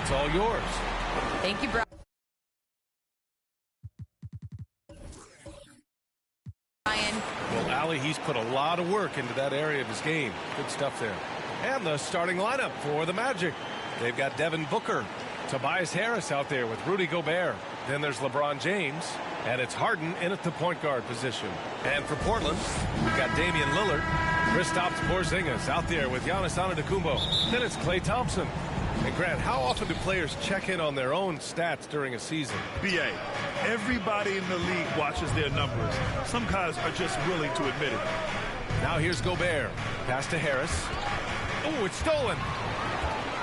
It's all yours. Thank you, Brian. Well, Allie, he's put a lot of work into that area of his game. Good stuff there. And the starting lineup for the Magic. They've got Devin Booker, Tobias Harris out there with Rudy Gobert. Then there's LeBron James, and it's Harden in at the point guard position. And for Portland, we've got Damian Lillard, Kristaps Porzingis out there with Giannis Antetokounmpo. Then it's Klay Thompson. And Grant, how often do players check in on their own stats during a season? B.A., everybody in the league watches their numbers. Some guys are just willing to admit it. Now here's Gobert. Pass to Harris. Oh, it's stolen.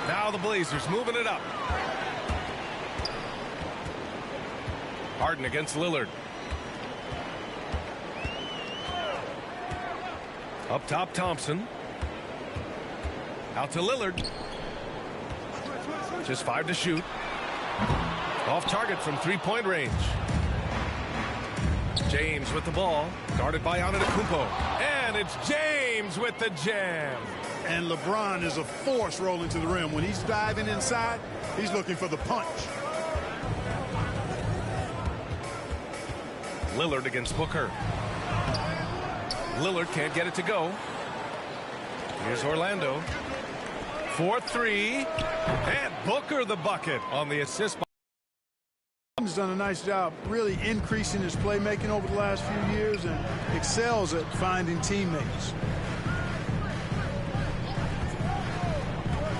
Now the Blazers moving it up. Harden against Lillard. Up top, Thompson. Out to Lillard. Just 5 to shoot. Off target from three-point range. James with the ball. Guarded by Antetokounmpo. And it's James with the jam. And LeBron is a force rolling to the rim. When he's diving inside, he's looking for the punch. Lillard against Booker. Lillard can't get it to go. Here's Orlando. 4-3. And Booker the bucket on the assist. He's done a nice job really increasing his playmaking over the last few years and excels at finding teammates.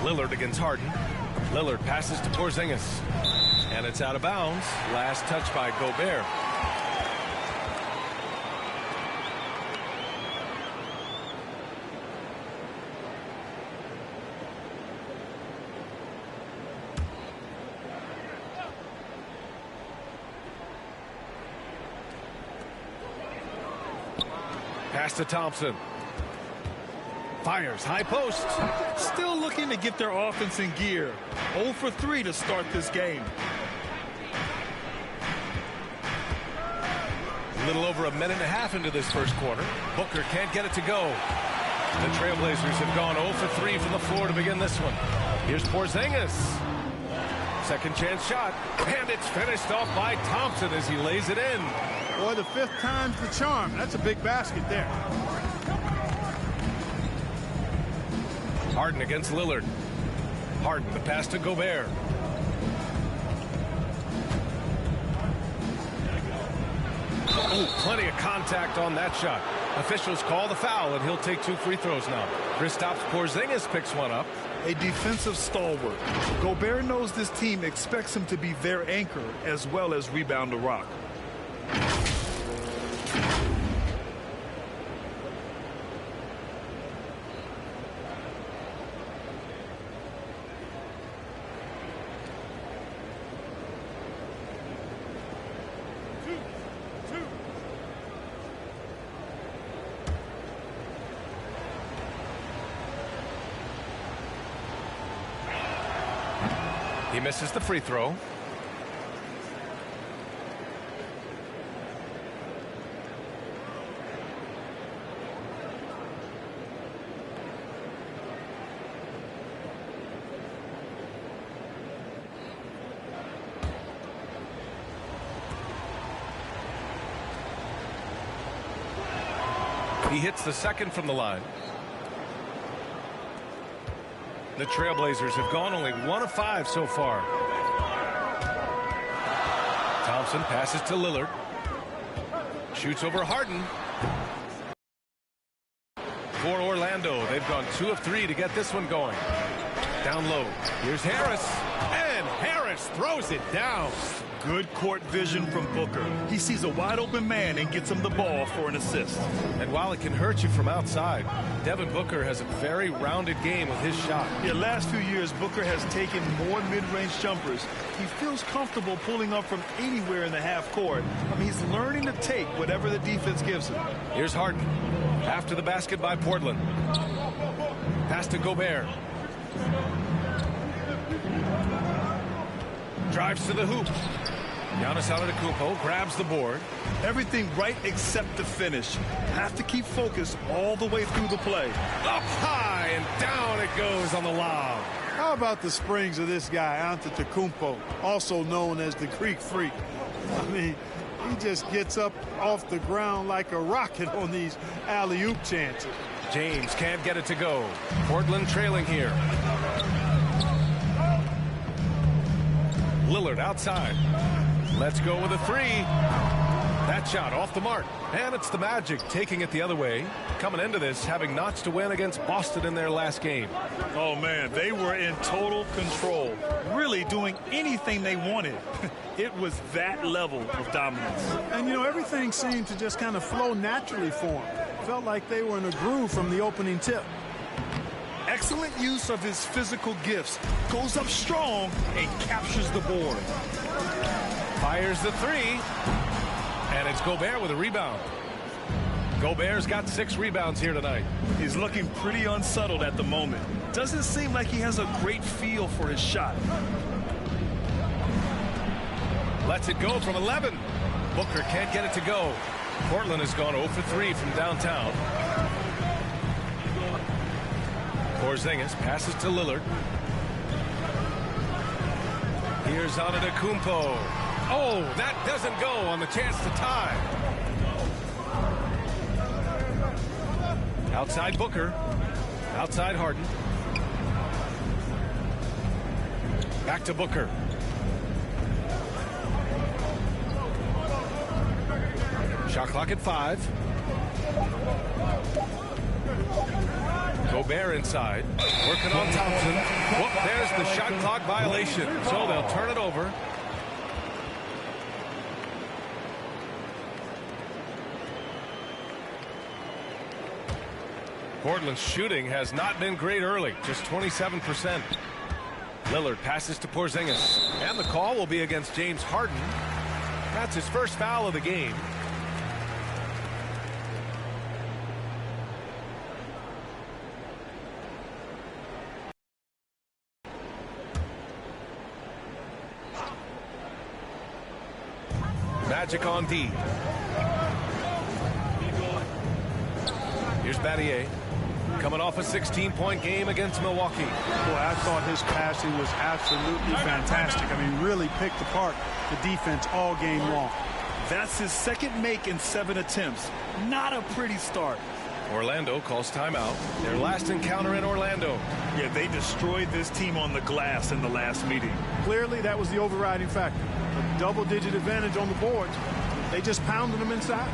Lillard against Harden. Lillard passes to Porzingis. And it's out of bounds. Last touch by Gobert. Pass to Thompson. Fires, high post. Still looking to get their offense in gear. 0 for 3 to start this game. A little over a minute and a half into this first quarter. Booker can't get it to go. The Trailblazers have gone 0 for 3 from the floor to begin this one. Here's Porzingis. Second chance shot. And it's finished off by Thompson as he lays it in. Boy, the 5th time's the charm. That's a big basket there. Harden against Lillard. Harden, the pass to Gobert. Oh, plenty of contact on that shot. Officials call the foul, and he'll take 2 free throws now. Kristaps Porzingis picks one up. A defensive stalwart. Gobert knows this team expects him to be their anchor as well as rebound the rock. He misses the free throw. He hits the second from the line. The Trailblazers have gone only 1 of 5 so far. Thompson passes to Lillard. Shoots over Harden. For Orlando, they've gone 2 of 3 to get this one going. Down low. Here's Harris. And Harris throws it down. Good court vision from Booker. He sees a wide open man and gets him the ball for an assist. And while it can hurt you from outside, Devin Booker has a very rounded game with his shot. Yeah, last few years, Booker has taken more mid-range jumpers. He feels comfortable pulling up from anywhere in the half court. I mean, he's learning to take whatever the defense gives him. Here's Harden. After the basket by Portland. Pass to Gobert. Drives to the hoop. Giannis Antetokounmpo grabs the board. Everything right except the finish. Have to keep focused all the way through the play. Up high and down it goes on the lob. How about the springs of this guy, Ttgame, also known as the Greek Freak? I mean, he just gets up off the ground like a rocket on these alley-oop chances. James can't get it to go. Portland trailing here. Lillard outside. Let's go with a three. That shot off the mark. And it's the Magic taking it the other way. Coming into this, having notched a win against Boston in their last game. Oh, man, they were in total control. Really doing anything they wanted. It was that level of dominance. And, you know, everything seemed to just kind of flow naturally for them. Felt like they were in a groove from the opening tip. Excellent use of his physical gifts. Goes up strong and captures the board. Fires the three. And it's Gobert with a rebound. Gobert's got 6 rebounds here tonight. He's looking pretty unsettled at the moment. Doesn't seem like he has a great feel for his shot. Lets it go from 11. Booker can't get it to go. Portland has gone 0 for 3 from downtown. Porzingis passes to Lillard. Here's Ttgame. Oh, that doesn't go on the chance to tie. Outside Booker. Outside Harden. Back to Booker. Shot clock at 5. Gobert inside. Working on Thompson. Whoop, there's the shot clock violation. So they'll turn it over. Portland's shooting has not been great early, just 27%. Lillard passes to Porzingis, and the call will be against James Harden. That's his first foul of the game. Magic on D. Here's Battier. Coming off a 16-point game against Milwaukee. Boy, I thought his passing was absolutely fantastic. I mean, really picked apart the defense all game long. That's his second make in 7 attempts. Not a pretty start. Orlando calls timeout. Their last encounter in Orlando. Yeah, they destroyed this team on the glass in the last meeting. Clearly, that was the overriding factor. A double-digit advantage on the boards. They just pounded them inside.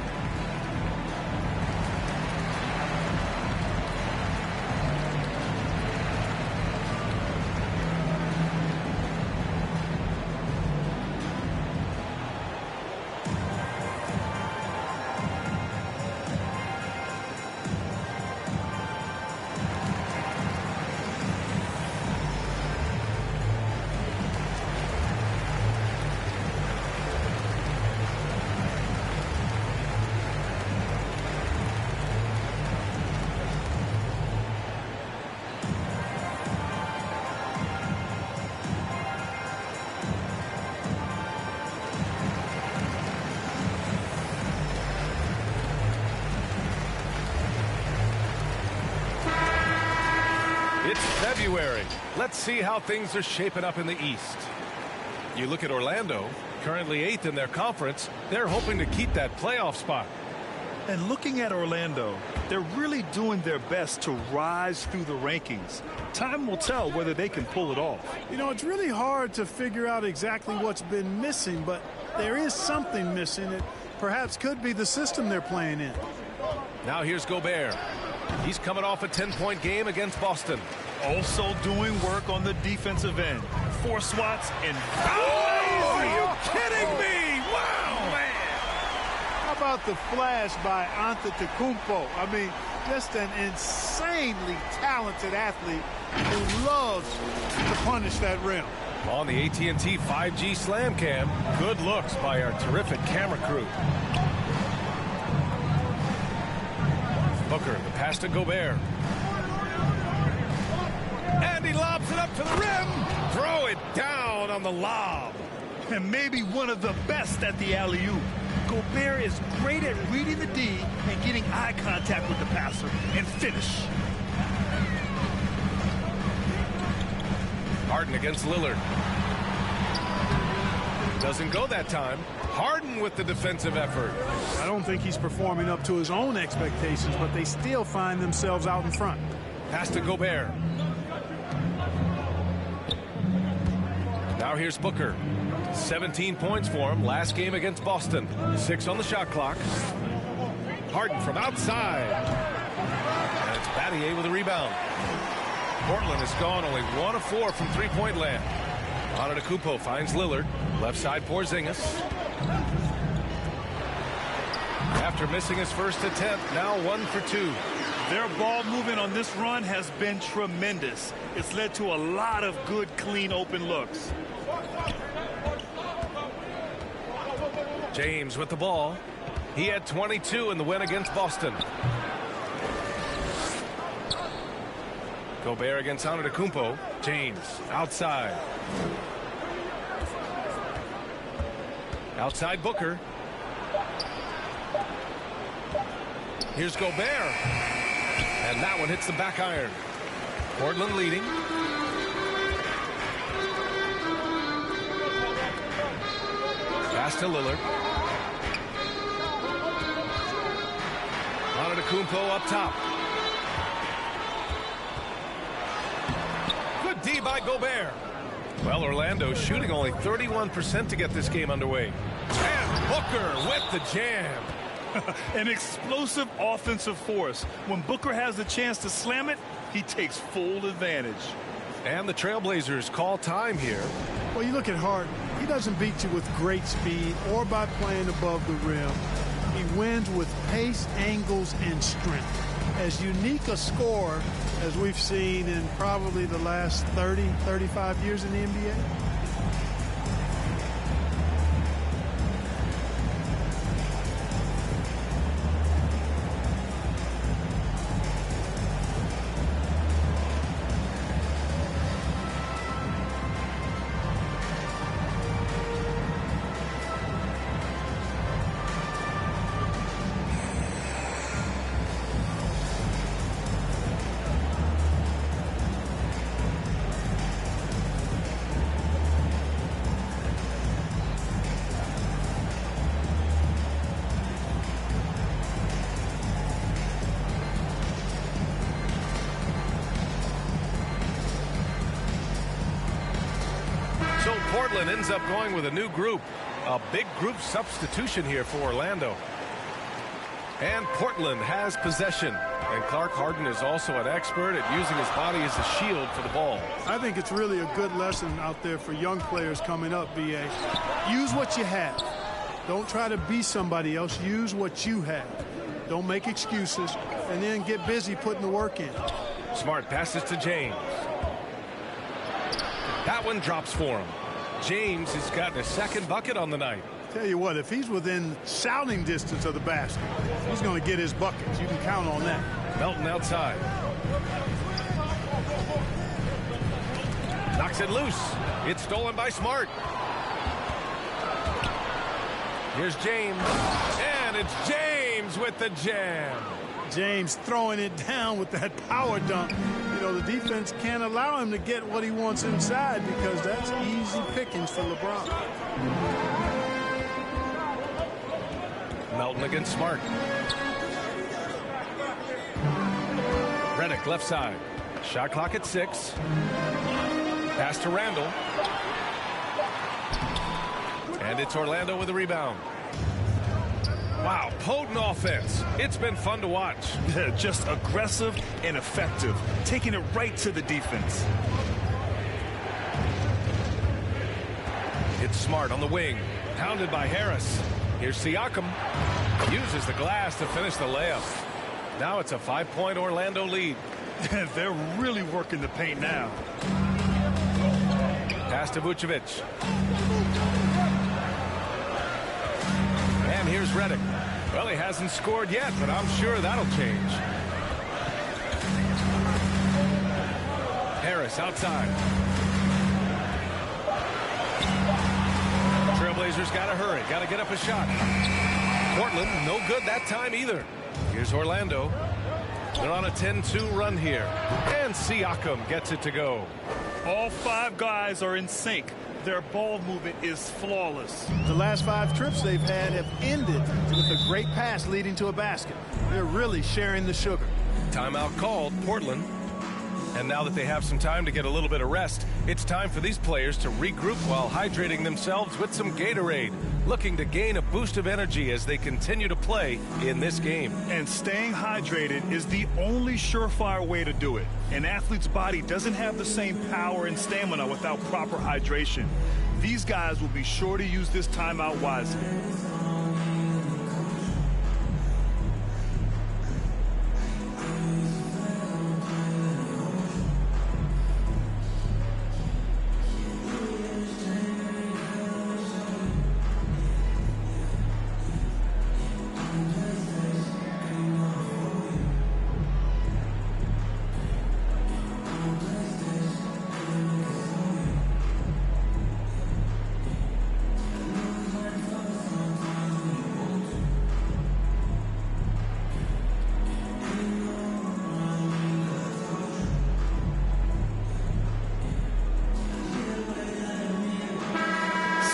It's February. Let's see how things are shaping up in the East. You look at Orlando, currently 8th in their conference. They're hoping to keep that playoff spot. And looking at Orlando, they're really doing their best to rise through the rankings. Time will tell whether they can pull it off. You know, it's really hard to figure out exactly what's been missing, but there is something missing. It perhaps could be the system they're playing in. Now here's Gobert. He's coming off a 10-point game against Boston. Also doing work on the defensive end. 4 swats and... Oh, are you kidding me? Wow, man. How about the flash by Ttgame? I mean, just an insanely talented athlete who loves to punish that rim. On the AT&T 5G Slam Cam, good looks by our terrific camera crew. Booker, the pass to Gobert. And he lobs it up to the rim. Throw it down on the lob. And maybe one of the best at the alley-oop. Gobert is great at reading the D and getting eye contact with the passer and finish. Harden against Lillard. Doesn't go that time. Harden with the defensive effort. I don't think he's performing up to his own expectations, but they still find themselves out in front. Pass to Gobert. Now here's Booker. 17 points for him last game against Boston. 6 on the shot clock. Harden from outside. And it's Battier with a rebound. Portland has gone only 1 of 4 from three-point land. Antetokounmpo finds Lillard. Left side Porzingis. After missing his first attempt, now 1 for 2. Their ball movement on this run has been tremendous. It's led to a lot of good, clean, open looks. James with the ball. He had 22 in the win against Boston. Gobert against Antetokounmpo. James outside. Outside Booker. Here's Gobert. And that one hits the back iron. Portland leading. Pass to Lillard. Antetokounmpo up top. Good D by Gobert. Well, Orlando shooting only 31% to get this game underway. And Booker with the jam. An explosive offensive force. When Booker has the chance to slam it, he takes full advantage. And the Trailblazers call time here. Well, you look at Harden. He doesn't beat you with great speed or by playing above the rim. He wins with pace, angles, and strength. As unique a scorer as we've seen in probably the last 30, 35 years in the NBA. Portland ends up going with a new group. A big group substitution here for Orlando. And Portland has possession. And Clark Harden is also an expert at using his body as a shield for the ball. I think it's really a good lesson out there for young players coming up, B.A. Use what you have. Don't try to be somebody else. Use what you have. Don't make excuses. And then get busy putting the work in. Smart passes to James. That one drops for him. James has gotten a second bucket on the night. Tell you what, if he's within shouting distance of the basket, he's going to get his buckets. You can count on that. Melton outside. Knocks it loose. It's stolen by Smart. Here's James. And it's James with the jam. James throwing it down with that power dunk. You know, the defense can't allow him to get what he wants inside because that's easy pickings for LeBron. Melton against Smart. Redick left side. Shot clock at 6. Pass to Randall. And it's Orlando with a rebound. Wow, potent offense. It's been fun to watch. Just aggressive and effective, taking it right to the defense. It's Smart on the wing, pounded by Harris. Here's Siakam. Uses the glass to finish the layup. Now it's a 5-point Orlando lead. They're really working the paint now. Pass to Vucevic. And here's Redick. Well, he hasn't scored yet, but I'm sure that'll change. Harris outside. Trailblazers got to hurry. Got to get up a shot. Portland, no good that time either. Here's Orlando. They're on a 10-2 run here. And Siakam gets it to go. All 5 guys are in sync. Their ball movement is flawless. The last 5 trips they've had have ended with a great pass leading to a basket. They're really sharing the sugar. Timeout called, Portland. And now that they have some time to get a little bit of rest, it's time for these players to regroup while hydrating themselves with some Gatorade, looking to gain a boost of energy as they continue to play in this game. And staying hydrated is the only surefire way to do it. An athlete's body doesn't have the same power and stamina without proper hydration. These guys will be sure to use this timeout wisely.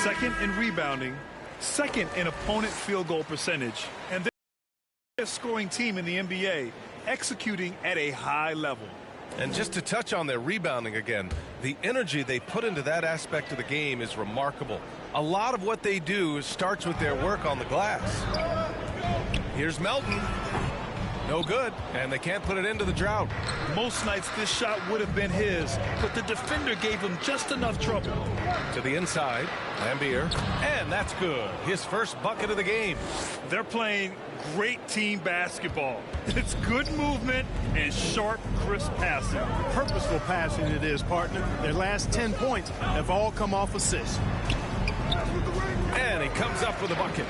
Second in rebounding, second in opponent field goal percentage, and they're the scoring team in the NBA, executing at a high level. And just to touch on their rebounding again, the energy they put into that aspect of the game is remarkable. A lot of what they do starts with their work on the glass. Here's Melton. No good, and they can't put it into the drought. Most nights this shot would have been his, but the defender gave him just enough trouble. To the inside, Lambier, and that's good. His first bucket of the game. They're playing great team basketball. It's good movement and sharp, crisp passing. Purposeful passing it is, partner. Their last 10 points have all come off assists. And he comes up with a bucket.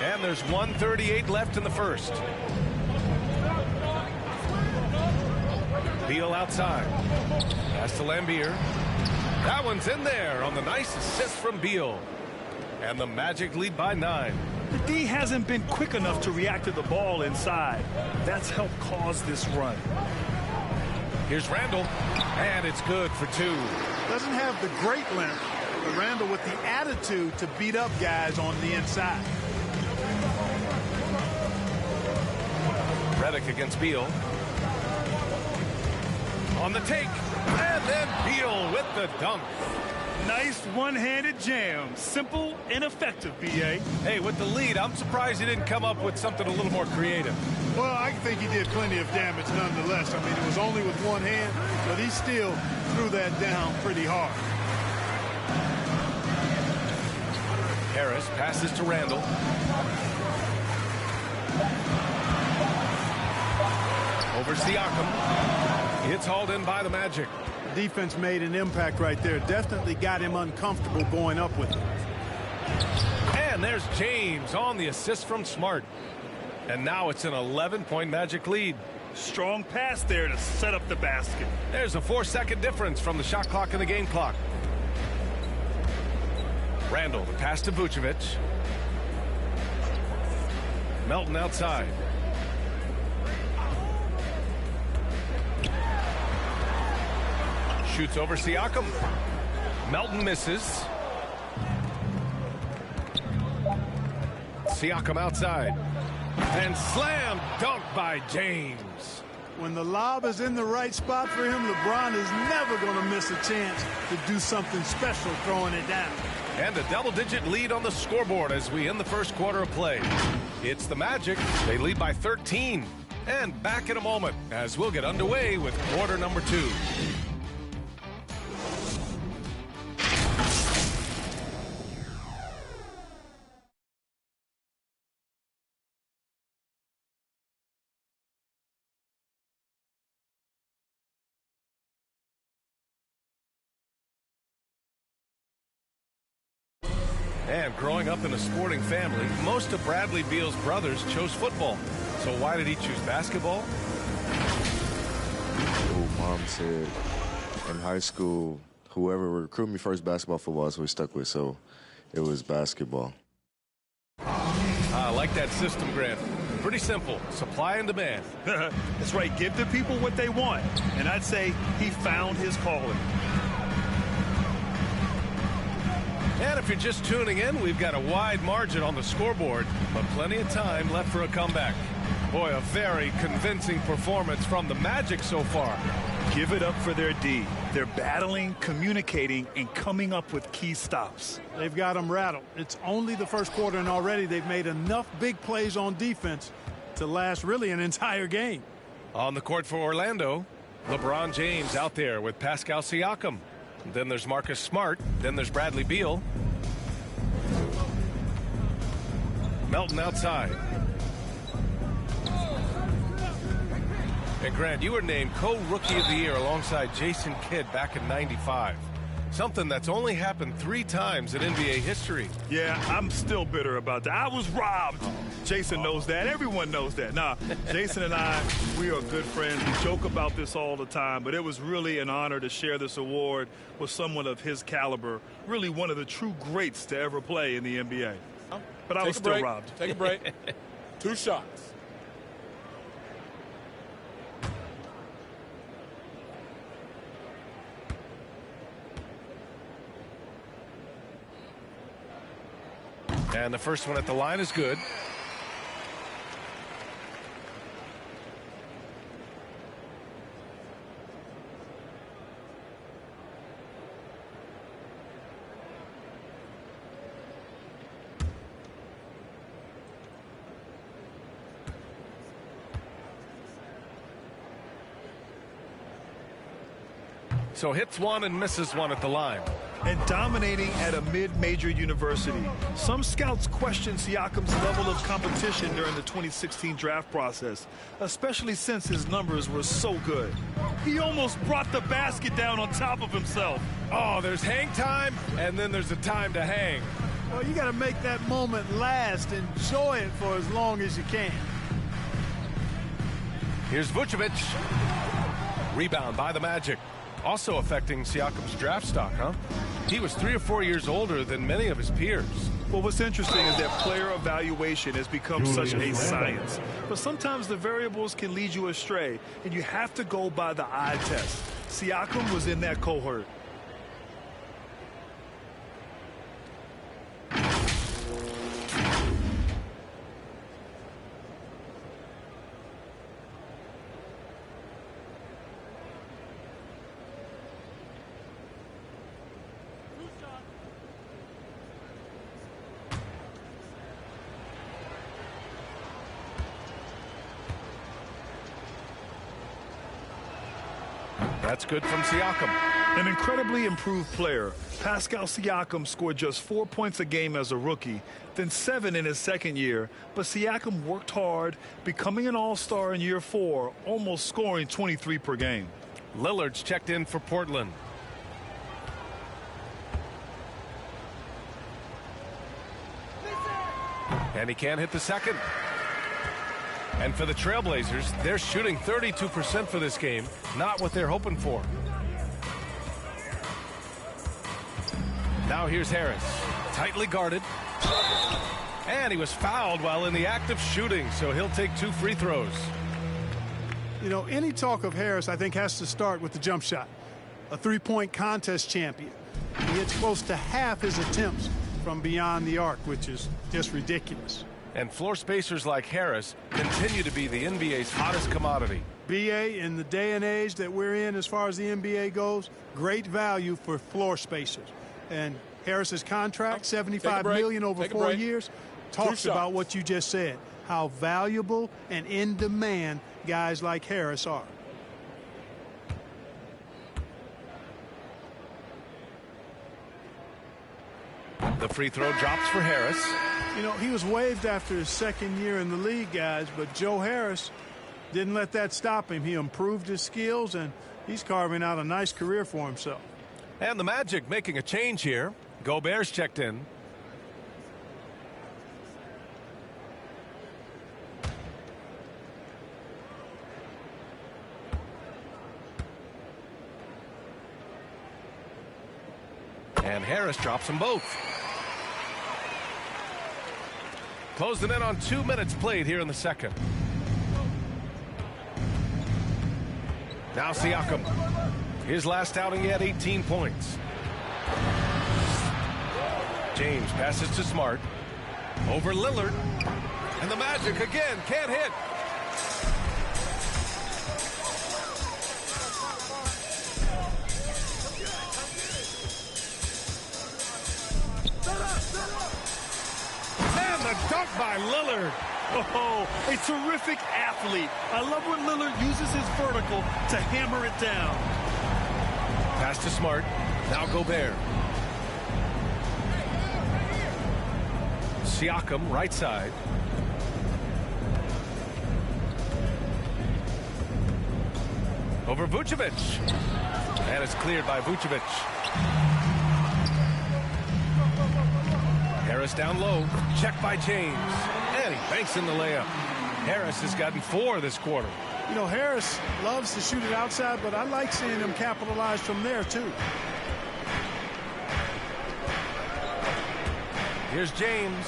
And there's 1:38 left in the first. Beal outside. Pass to Lambier. That one's in there on the nice assist from Beal. And the Magic lead by 9. The D hasn't been quick enough to react to the ball inside. That's helped cause this run. Here's Randall. And it's good for 2. Doesn't have the great length, but Randall with the attitude to beat up guys on the inside. Redick against Beal. On the take. And then Beal with the dunk. Nice one-handed jam. Simple and effective, B.A. Hey, with the lead, I'm surprised he didn't come up with something a little more creative. Well, I think he did plenty of damage nonetheless. I mean, it was only with one hand, but he still threw that down pretty hard. Harris passes to Randall. Over Siakam. It's hauled in by the Magic. Defense made an impact right there. Definitely got him uncomfortable going up with it. And there's James on the assist from Smart. And now it's an 11-point Magic lead. Strong pass there to set up the basket. There's a 4-second difference from the shot clock and the game clock. Randall, the pass to Vucevic. Melton outside. Shoots over Siakam. Melton misses. Siakam outside. And slam dunk by James. When the lob is in the right spot for him, LeBron is never going to miss a chance to do something special throwing it down. And a double-digit lead on the scoreboard as we end the first quarter of play. It's the Magic. They lead by 13. And back in a moment as we'll get underway with quarter number 2. And growing up in a sporting family, most of Bradley Beal's brothers chose football. So why did he choose basketball? Mom said in high school, whoever recruited me first, basketball, football is what we stuck with. So it was basketball. I like that system, Grant. Pretty simple. Supply and demand. That's right. Give the people what they want. And I'd say he found his calling. And if you're just tuning in, we've got a wide margin on the scoreboard, but plenty of time left for a comeback. Boy, a very convincing performance from the Magic so far. Give it up for their D. They're battling, communicating, and coming up with key stops. They've got them rattled. It's only the first quarter, and already they've made enough big plays on defense to last really an entire game. On the court for Orlando, LeBron James out there with Pascal Siakam. Then there's Marcus Smart. Then there's Bradley Beal. Melton outside. And Grant, you were named co-rookie of the year alongside Jason Kidd back in '95. Something that's only happened 3 times in NBA history. Yeah, I'm still bitter about that. I was robbed. Jason knows that. Everyone knows that. Nah, Jason and I, we are good friends. We joke about this all the time, but it was really an honor to share this award with someone of his caliber, really one of the true greats to ever play in the NBA. But I was still robbed. Take a break. 2 shots. And the first one at the line is good. So hits one and misses one at the line. And dominating at a mid-major university. Some scouts question Siakam's level of competition during the 2016 draft process, especially since his numbers were so good. He almost brought the basket down on top of himself. Oh, there's hang time, and then there's a time to hang. Well, you got to make that moment last. Enjoy it for as long as you can. Here's Vucevic. Rebound by the Magic. Also affecting Siakam's draft stock, huh? He was 3 or 4 years older than many of his peers. Well, what's interesting is that player evaluation has become such a science. But sometimes the variables can lead you astray, and you have to go by the eye test. Siakam was in that cohort. That's good from Siakam. An incredibly improved player. Pascal Siakam scored just 4 points a game as a rookie, then 7 in his second year. But Siakam worked hard, becoming an all-star in year 4, almost scoring 23 per game. Lillard's checked in for Portland. And he can't hit the second. And for the Trailblazers, they're shooting 32% for this game. Not what they're hoping for. Now here's Harris. Tightly guarded. And he was fouled while in the act of shooting, so he'll take 2 free throws. You know, any talk of Harris, I think, has to start with the jump shot. A 3-point contest champion. He hits close to half his attempts from beyond the arc, which is just ridiculous. And floor spacers like Harris continue to be the NBA's hottest commodity. BA, in the day and age that we're in as far as the NBA goes, great value for floor spacers. And Harris's contract, $75 million over 4 years, talks about what you just said, how valuable and in demand guys like Harris are. The free throw drops for Harris. You know, he was waived after his second year in the league, guys, but Joe Harris didn't let that stop him. He improved his skills, and he's carving out a nice career for himself. And the Magic making a change here. Gobert's checked in. And Harris drops them both. Closing in on 2 minutes played here in the second. Now Siakam. His last outing, he had 18 points. James passes to Smart. Over Lillard. And the Magic again can't hit. And the dunk by Lillard. Oh, a terrific athlete. I love when Lillard uses his vertical to hammer it down. Pass to Smart. Now Gobert. Siakam, right side. Over Vucevic. And it's cleared by Vucevic. Harris down low. Check by James. And he banks in the layup. Harris has gotten 4 this quarter. You know, Harris loves to shoot it outside, but I like seeing him capitalize from there, too. Here's James.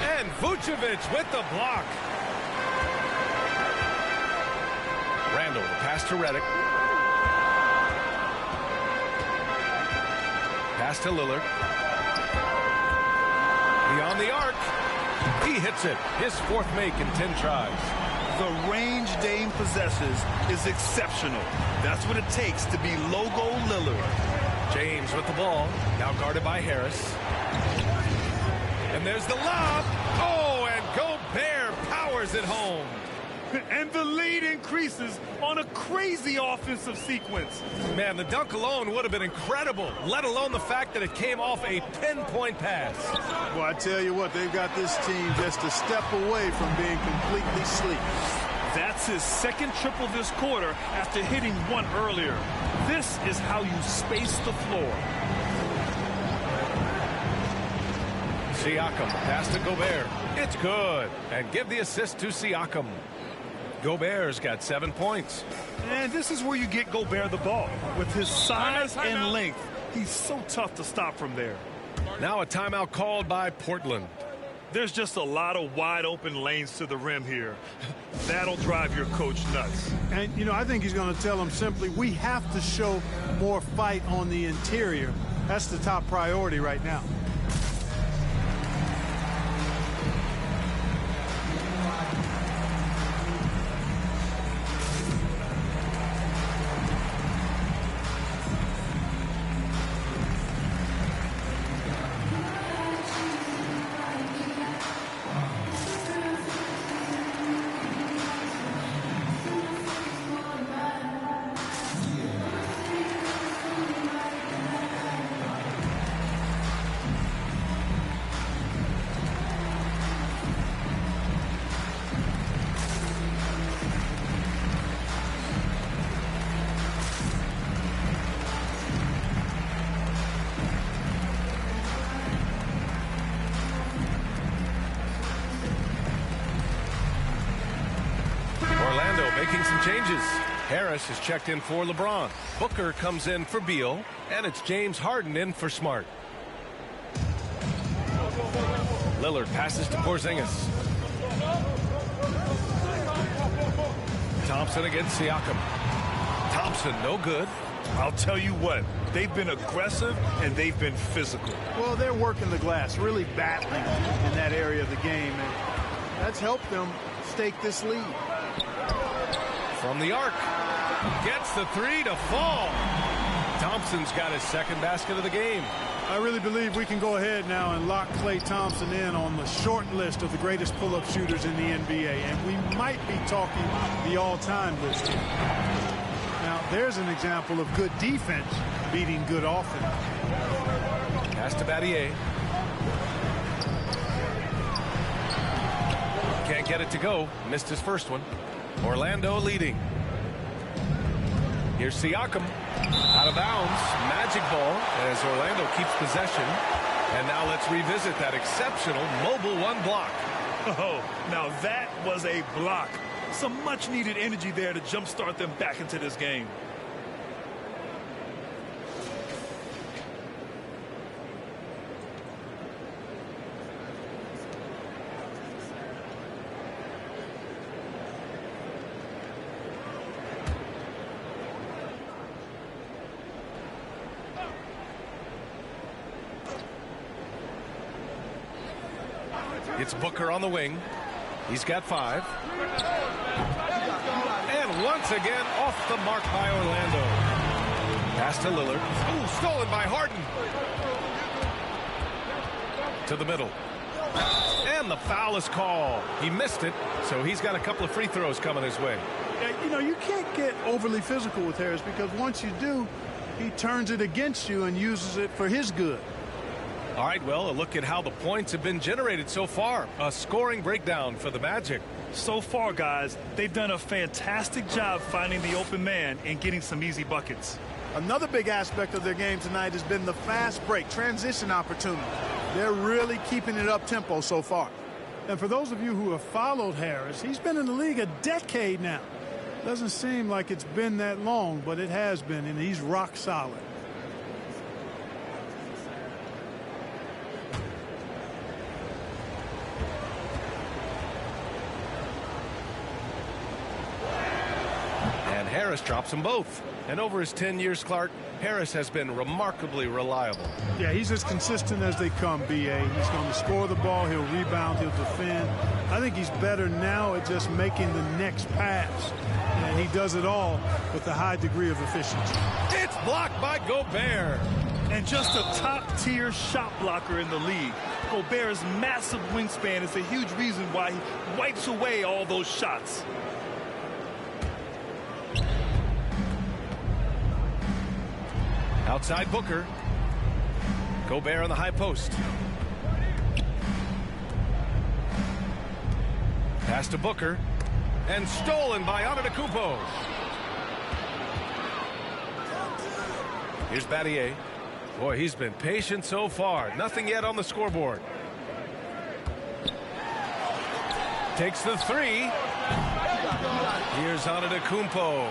And Vucevic with the block. Randall, the pass to Redick. Pass to Lillard. Beyond the arc. He hits it. His 4th make in 10 tries. The range Dame possesses is exceptional. That's what it takes to be logo Lillard. James with the ball. Now guarded by Harris. And there's the lob. Oh, and Gobert powers it home. And the lead increases on a crazy offensive sequence. Man, the dunk alone would have been incredible, let alone the fact that it came off a pinpoint pass. Well, I tell you what, they've got this team just a step away from being completely sleep. That's his 2nd triple this quarter after hitting 1 earlier. This is how you space the floor. Siakam, pass to Gobert. It's good. And give the assist to Siakam. Gobert's got 7 points. And this is where you get Gobert the ball. With his size and length, he's so tough to stop from there. Now a timeout called by Portland. There's just a lot of wide open lanes to the rim here. That'll drive your coach nuts. And, you know, I think he's going to tell them simply, we have to show more fight on the interior. That's the top priority right now. Making some changes. Harris is checked in for LeBron. Booker comes in for Beal. And it's James Harden in for Smart. Lillard passes to Porzingis. Thompson against Siakam. Thompson, no good. I'll tell you what, they've been aggressive and they've been physical. Well, they're working the glass, really battling in that area of the game, and that's helped them stake this lead. From the arc. Gets the 3 to fall. Thompson's got his 2nd basket of the game. I really believe we can go ahead now and lock Klay Thompson in on the short list of the greatest pull-up shooters in the NBA, and we might be talking the all-time list here. Now, there's an example of good defense beating good offense. Pass to Battier. Can't get it to go. Missed his first one. Orlando leading. Here's Siakam. Out of bounds. Magic ball as Orlando keeps possession. And now let's revisit that exceptional mobile 1 block. Oh, now that was a block. Some much-needed energy there to jumpstart them back into this game. It's Booker on the wing. He's got 5. And once again, off the mark by Orlando. Pass to Lillard. Ooh, stolen by Harden. To the middle. And the foul is called. He missed it, so he's got a couple of free throws coming his way. Yeah, you know, you can't get overly physical with Harris because once you do, he turns it against you and uses it for his good. All right, well, a look at how the points have been generated so far. A scoring breakdown for the Magic. So far, guys, they've done a fantastic job finding the open man and getting some easy buckets. Another big aspect of their game tonight has been the fast break, transition opportunity. They're really keeping it up tempo so far. And for those of you who have followed Harris, he's been in the league a decade now. Doesn't seem like it's been that long, but it has been, and he's rock solid. And Harris drops them both. And over his 10 years, Clark, Harris has been remarkably reliable. Yeah, he's as consistent as they come, B.A. He's going to score the ball, he'll rebound, he'll defend. I think he's better now at just making the next pass. And he does it all with a high degree of efficiency. It's blocked by Gobert. And just a top-tier shot blocker in the league. Gobert's massive wingspan is a huge reason why he wipes away all those shots. Outside Booker. Gobert on the high post. Pass to Booker. And stolen by Antetokounmpo. Here's Battier. Boy, he's been patient so far. Nothing yet on the scoreboard. Takes the 3. Here's Antetokounmpo.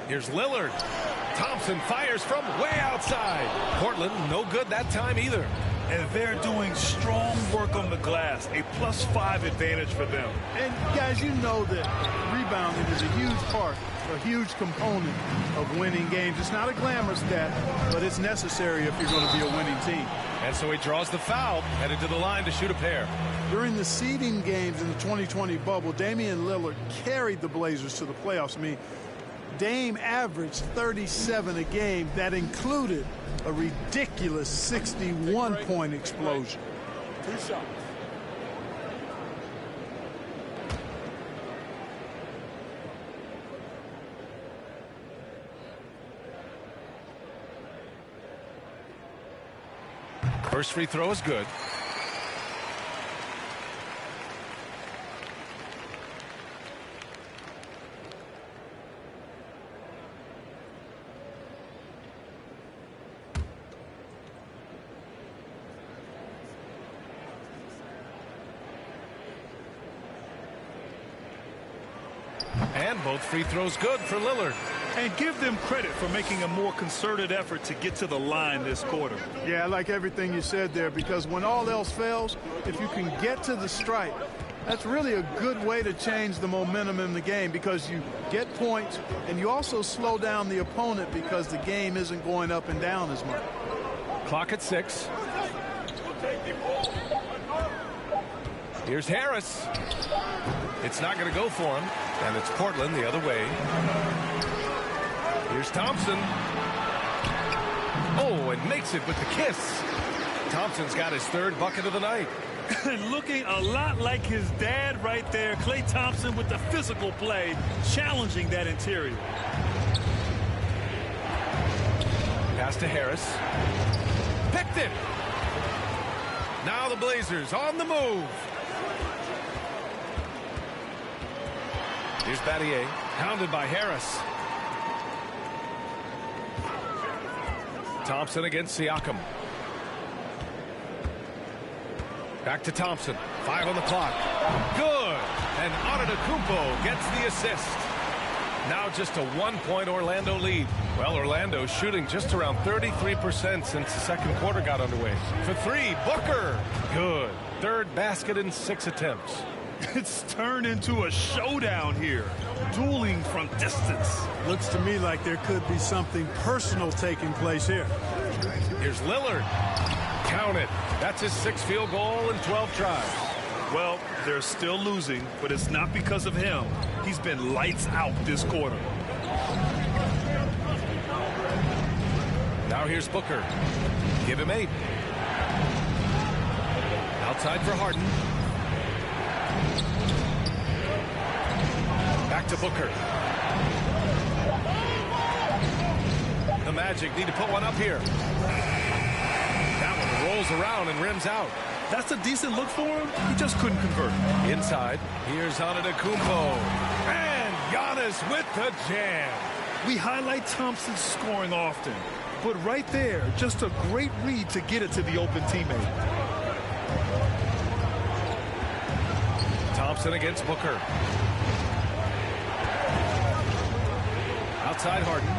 Here's Lillard. Thompson fires from way outside. Portland, no good that time either. And they're doing strong work on the glass. A +5 advantage for them. And, guys, you know that rebounding is a huge part, a huge component of winning games. It's not a glamour stat, but it's necessary if you're going to be a winning team. And so he draws the foul, headed to the line to shoot a pair. During the seeding games in the 2020 bubble, Damian Lillard carried the Blazers to the playoffs. I mean, Dame averaged 37 a game. That included a ridiculous 61-point explosion. 2 shots. First free throw is good. And both free throws good for Lillard. And give them credit for making a more concerted effort to get to the line this quarter. Yeah, I like everything you said there, because when all else fails, if you can get to the stripe, that's really a good way to change the momentum in the game, because you get points and you also slow down the opponent because the game isn't going up and down as much. Clock at 6. Here's Harris. It's not going to go for him, and it's Portland the other way. Here's Thompson. Oh, and makes it with the kiss. Thompson's got his 3rd bucket of the night. Looking a lot like his dad right there. Klay Thompson with the physical play, challenging that interior. Pass to Harris. Picked it. Now the Blazers on the move. Here's Battier, hounded by Harris. Thompson against Siakam. Back to Thompson. 5 on the clock. Good. And Antetokounmpo gets the assist. Now just a 1-point Orlando lead. Well, Orlando's shooting just around 33% since the second quarter got underway. For 3, Booker. Good. 3rd basket in 6 attempts. It's turned into a showdown here. Dueling from distance. Looks to me like there could be something personal taking place here. Here's Lillard. Count it. That's his 6th field goal in 12 tries. Well, they're still losing, but it's not because of him. He's been lights out this quarter. Now here's Booker. Give him 8. Outside for Harden. Back to Booker. The Magic need to put one up here. That one rolls around and rims out. That's a decent look for him. He just couldn't convert. Inside, here's Antetokounmpo. And Giannis with the jam. We highlight Thompson's scoring often, but right there, just a great read to get it to the open teammate. Thompson against Booker. Outside Harden.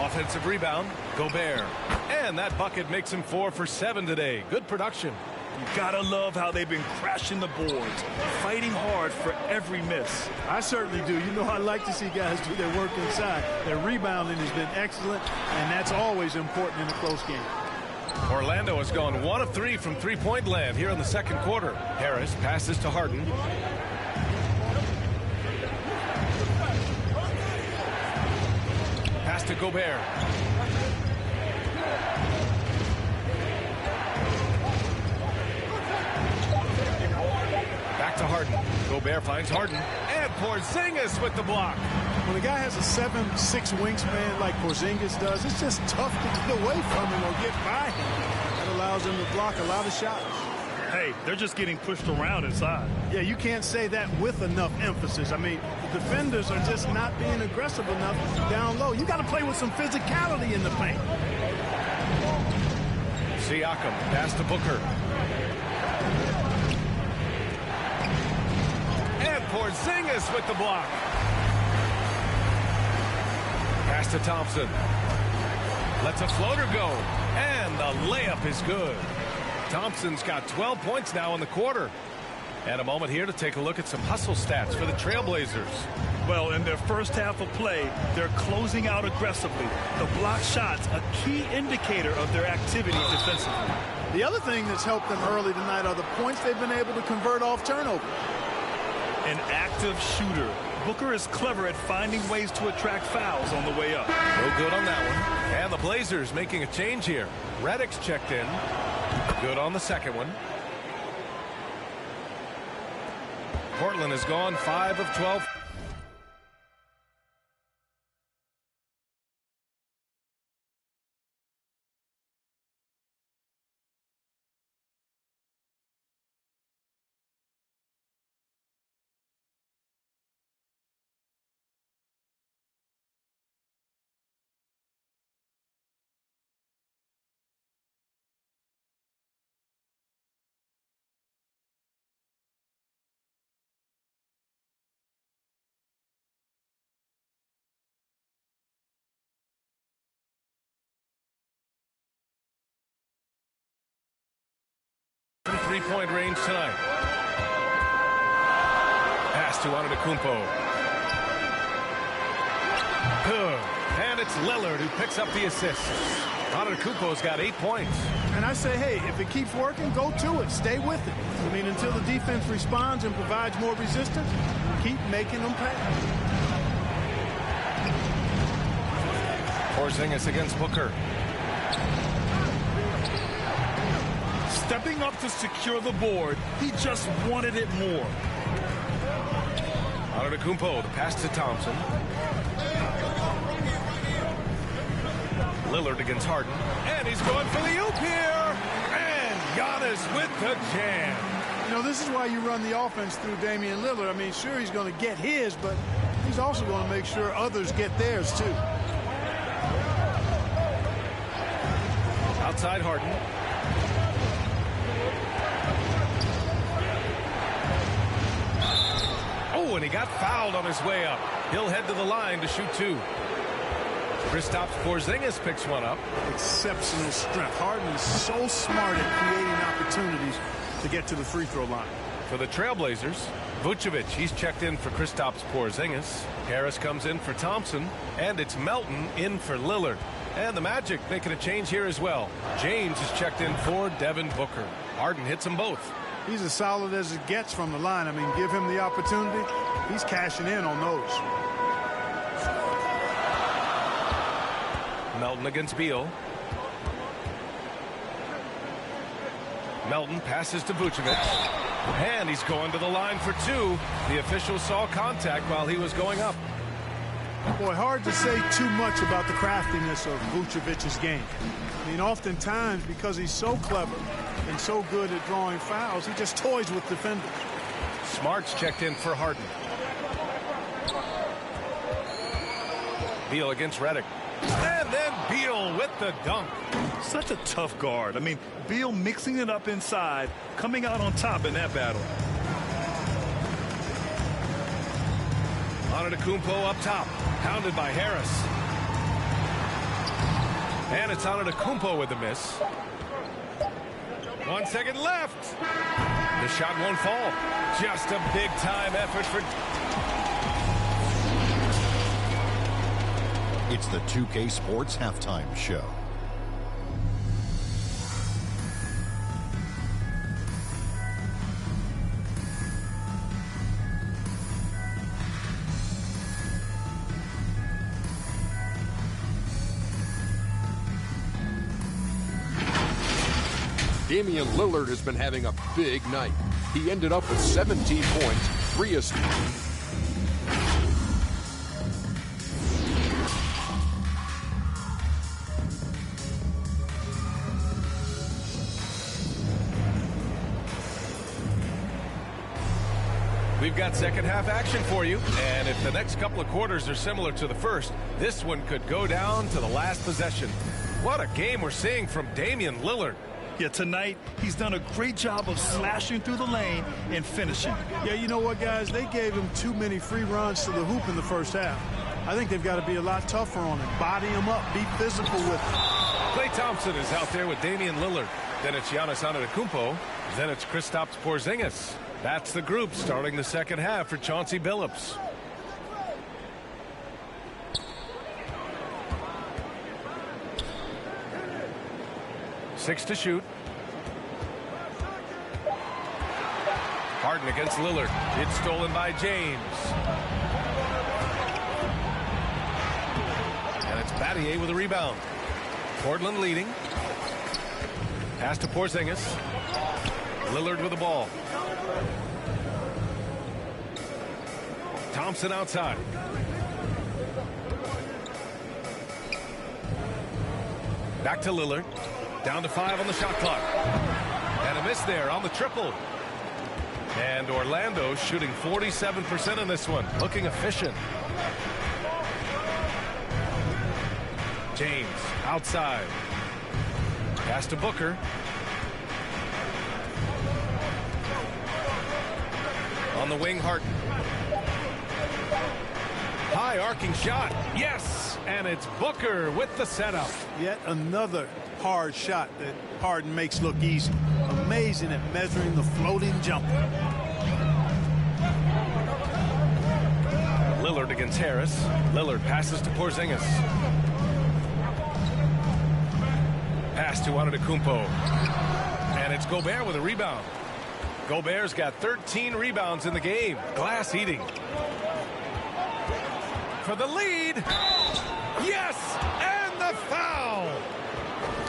Offensive rebound, Gobert. And that bucket makes him 4 for 7 today. Good production. You gotta love how they've been crashing the boards, fighting hard for every miss. I certainly do. You know, I like to see guys do their work inside. Their rebounding has been excellent, and that's always important in a close game. Orlando has gone 1 of 3 from three-point land here in the second quarter. Harris passes to Harden. Pass to Gobert. Back to Harden. Gobert finds Harden. And Porzingis with the block. When a guy has a 7'6" wingspan like Porzingis does, it's just tough to get away from him or get by him. That allows him to block a lot of shots. Hey, they're just getting pushed around inside. Yeah, you can't say that with enough emphasis. I mean, the defenders are just not being aggressive enough down low. You got to play with some physicality in the paint. Siakam, pass to Booker. And Porzingis with the block. Pass to Thompson. Lets a floater go. And the layup is good. Thompson's got 12 points now in the quarter. And a moment here to take a look at some hustle stats for the Trailblazers. Well, in their first half of play, they're closing out aggressively. The block shots, a key indicator of their activity defensively. The other thing that's helped them early tonight are the points they've been able to convert off turnover. An active shooter. Booker is clever at finding ways to attract fouls on the way up. No good on that one. And the Blazers making a change here. Redick's checked in. Good on the second one. Portland has gone 5 of 12. Three-point range tonight. Pass to Antetokounmpo. Good. And it's Lillard who picks up the assist. Antetokounmpo's got 8 points. And I say, hey, if it keeps working, go to it. Stay with it. I mean, until the defense responds and provides more resistance, keep making them pay. Porzingis against Booker. Stepping up to secure the board, he just wanted it more. Antetokounmpo, the pass to Thompson. Lillard against Harden. And he's going for the oop here. And Giannis with the jam. You know, this is why you run the offense through Damian Lillard. I mean, sure, he's going to get his, but he's also going to make sure others get theirs, too. Outside Harden. Oh, and he got fouled on his way up. He'll head to the line to shoot 2. Kristaps Porzingis picks one up. Exceptional strength. Harden is so smart at creating opportunities to get to the free throw line. For the Trailblazers, Vucevic, he's checked in for Kristaps Porzingis. Harris comes in for Thompson, and it's Melton in for Lillard. And the Magic making a change here as well. James is checked in for Devin Booker. Harden hits them both. He's as solid as it gets from the line. I mean, give him the opportunity. He's cashing in on those. Melton against Beal. Melton passes to Vucevic. And he's going to the line for two. The official saw contact while he was going up. Boy, hard to say too much about the craftiness of Vucevic's game. I mean, oftentimes, because he's so clever and so good at drawing fouls, he just toys with defenders. Smart's checked in for Harden. Beal against Redick. And then Beal with the dunk. Such a tough guard. I mean, Beal mixing it up inside, coming out on top in that battle. Antetokounmpo up top, pounded by Harris. And it's Antetokounmpo with the miss. 1 second left. The shot won't fall. Just a big-time effort for... It's the 2K Sports Halftime Show. Damian Lillard has been having a big night. He ended up with 17 points, 3 assists. We've got second half action for you, and if the next couple of quarters are similar to the first, this one could go down to the last possession. What a game we're seeing from Damian Lillard. Yeah, tonight he's done a great job of slashing through the lane and finishing. Yeah, you know what, guys? They gave him too many free runs to the hoop in the first half. I think they've got to be a lot tougher on him. Body him up, be physical with him. Klay Thompson is out there with Damian Lillard. Then it's Giannis Antetokounmpo. Then it's Kristaps Porzingis. That's the group starting the second half for Chauncey Billups. Six to shoot. Harden against Lillard. It's stolen by James. And it's Battier with a rebound. Portland leading. Pass to Porzingis. Lillard with the ball. Thompson outside. Back to Lillard. Down to 5 on the shot clock. And a miss there on the triple. And Orlando shooting 47% in this one. Looking efficient. James outside. Pass to Booker. On the wing, Harden. High arcing shot. Yes! And it's Booker with the setup. Yet another hard shot that Harden makes look easy. Amazing at measuring the floating jumper. Lillard against Harris. Lillard passes to Porzingis. Pass to Antetokounmpo. And it's Gobert with a rebound. Gobert's got 13 rebounds in the game. Glass eating. For the lead. Yes! And the foul!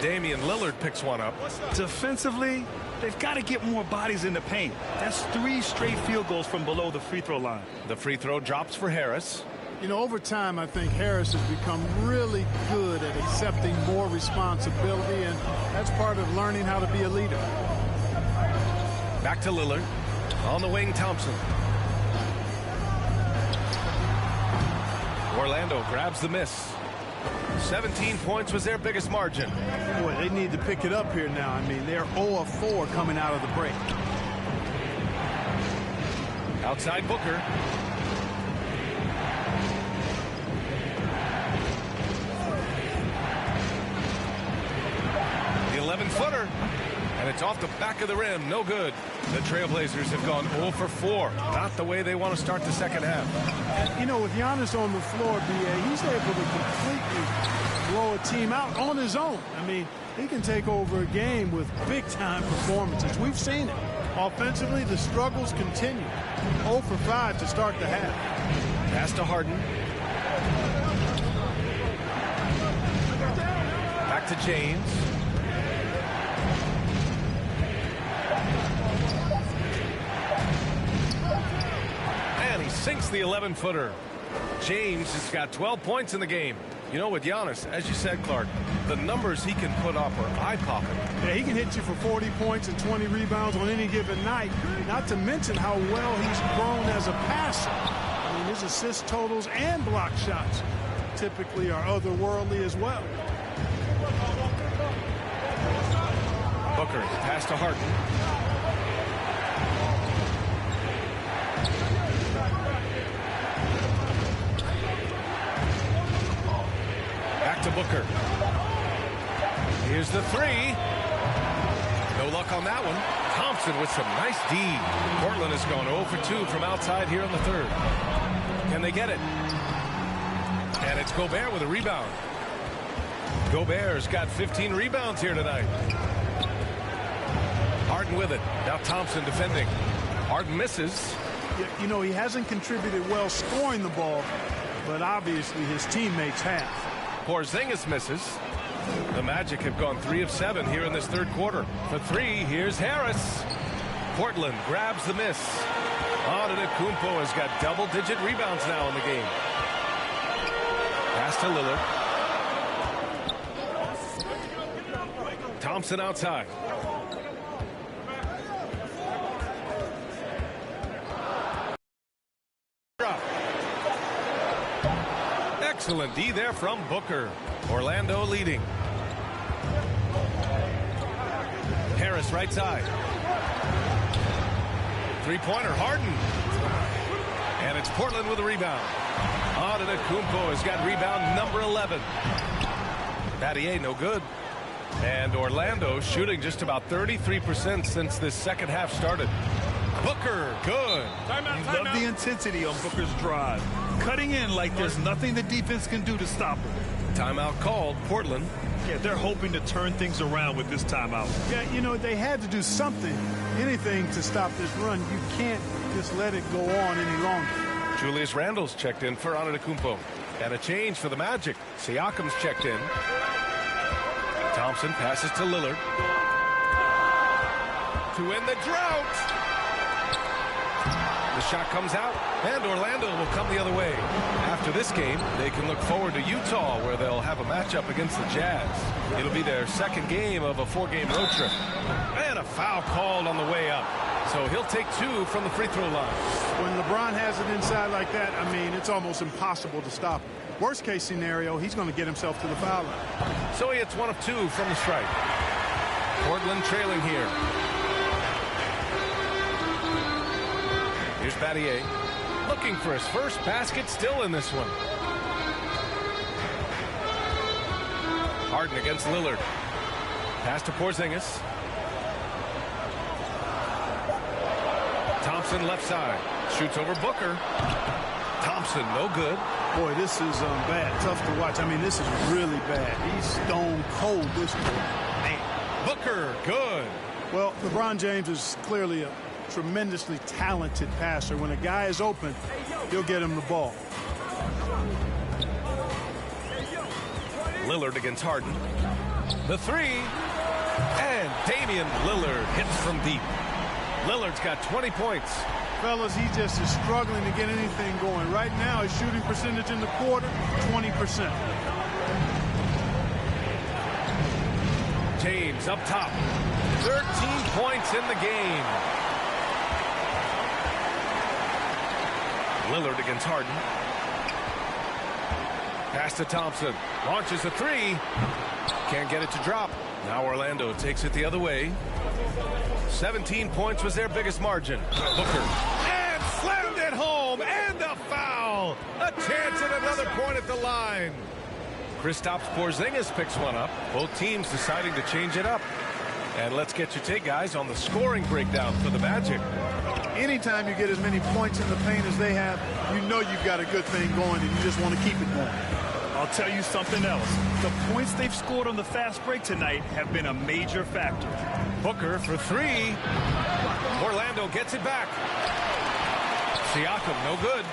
Damian Lillard picks one up. Defensively, they've got to get more bodies in the paint. That's 3 straight field goals from below the free throw line. The free throw drops for Harris. You know, over time, I think Harris has become really good at accepting more responsibility, and that's part of learning how to be a leader. Back to Lillard. On the wing, Thompson. Orlando grabs the miss. 17 points was their biggest margin. Boy, they need to pick it up here now. I mean, they're 0 of 4 coming out of the break. Outside Booker. The 11-footer. And it's off the back of the rim. No good. The Trailblazers have gone 0 for 4. Not the way they want to start the second half. You know, with Giannis on the floor, B.A., he's able to completely blow a team out on his own. I mean, he can take over a game with big-time performances. We've seen it. Offensively, the struggles continue. 0 for 5 to start the half. Pass to Harden. Back to James. And he sinks the 11-footer. James has got 12 points in the game. You know, with Giannis, as you said, Clark, the numbers he can put up are eye-popping. Yeah, he can hit you for 40 points and 20 rebounds on any given night, not to mention how well he's grown as a passer. I mean, his assist totals and block shots typically are otherworldly as well. Booker, pass to Harden. Back to Booker. Here's the three. No luck on that one. Thompson with some nice D. Portland has gone 0 for 2 from outside here in the third. Can they get it? And it's Gobert with a rebound. Gobert's got 15 rebounds here tonight. Harden with it. Now Thompson defending. Harden misses. You know, he hasn't contributed well scoring the ball, but obviously his teammates have. Porzingis misses. The Magic have gone 3 of 7 here in this third quarter. For 3, here's Harris. Portland grabs the miss. Antetokounmpo has got double-digit rebounds now in the game. Pass to Lillard. Thompson outside. Excellent D there from Booker. Orlando leading. Harris right side. Three-pointer, Harden. And it's Portland with a rebound. Antetokounmpo has got rebound number 11. Battier, no good. And Orlando shooting just about 33% since this second half started. Booker, good. You love the intensity on Booker's drive. Cutting in like there's nothing the defense can do to stop him. Timeout called, Portland. Yeah, they're hoping to turn things around with this timeout. Yeah, you know, they had to do something, anything to stop this run. You can't just let it go on any longer. Julius Randle's checked in for Antetokounmpo. And a change for the Magic. Siakam's checked in. Thompson passes to Lillard. To end the drought. The shot comes out, and Orlando will come the other way. After this game, they can look forward to Utah, where they'll have a matchup against the Jazz. It'll be their second game of a 4-game road trip. And a foul called on the way up. So he'll take 2 from the free throw line. When LeBron has it inside like that, I mean, it's almost impossible to stop him. Worst case scenario, he's going to get himself to the foul line. So he hits 1 of 2 from the stripe. Portland trailing here. Here's Battier, looking for his first basket, still in this one. Harden against Lillard. Pass to Porzingis. Thompson left side. Shoots over Booker. Thompson, no good. Boy, this is bad. Tough to watch. I mean, this is really bad. He's stone cold this point. Man. Booker, good. Well, LeBron James is clearly a tremendously talented passer. When a guy is open, he'll get him the ball. Lillard against Harden. The three. And Damian Lillard hits from deep. Lillard's got 20 points. Fellas, he just is struggling to get anything going. Right now, his shooting percentage in the quarter, 20%. James up top. 13 points in the game. Lillard against Harden. Pass to Thompson. Launches a three. Can't get it to drop. Now Orlando takes it the other way. 17 points was their biggest margin. Booker. And slammed it home. And a foul. A chance at another point at the line. Kristaps Porzingis picks one up. Both teams deciding to change it up. And let's get your take, guys, on the scoring breakdown for the Magic. Anytime you get as many points in the paint as they have, you know you've got a good thing going, and you just want to keep it going. I'll tell you something else. The points they've scored on the fast break tonight have been a major factor. Booker for three. Orlando gets it back. Siakam, no good.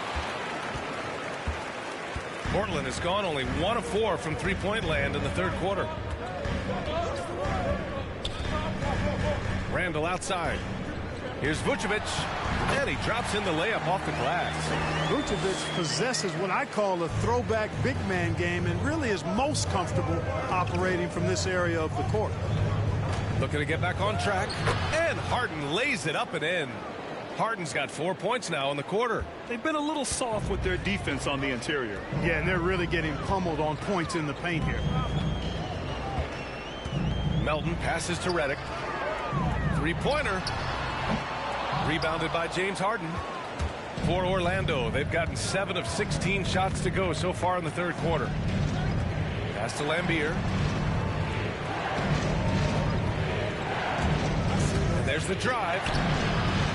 Portland has gone only 1 of 4 from three-point land in the third quarter. Randall outside. Here's Vucevic, and he drops in the layup off the glass. Vucevic possesses what I call a throwback big man game and really is most comfortable operating from this area of the court. Looking to get back on track, and Harden lays it up and in. Harden's got 4 points now in the quarter. They've been a little soft with their defense on the interior. Yeah, and they're really getting pummeled on points in the paint here. Melton passes to Redick. Three-pointer. Rebounded by James Harden. For Orlando, they've gotten 7 of 16 shots to go so far in the third quarter. Pass to Lambier. And there's the drive.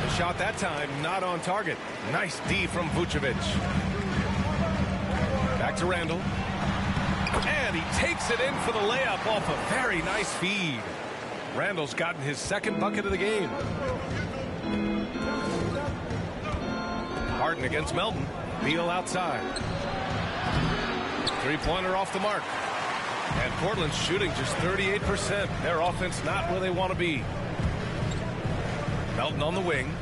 The shot that time not on target. Nice D from Vucevic. Back to Randall. And he takes it in for the layup off a very nice feed. Randall's gotten his second bucket of the game. Harden against Melton. Beal outside. Three-pointer off the mark. And Portland's shooting just 38%. Their offense not where they want to be. Melton on the wing.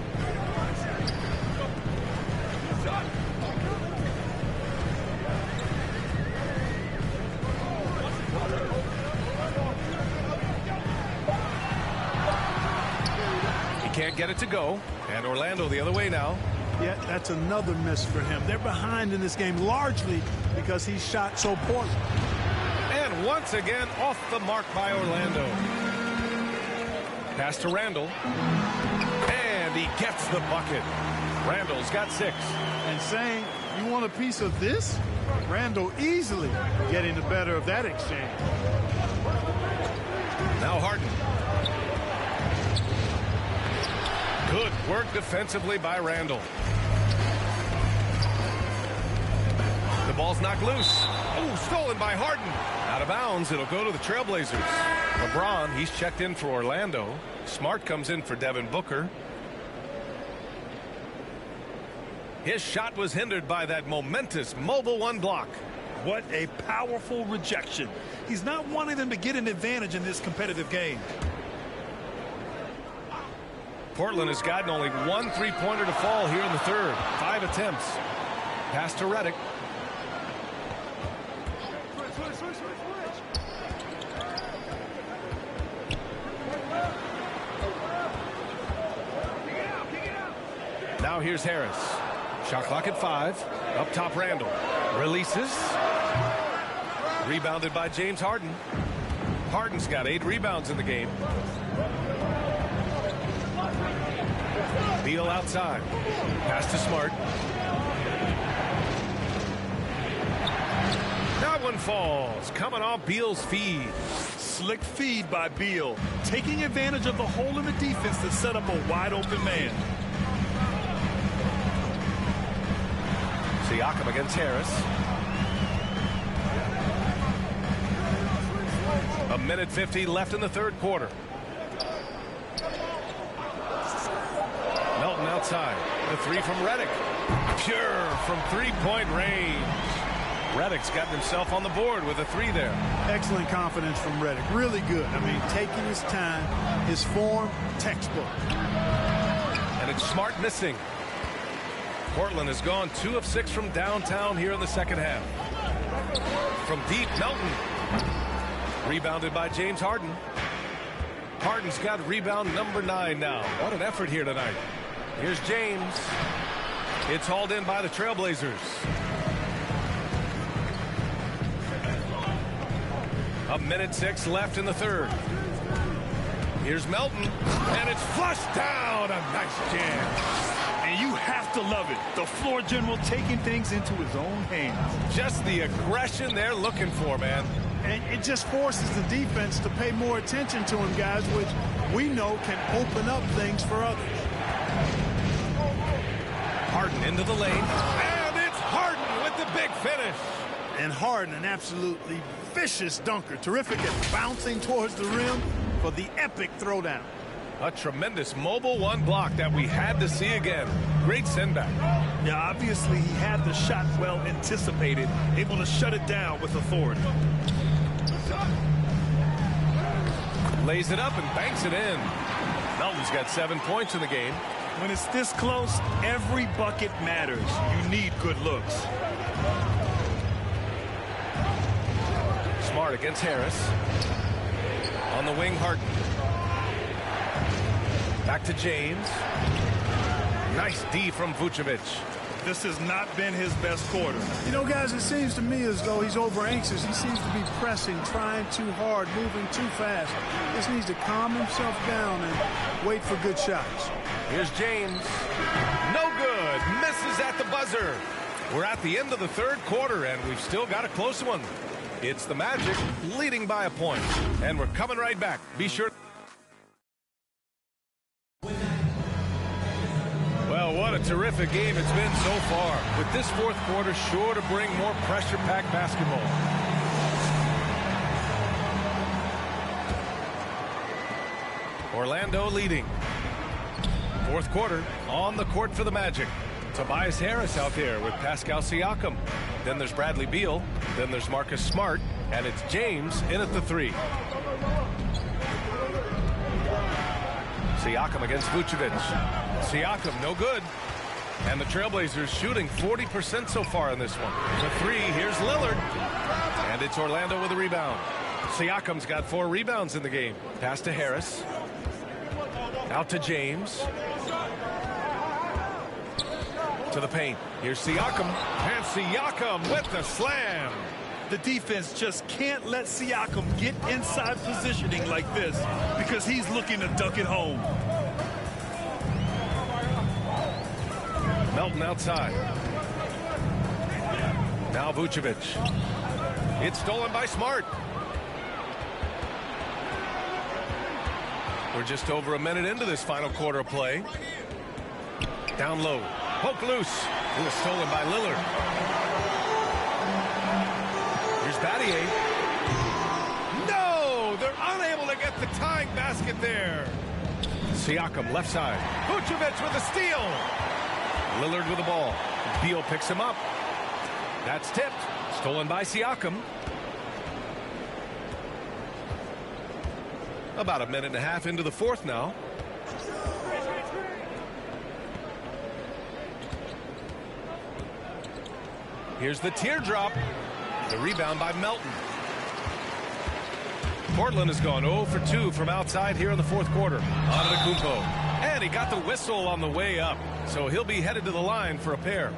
He can't get it to go. And Orlando the other way now. Yeah, that's another miss for him. They're behind in this game largely because he shot so poorly. And once again off the mark by Orlando. Pass to Randall. And he gets the bucket. Randall's got 6. And saying, you want a piece of this? Randall easily getting the better of that exchange. Now Harden. Good work defensively by Randall. The ball's knocked loose. Oh, stolen by Harden. Out of bounds. It'll go to the Trailblazers. LeBron, he's checked in for Orlando. Smart comes in for Devin Booker. His shot was hindered by that momentous mobile 1 block. What a powerful rejection. He's not wanting them to get an advantage in this competitive game. Portland has gotten only 1 three-pointer to fall here in the third. 5 attempts. Pass to Redick. Now here's Harris. Shot clock at 5. Up top Randall. Releases. Rebounded by James Harden. Harden's got 8 rebounds in the game. Beal outside. Pass to Smart. That one falls. Coming off Beal's feed. Slick feed by Beal. Taking advantage of the hole in the defense to set up a wide open man. Siakam against Harris. A minute 50 left in the third quarter. Melton outside. The 3 from Redick. Pure from three-point range. Redick's gotten himself on the board with a 3 there. Excellent confidence from Redick. Really good. I mean, taking his time, his form, textbook. And it's Smart missing. Portland has gone 2 of 6 from downtown here in the second half. From deep, Melton. Rebounded by James Harden. Harden's got rebound number 9 now. What an effort here tonight. Here's James. It's hauled in by the Trailblazers. A minute 6 left in the third. Here's Melton. And it's flushed down. A nice jam. And you have to love it. The floor general taking things into his own hands. Just the aggression they're looking for, man. And it just forces the defense to pay more attention to him, guys, which we know can open up things for others. Harden into the lane, and it's Harden with the big finish. And Harden, an absolutely vicious dunker. Terrific at bouncing towards the rim for the epic throwdown. A tremendous mobile one block that we had to see again. Great send back. Yeah, obviously he had the shot well anticipated, able to shut it down with authority. Lays it up and banks it in. Melton's got 7 points in the game. When it's this close, every bucket matters. You need good looks. Smart against Harris. On the wing, Harden. Back to James. Nice D from Vucevic. This has not been his best quarter. You know, guys, it seems to me as though he's over anxious. He seems to be pressing, trying too hard, moving too fast. Just needs to calm himself down and wait for good shots. Here's James. No good. Misses at the buzzer. We're at the end of the third quarter, and we've still got a close one. It's the Magic leading by a point. And we're coming right back. Be sure. Well, what a terrific game it's been so far. With this fourth quarter sure to bring more pressure-packed basketball. Orlando leading. Fourth quarter on the court for the Magic. Tobias Harris out there with Pascal Siakam. Then there's Bradley Beal. Then there's Marcus Smart. And it's James in at the three. Siakam against Vucevic. Siakam, no good. And the Trailblazers shooting 40% so far in this one. The three, here's Lillard. And it's Orlando with a rebound. Siakam's got 4 rebounds in the game. Pass to Harris. Out to James. To the paint. Here's Siakam. And Siakam with the slam. The defense just can't let Siakam get inside positioning like this because he's looking to dunk it home. Melton outside. Now Vucevic. It's stolen by Smart. We're just over a minute into this final quarter of play. Down low. Poke loose. It was stolen by Lillard. Here's Battier. No! They're unable to get the tying basket there. Siakam left side. Vucevic with a steal. Lillard with the ball. Beal picks him up. That's tipped. Stolen by Siakam. About a minute and a half into the fourth now. Here's the teardrop. The rebound by Melton. Portland has gone 0 for 2 from outside here in the fourth quarter. Antetokounmpo. And he got the whistle on the way up. So he'll be headed to the line for a pair.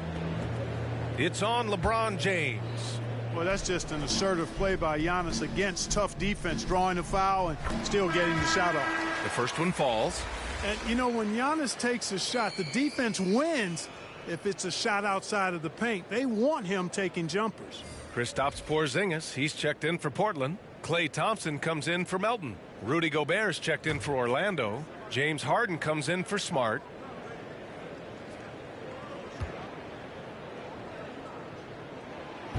It's on LeBron James. Well, that's just an assertive play by Giannis against tough defense, drawing a foul and still getting the shot off. The first one falls. And, you know, when Giannis takes a shot, the defense wins if it's a shot outside of the paint. They want him taking jumpers. Kristaps Porzingis, he's checked in for Portland. Klay Thompson comes in for Melton. Rudy Gobert's checked in for Orlando. James Harden comes in for Smart.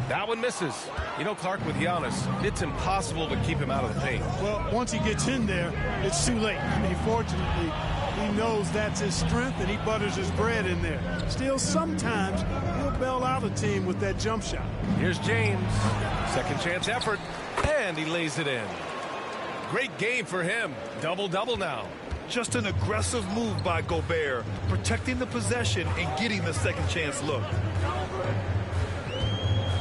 That one misses. You know, Clark, with Giannis, it's impossible to keep him out of the paint. Well, once he gets in there, it's too late. I mean, fortunately, he knows that's his strength, and he butters his bread in there. Still, sometimes he'll bail out a team with that jump shot. Here's James. Second chance effort, and he lays it in. Great game for him. Double-double now. Just an aggressive move by Gobert, protecting the possession and getting the second chance look.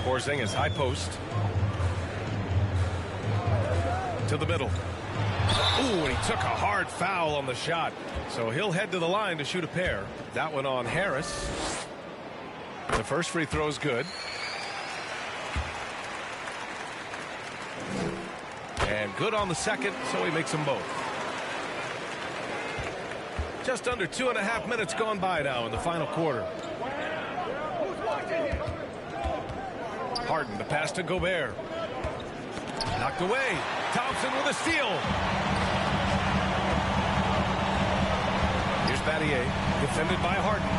Porzingis, high post. To the middle. Ooh, and he took a hard foul on the shot. So he'll head to the line to shoot a pair. That one on Harris. The first free throw is good. And good on the second, so he makes them both. Just under 2.5 minutes gone by now in the final quarter. Harden, the pass to Gobert. Knocked away. Thompson with a steal. Here's Battier, defended by Harden.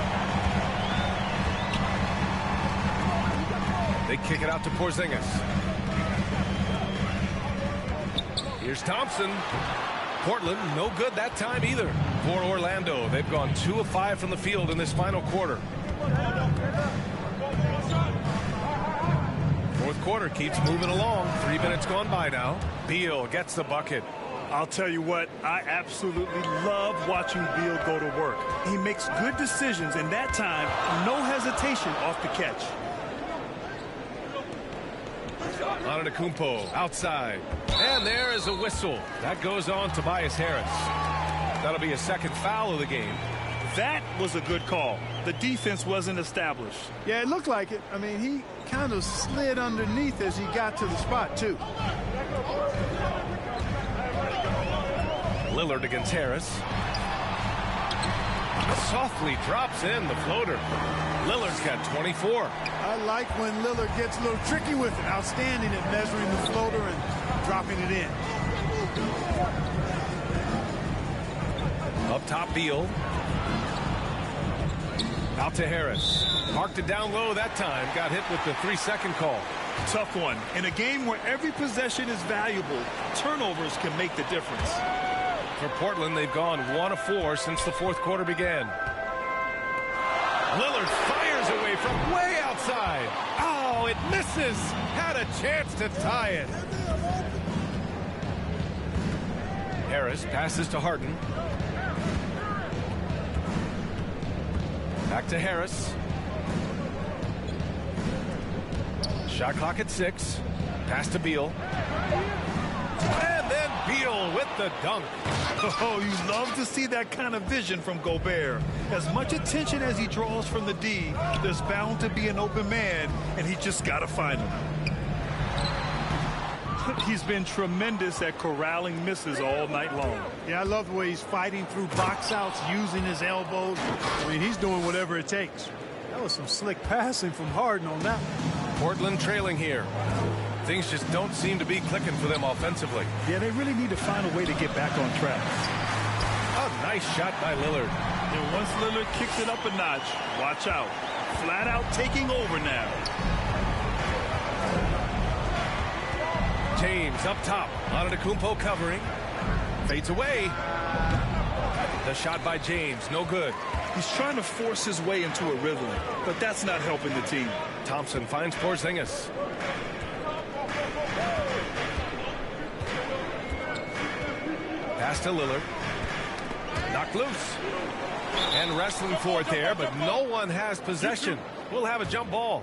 They kick it out to Porzingis. Here's Thompson. Portland, no good that time either. For Orlando, they've gone 2 of 5 from the field in this final quarter. Fourth quarter keeps moving along. 3 minutes gone by now. Beal gets the bucket. I'll tell you what, I absolutely love watching Beal go to work. He makes good decisions, and that time, no hesitation off the catch. Antetokounmpo outside. And there is a whistle. That goes on Tobias Harris. That'll be a second foul of the game. That was a good call. The defense wasn't established. Yeah, it looked like it. I mean, he kind of slid underneath as he got to the spot, too. Lillard against Harris. Softly drops in the floater. Lillard's got 24. I like when Lillard gets a little tricky with it. Outstanding at measuring the floater and dropping it in. Up top, Beal. Out to Harris. Marked it down low that time. Got hit with the 3-second call. Tough one. In a game where every possession is valuable, turnovers can make the difference. For Portland, they've gone 1 of 4 since the fourth quarter began. Lillard fires away from way outside. Oh, it misses. Had a chance to tie it. Harris passes to Harden. Back to Harris. Shot clock at 6. Pass to Beal. And then Beal with the dunk. Oh, you love to see that kind of vision from Gobert. As much attention as he draws from the D, there's bound to be an open man, and he just got to find him. He's been tremendous at corralling misses all night long. Yeah, I love the way he's fighting through box outs, using his elbows. I mean, he's doing whatever it takes. That was some slick passing from Harden on that one. Portland trailing here. Things just don't seem to be clicking for them offensively. Yeah, they really need to find a way to get back on track. A nice shot by Lillard. And once Lillard kicks it up a notch, watch out. Flat out taking over now. James up top. Antetokounmpo covering. Fades away. The shot by James, no good. He's trying to force his way into a rhythm, but that's not helping the team. Thompson finds Porzingis. Pass to Lillard. Knocked loose. And wrestling for it there, but no one has possession. We'll have a jump ball.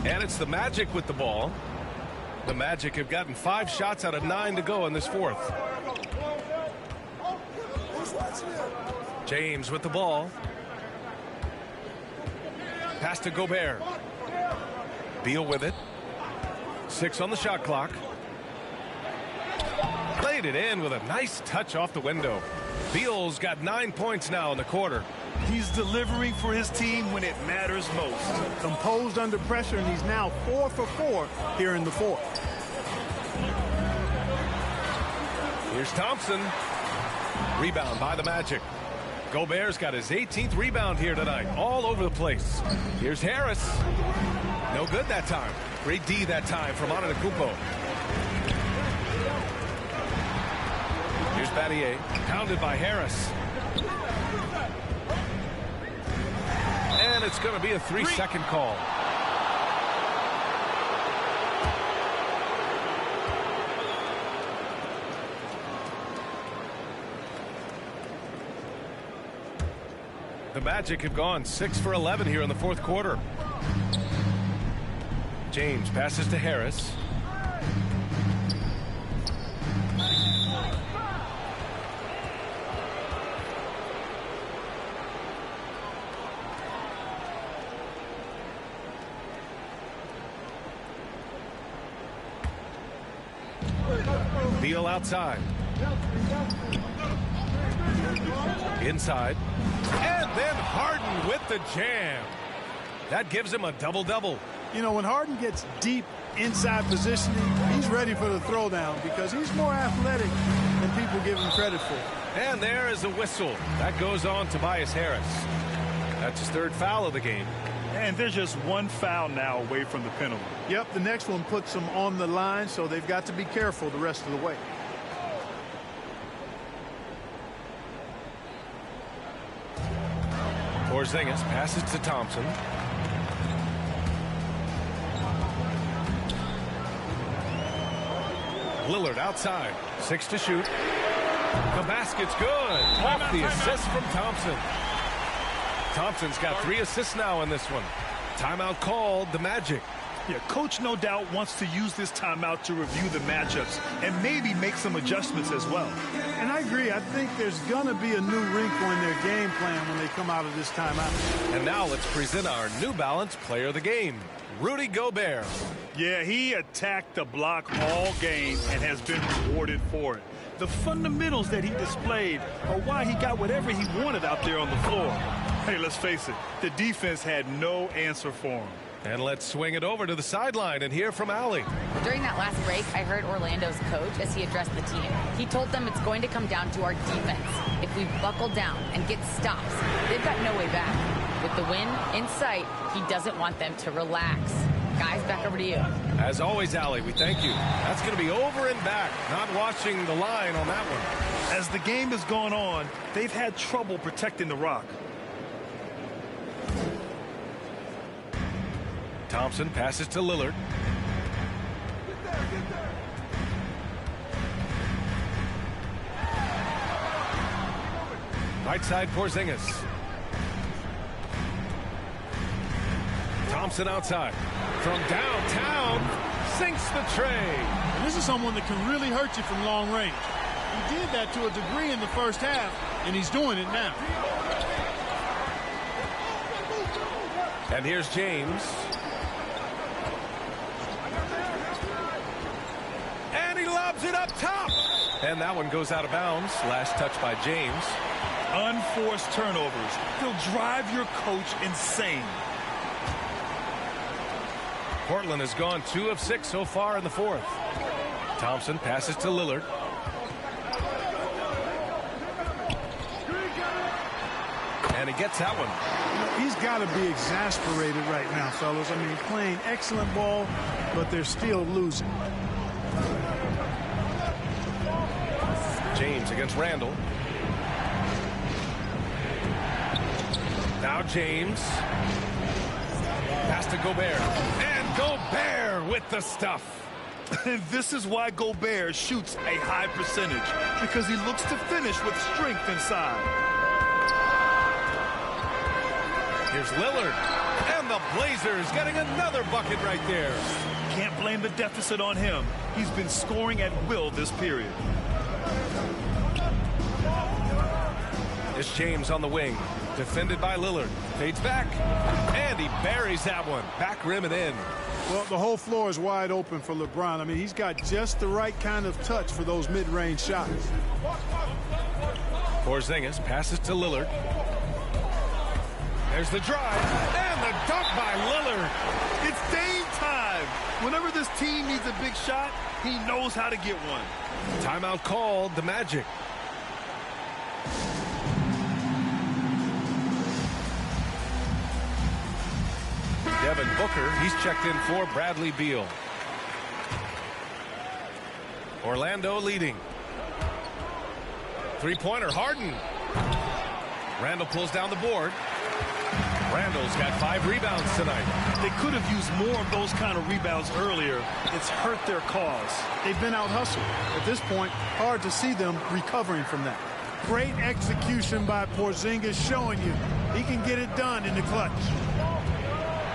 And it's the Magic with the ball. The Magic have gotten 5 shots out of 9 to go in this fourth. James with the ball. Pass to Gobert. Beal with it. 6 on the shot clock. Played it in with a nice touch off the window. Beal's got 9 points now in the quarter. He's delivering for his team when it matters most. Composed under pressure, and he's now 4 for 4 here in the fourth. Here's Thompson. Rebound by the Magic. Gobert's got his 18th rebound here tonight, all over the place. Here's Harris. No good that time. Great D that time from Antetokounmpo. Here's Battier, pounded by Harris. And it's going to be a 3-second call. The Magic have gone 6 for 11 here in the fourth quarter. James passes to Harris. Beal outside. Inside. And then Harden with the jam. That gives him a double-double. You know, when Harden gets deep inside positioning, he's ready for the throwdown because he's more athletic than people give him credit for. And there is a whistle. That goes on Tobias Harris. That's his third foul of the game. And there's just one foul now away from the penalty. Yep, the next one puts them on the line, so they've got to be careful the rest of the way. Porzingis passes to Thompson. Lillard outside. 6 to shoot. The basket's good. Off the assist from Thompson. Thompson's got 3 assists now in this one. Timeout called the Magic. Yeah, coach no doubt wants to use this timeout to review the matchups and maybe make some adjustments as well. And I agree. I think there's going to be a new wrinkle in their game plan when they come out of this timeout. And now let's present our New Balance player of the game, Rudy Gobert. Yeah, he attacked the block all game and has been rewarded for it. The fundamentals that he displayed are why he got whatever he wanted out there on the floor. Hey, let's face it, the defense had no answer for him. And let's swing it over to the sideline and hear from Allie. During that last break, I heard Orlando's coach as he addressed the team. He told them it's going to come down to our defense. If we buckle down and get stops, they've got no way back. With the win in sight, he doesn't want them to relax. Guys, back over to you. As always, Allie, we thank you. That's going to be over and back. Not watching the line on that one. As the game has gone on, they've had trouble protecting the rock. Thompson passes to Lillard. Right side, Porzingis. Thompson outside. From downtown, sinks the tray. And this is someone that can really hurt you from long range. He did that to a degree in the first half, and he's doing it now. And here's James. And he lobs it up top. And that one goes out of bounds. Last touch by James. Unforced turnovers. They'll drive your coach insane. Portland has gone 2 of 6 so far in the fourth. Thompson passes to Lillard. And he gets that one. He's got to be exasperated right now, fellas. I mean, playing excellent ball, but they're still losing. James against Randall. Now James. Pass to Gobert. And Gobert with the stuff. And this is why Gobert shoots a high percentage, because he looks to finish with strength inside. Here's Lillard. And the Blazers getting another bucket right there. Can't blame the deficit on him. He's been scoring at will this period. It's James on the wing. Defended by Lillard. Fades back. And he buries that one. Back rim and in. Well, the whole floor is wide open for LeBron. I mean, he's got just the right kind of touch for those mid-range shots. Porzingis passes to Lillard. There's the drive. And the dunk by Lillard. It's Dame time. Whenever this team needs a big shot, he knows how to get one. Timeout called the Magic. Devin Booker, he's checked in for Bradley Beal. Orlando leading. Three-pointer, Harden. Randall pulls down the board. Randall's got 5 rebounds tonight. They could have used more of those kind of rebounds earlier. It's hurt their cause. They've been out-hustled. At this point, hard to see them recovering from that. Great execution by Porzingis, showing you he can get it done in the clutch.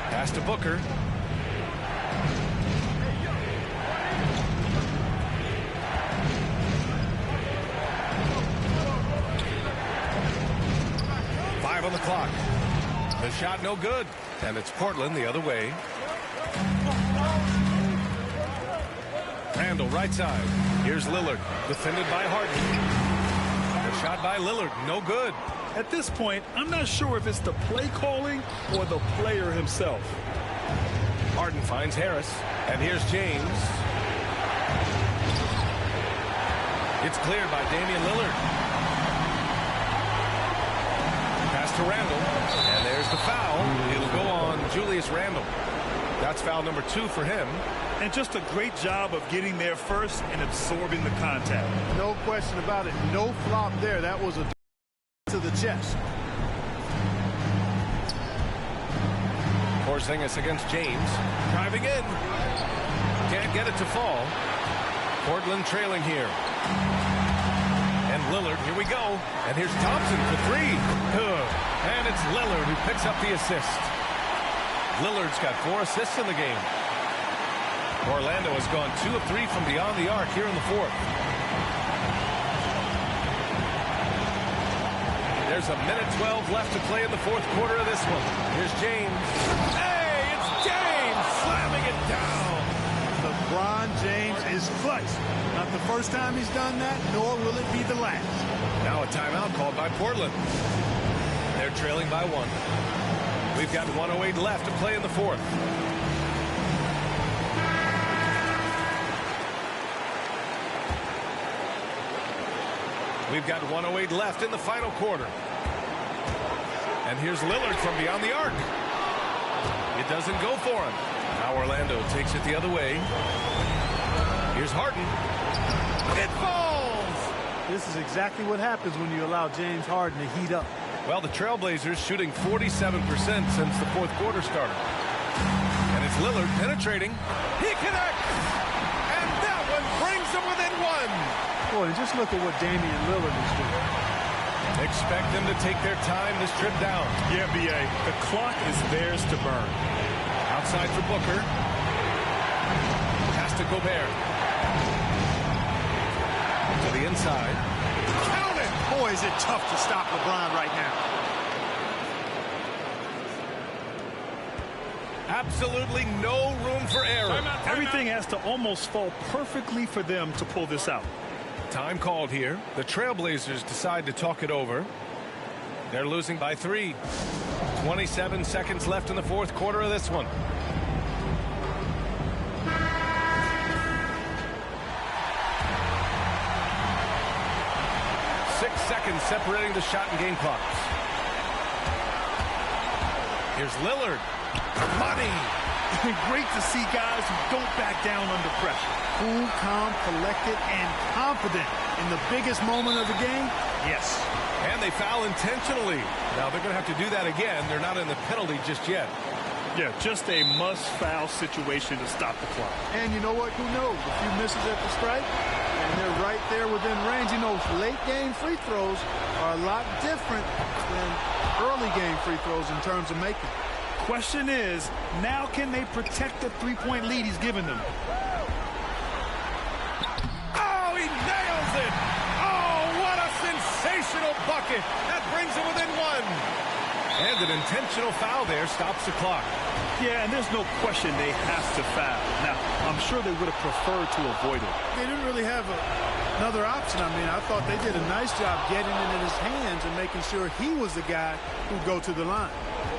Pass to Booker. Five on the clock. The shot no good. And it's Portland the other way. Randall right side. Here's Lillard. Defended by Harden. The Shot by Lillard, no good. At this point, I'm not sure if it's the play calling or the player himself. Harden finds Harris, and here's James. It's cleared by Damian Lillard. Pass to Randle, and there's the foul. It'll go on Julius Randle. That's foul number 2 for him. And just a great job of getting there first and absorbing the contact. No question about it. No flop there. That was a to the chest. Porzingis against James. Driving in. Can't get it to fall. Portland trailing here. And Lillard, here we go. And here's Thompson for 3. Good. And it's Lillard who picks up the assist. Lillard's got 4 assists in the game. Orlando has gone 2 of 3 from beyond the arc here in the 4th. There's a minute 12 left to play in the 4th quarter of this one. Here's James. Hey, it's James slamming it down. LeBron James is clutch. Not the first time he's done that, nor will it be the last. Now a timeout called by Portland. They're trailing by 1. We've got 1:08 left to play in the 4th. We've got 1:08 left in the final quarter. And here's Lillard from beyond the arc. It doesn't go for him. Now Orlando takes it the other way. Here's Harden. It falls! This is exactly what happens when you allow James Harden to heat up. Well, the Trailblazers shooting 47% since the 4th quarter started. And it's Lillard penetrating. He connects! And that one brings them within 1. Boy, just look at what Damian Lillard is doing. Expect them to take their time this trip down. Yeah, B.A., the clock is theirs to burn. Outside for Booker. Pass to Gobert. To the inside. Count it! Boy, is it tough to stop LeBron right now. Absolutely no room for error. Everything has to almost fall perfectly for them to pull this out. Time called here. The Trailblazers decide to talk it over. They're losing by 3. 27 seconds left in the 4th quarter of this one. Seconds separating the shot and game clocks. Here's Lillard. Money. Great to see guys who don't back down under pressure. Cool, calm, collected, and confident in the biggest moment of the game. Yes. And they foul intentionally. Now they're going to have to do that again. They're not in the penalty just yet. Yeah, just a must-foul situation to stop the clock. And you know what? Who knows? A few misses at the strike, and they're right there within range. You know, late-game free throws are a lot different than early-game free throws in terms of making. Question is, now can they protect the three-point lead he's given them? Oh, he nails it! Oh, what a sensational bucket! That brings him within 1. And an intentional foul there stops the clock. Yeah, and there's no question they have to foul. Now, I'm sure they would have preferred to avoid it. They didn't really have another option. I mean, I thought they did a nice job getting it in his hands and making sure he was the guy who'd go to the line.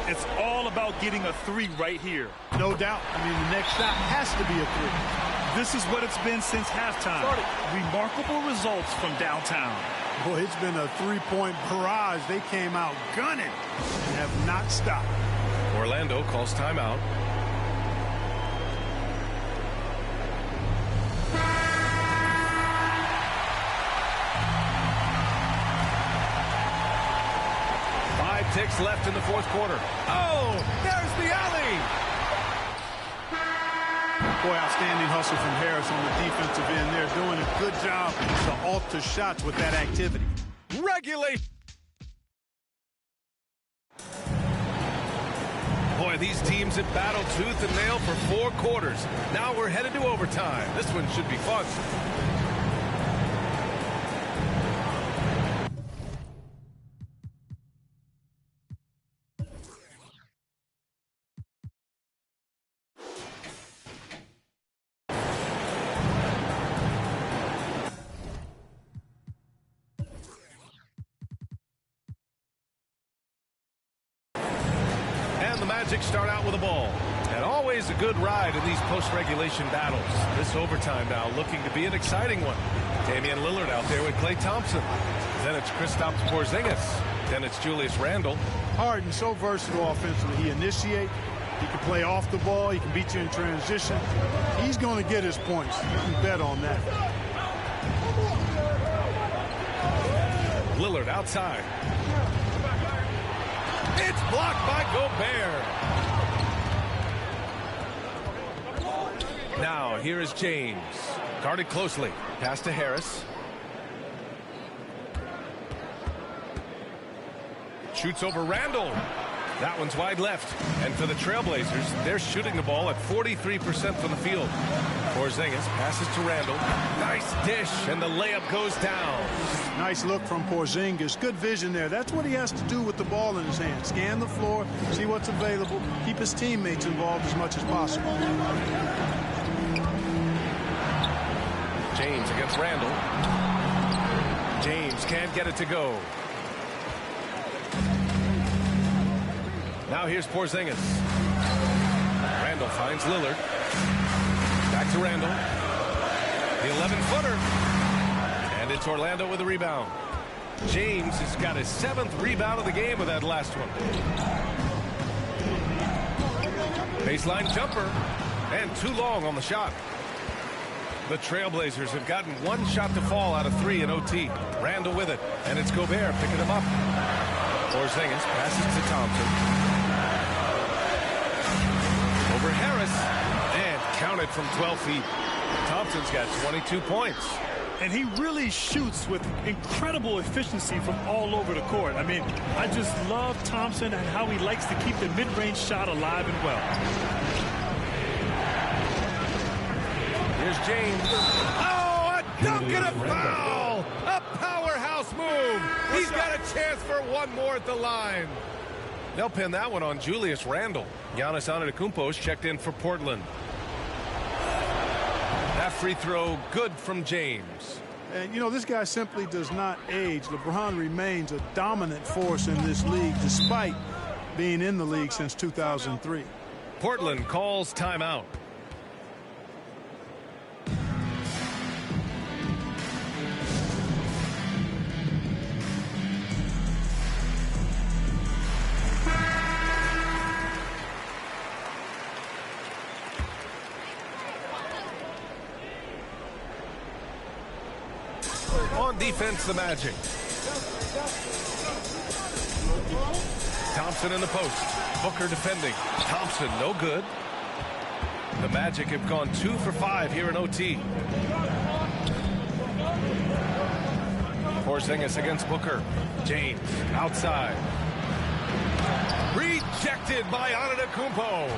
It's all about getting a 3 right here. No doubt. I mean, the next shot has to be a 3. This is what it's been since halftime. Remarkable results from downtown. Boy, it's been a three-point barrage. They came out gunning and have not stopped. Orlando calls timeout. Five ticks left in the 4th quarter. Oh, there's the alley. Boy, outstanding hustle from Harris on the defensive end. They're doing a good job to alter shots with that activity. Regulate. Boy, these teams have battled tooth and nail for 4 quarters. Now we're headed to overtime. This one should be fun. Magic start out with the ball. And always a good ride in these post-regulation battles. This overtime now looking to be an exciting one. Damian Lillard out there with Klay Thompson. Then it's Kristaps Porzingis. Then it's Julius Randle. Harden so versatile offensively. He initiates. He can play off the ball. He can beat you in transition. He's going to get his points. You can bet on that. Lillard outside. It's blocked by Gobert. Now here is James. Guarded closely. Pass to Harris. Shoots over Randle. That one's wide left. And for the Trailblazers, they're shooting the ball at 43% from the field. Porzingis passes to Randle. Nice dish, and the layup goes down. Nice look from Porzingis. Good vision there. That's what he has to do with the ball in his hand. Scan the floor, see what's available, keep his teammates involved as much as possible. James against Randle. James can't get it to go. Now here's Porzingis. Randle finds Lillard. Back to Randle. The 11-footer. And it's Orlando with the rebound. James has got his 7th rebound of the game with that last one. Baseline jumper. And too long on the shot. The Trailblazers have gotten one shot to fall out of 3 in OT. Randle with it. And it's Gobert picking him up. Porzingis passes to Thompson. Over Harris, and counted from 12 feet. Thompson's got 22 points. And he really shoots with incredible efficiency from all over the court. I mean, I just love Thompson and how he likes to keep the mid-range shot alive and well. Here's James. Oh, a dunk and a foul! A powerhouse move. He's got a chance for one more at the line. They'll pin that one on Julius Randle. Giannis Antetokounmpo's checked in for Portland. That free throw good from James. And, you know, this guy simply does not age. LeBron remains a dominant force in this league despite being in the league since 2003. Portland calls timeout. On defense, the Magic. Thompson in the post. Booker defending. Thompson, no good. The Magic have gone 2 for 5 here in OT. Porzingis against Booker. James outside. Rejected by Antetokounmpo.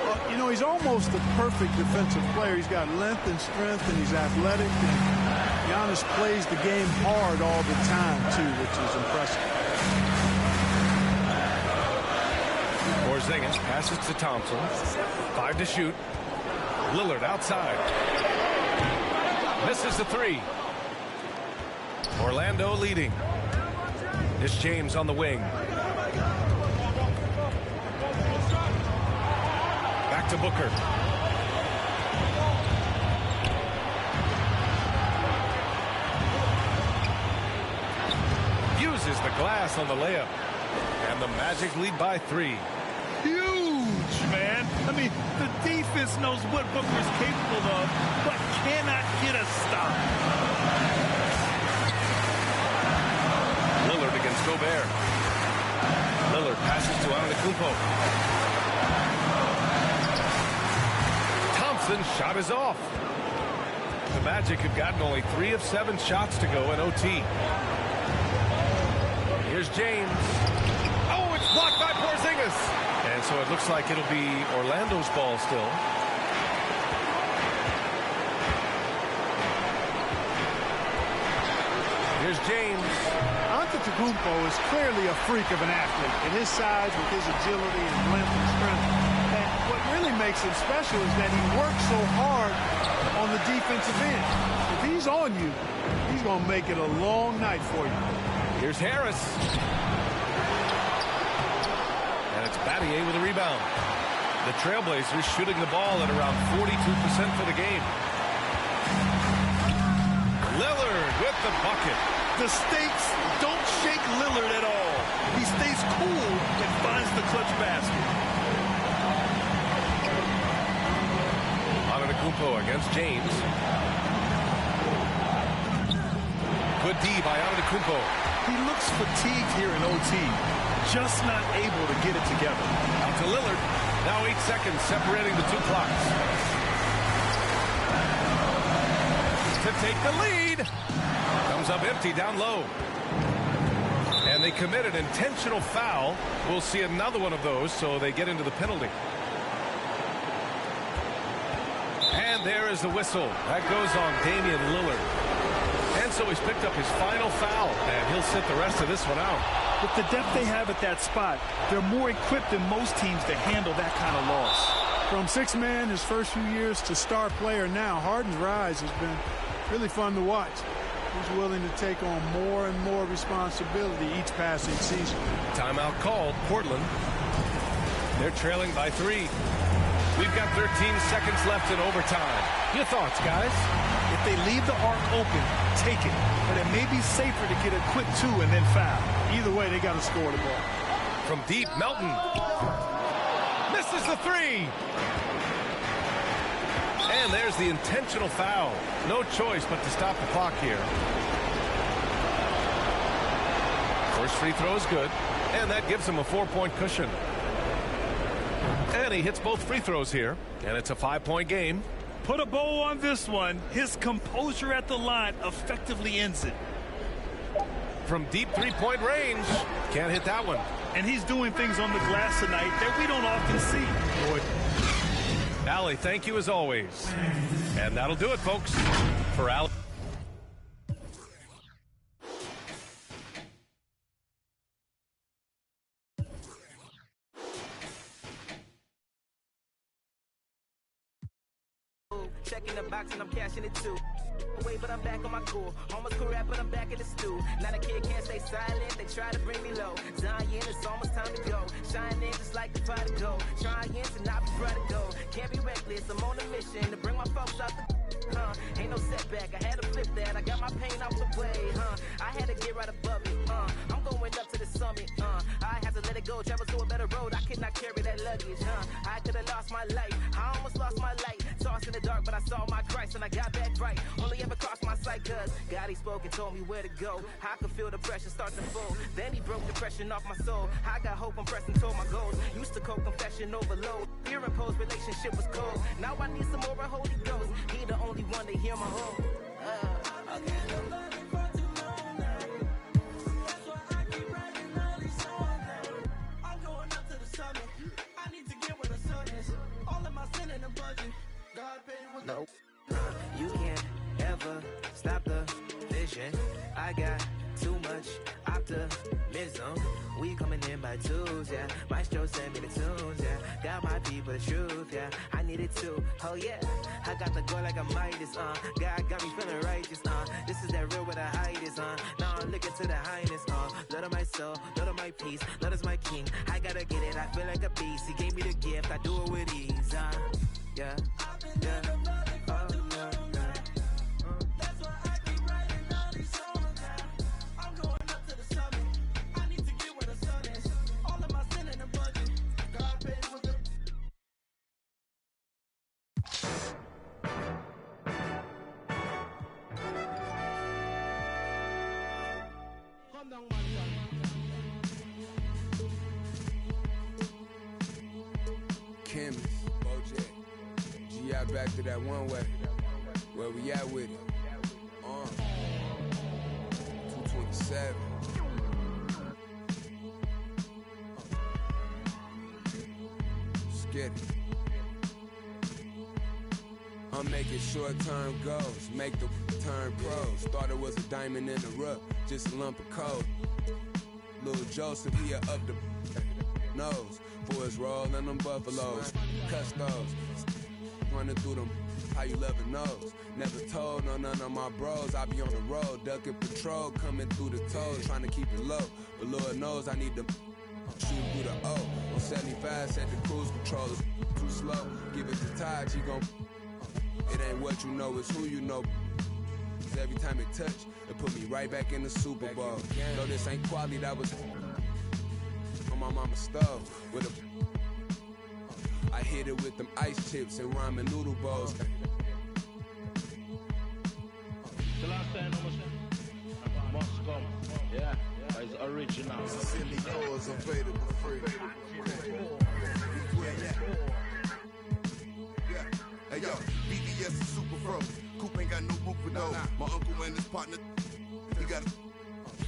Well, you know, he's almost the perfect defensive player. He's got length and strength, and he's athletic. And Giannis plays the game hard all the time, too, which is impressive. Porzingis passes to Thompson. 5 to shoot. Lillard outside. Misses the 3. Orlando leading. This James on the wing. Back to Booker. Uses the glass on the layup. And the Magic lead by 3. Huge, man. I mean, the defense knows what Booker is capable of, but cannot get a stop. Lillard against Gobert. Lillard passes to Antetokounmpo. Thompson's shot is off. The Magic have gotten only 3 of 7 shots to go in OT. Here's James. Oh, it's blocked by Porzingis. And so it looks like it'll be Orlando's ball still. Here's James. Antetokounmpo is clearly a freak of an athlete. At his size, with his agility and length and strength. And what really makes him special is that he works so hard on the defensive end. If he's on you, he's going to make it a long night for you. Here's Harris. And That's Battier with a rebound. The Trailblazers shooting the ball at around 42% for the game. Lillard with the bucket. The stakes don't shake Lillard at all. He stays cool and finds the clutch basket. Antetokounmpo against James. Good D by Antetokounmpo. He looks fatigued here in OT. Just not able to get it together. Out to Lillard. Now 8 seconds separating the two clocks. To take the lead. Comes up empty down low. And they commit an intentional foul. We'll see another one of those, so they get into the penalty. And there is the whistle. That goes on Damian Lillard. And so he's picked up his final foul, and he'll sit the rest of this one out. With the depth they have at that spot, they're more equipped than most teams to handle that kind of loss. From sixth man his first few years to star player now, Harden's rise has been really fun to watch. He's willing to take on more and more responsibility each passing season. Timeout called. Portland. They're trailing by 3. We've got 13 seconds left in overtime. Your thoughts, guys? If they leave the arc open, take it. But it may be safer to get a quick 2 and then foul. Either way, they got to score the ball. From deep, Melton. Misses the 3. And there's the intentional foul. No choice but to stop the clock here. First free throw is good. And that gives him a 4-point cushion. And he hits both free throws here. And it's a 5-point game. Put a bow on this one. His composure at the line effectively ends it. From deep 3-point range. Can't hit that one. And he's doing things on the glass tonight that we don't often see. Boy. Allie, thank you as always. And that'll do it, folks. For Allie. Checking the box and I'm cashing it too. Away, but I'm back on my cool. Almost cool rap, but I'm back in the stew. Now the kid can't stay silent. They try to bring me low. Zion, it's almost time to go. Shining just like the prodigal. Trying to not be prodigal. Can't be reckless. I'm on a mission to bring my folks out the. Ain't no setback. I had to flip that. I got my pain out the way. I had to get right above it. I'm going up to the summit. I had to let it go. Travel to a better road. I could not carry that luggage. I could have lost my life. I almost lost my light. Tossed in the dark, but I saw my Christ and I got back right. Only ever crossed my sight, cause God he spoke and told me where to go. I could feel the pressure start to fold. Then he broke depression off my soul. I got hope, I'm pressing toward my goals. Used to cope, confession overload. Fear imposed, relationship was cold. Now I need some more Holy Ghost. He the only one to hear my home. No, you can't ever stop the vision. I got too much optimism. We coming in by twos, yeah. Maestro send me the tunes, yeah. Got my people the truth, yeah. I need it too, oh yeah. I got the go like a Midas, God got me feeling righteous, This is that real where the height is, Now I'm looking to the highness, Lord of my soul, Lord of my peace, Lord is my king. I gotta get it, I feel like a beast. He gave me the gift, I do it with ease, yeah, yeah. Chemist, Bojack, G.I. back to that one way. Where we at with it? 227. Let's get it. I'm making short-term goals, make the turn pros. Thought it was a diamond in the rough, just a lump of coal. Little Joseph, he up the nose for his roll and them buffaloes. Custos, running through them, how you love a nose. Never told no none of my bros, I be on the road, ducking patrol, coming through the toes, trying to keep it low. But Lord knows I need the Shoot through the O. On 75, set the cruise controller. Too slow. Give it to Todd, she gon'. It ain't what you know, it's who you know. Every time it touch, it put me right back in the Super Bowl. No, this ain't quality, that was on my mama's stove with a. I hit it with them ice chips and ramen noodle bowls. The last time I must come. Yeah, it's original. Silly cause available free. Hey yo, BDS is super froze. Coop ain't got no roof with those. My uncle and his partner, he got a.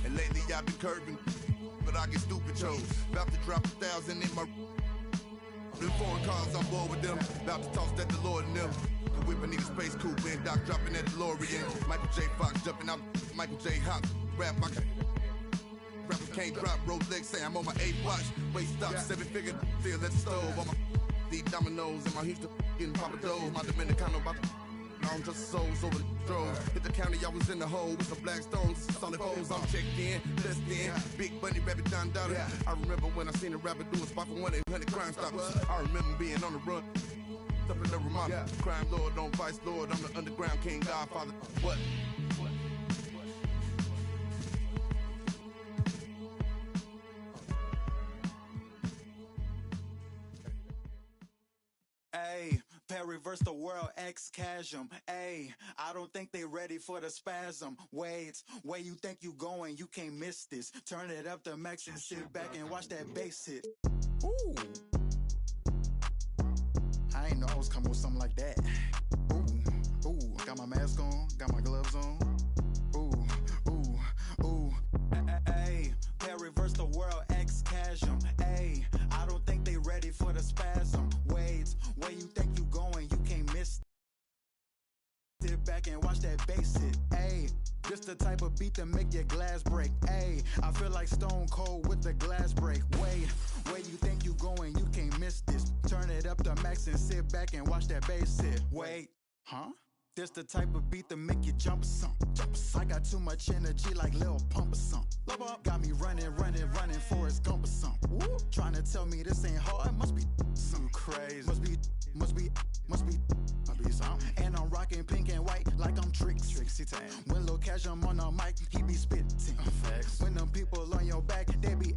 And lately I've been curving, but I get stupid chose. About to drop 1,000 in my. Them foreign cars, I'm bored with them. About to toss that DeLorean in them. The whip, I need a space coupe and Doc dropping that DeLorean. Michael J. Fox jumping out. Michael J. Hop. Rap, I can. Rappers can't drop. Rolex say I'm on my 8th watch. Waist stop, 7-figure. Still at the stove. On my deep dominoes and my Houston getting Papa Do's. My Dominicano about to. I'm just souls over the drove. Hit the county, I was in the hole with some black stones, solid foes. I'm checked in, blessed in. Big Bunny, Rabbit, Don Dada. I remember when I seen a rapper do a spot for 1-800 Crime Stoppers. I remember being on the run. Up in the Ramada. Crime Lord, on Vice Lord. I'm the underground king, Godfather. What? Ayy, reverse the world, X-Chasm. Ayy, I don't think they ready for the spasm. Wait, where you think you going? You can't miss this. Turn it up to max and sit back and watch that bass hit. Ooh. I ain't know I was coming with something like that. Ooh, ooh, got my mask on, got my gloves on. Ooh, ooh, ooh. Ayy, reverse the world, X-Chasm. Ayy, I don't think they ready for the spasm. Wait, where you think you going? You can't miss. Sit back and watch that bass hit. Ayy, this the type of beat that make your glass break. Ayy, I feel like Stone Cold with the glass break. Wait, where you think you going? You can't miss this. Turn it up to max and sit back and watch that bass hit. Wait, huh? This the type of beat that make you jump or something. I got too much energy like Lil Pump or something. Got me running, Forrest Gump or something. Trying to tell me this ain't hard, must be something crazy. Must be something. And I'm rocking pink and white like I'm Trixie Tang. When Lil Cash I'm on the mic, he be spitting. When them people on your back, they be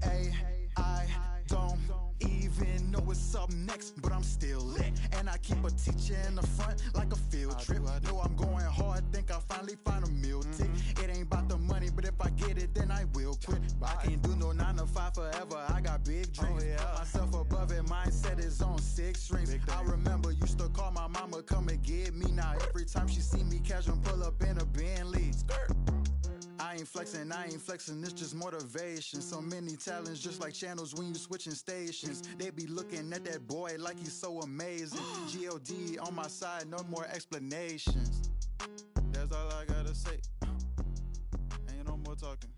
I don't even know what's up next, but I'm still lit. And I keep a teacher in the front like a field trip. Know I'm going hard, think I finally find a meal tick. It ain't about the money, but if I get it, then I will quit. I can't do no 9 to 5 forever, I got big dreams. Put myself above it, mindset is on 6 strings. I remember used to call my mama, come and get me. Now every time she see me, casual pull up in a Bentley. I ain't flexing, it's just motivation. So many talents, just like channels when you switching stations. They be looking at that boy like he's so amazing. G.O.D. on my side, no more explanations. That's all I gotta say. Ain't no more talking,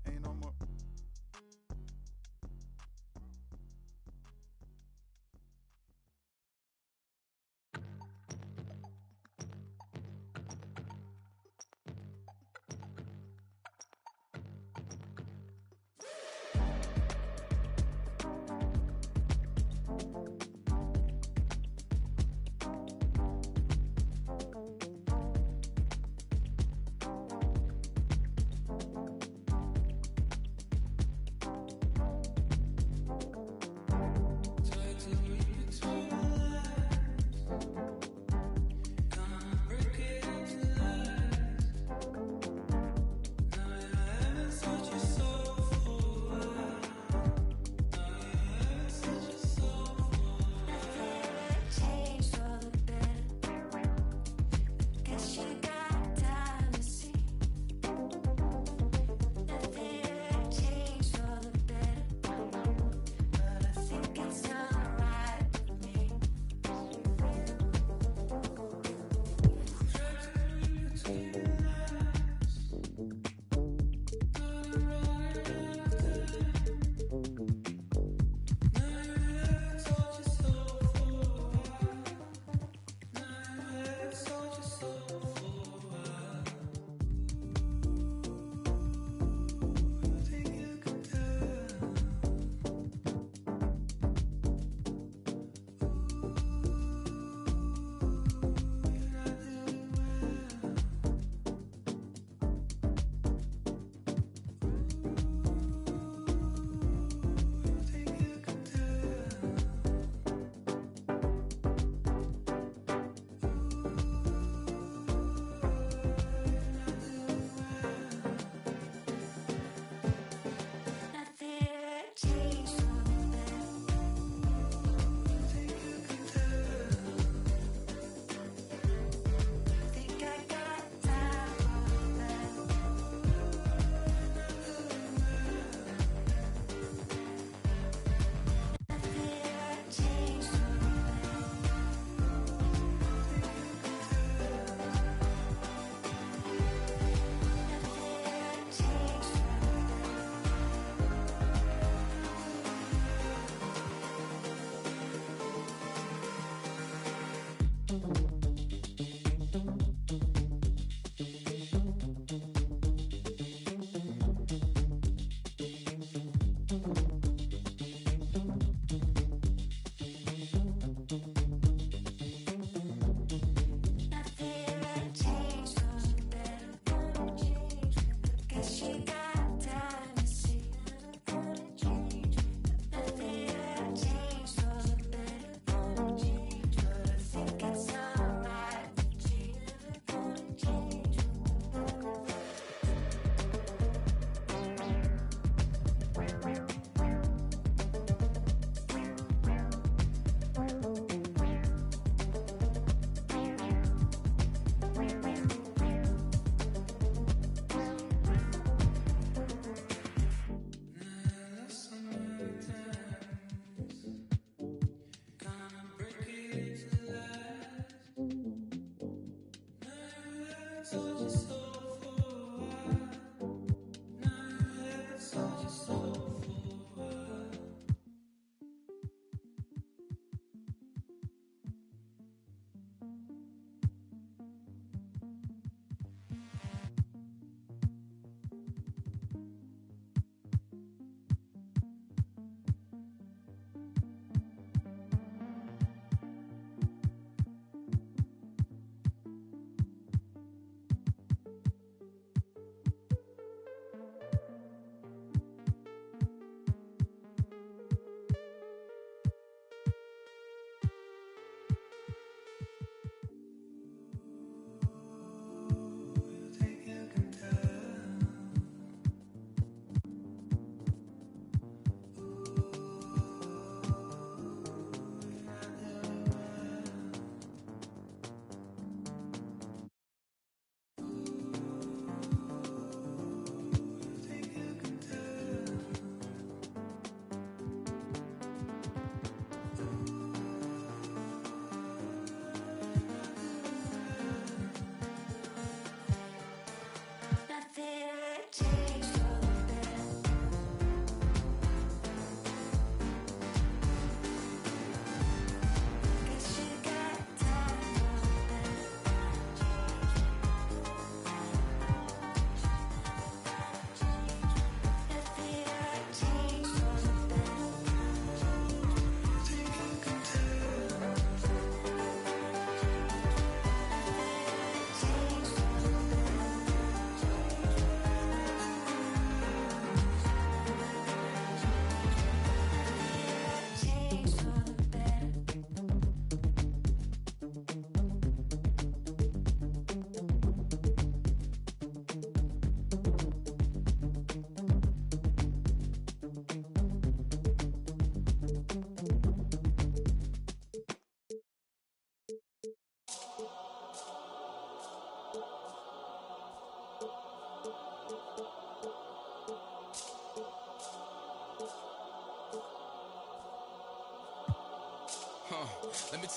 ain't no more.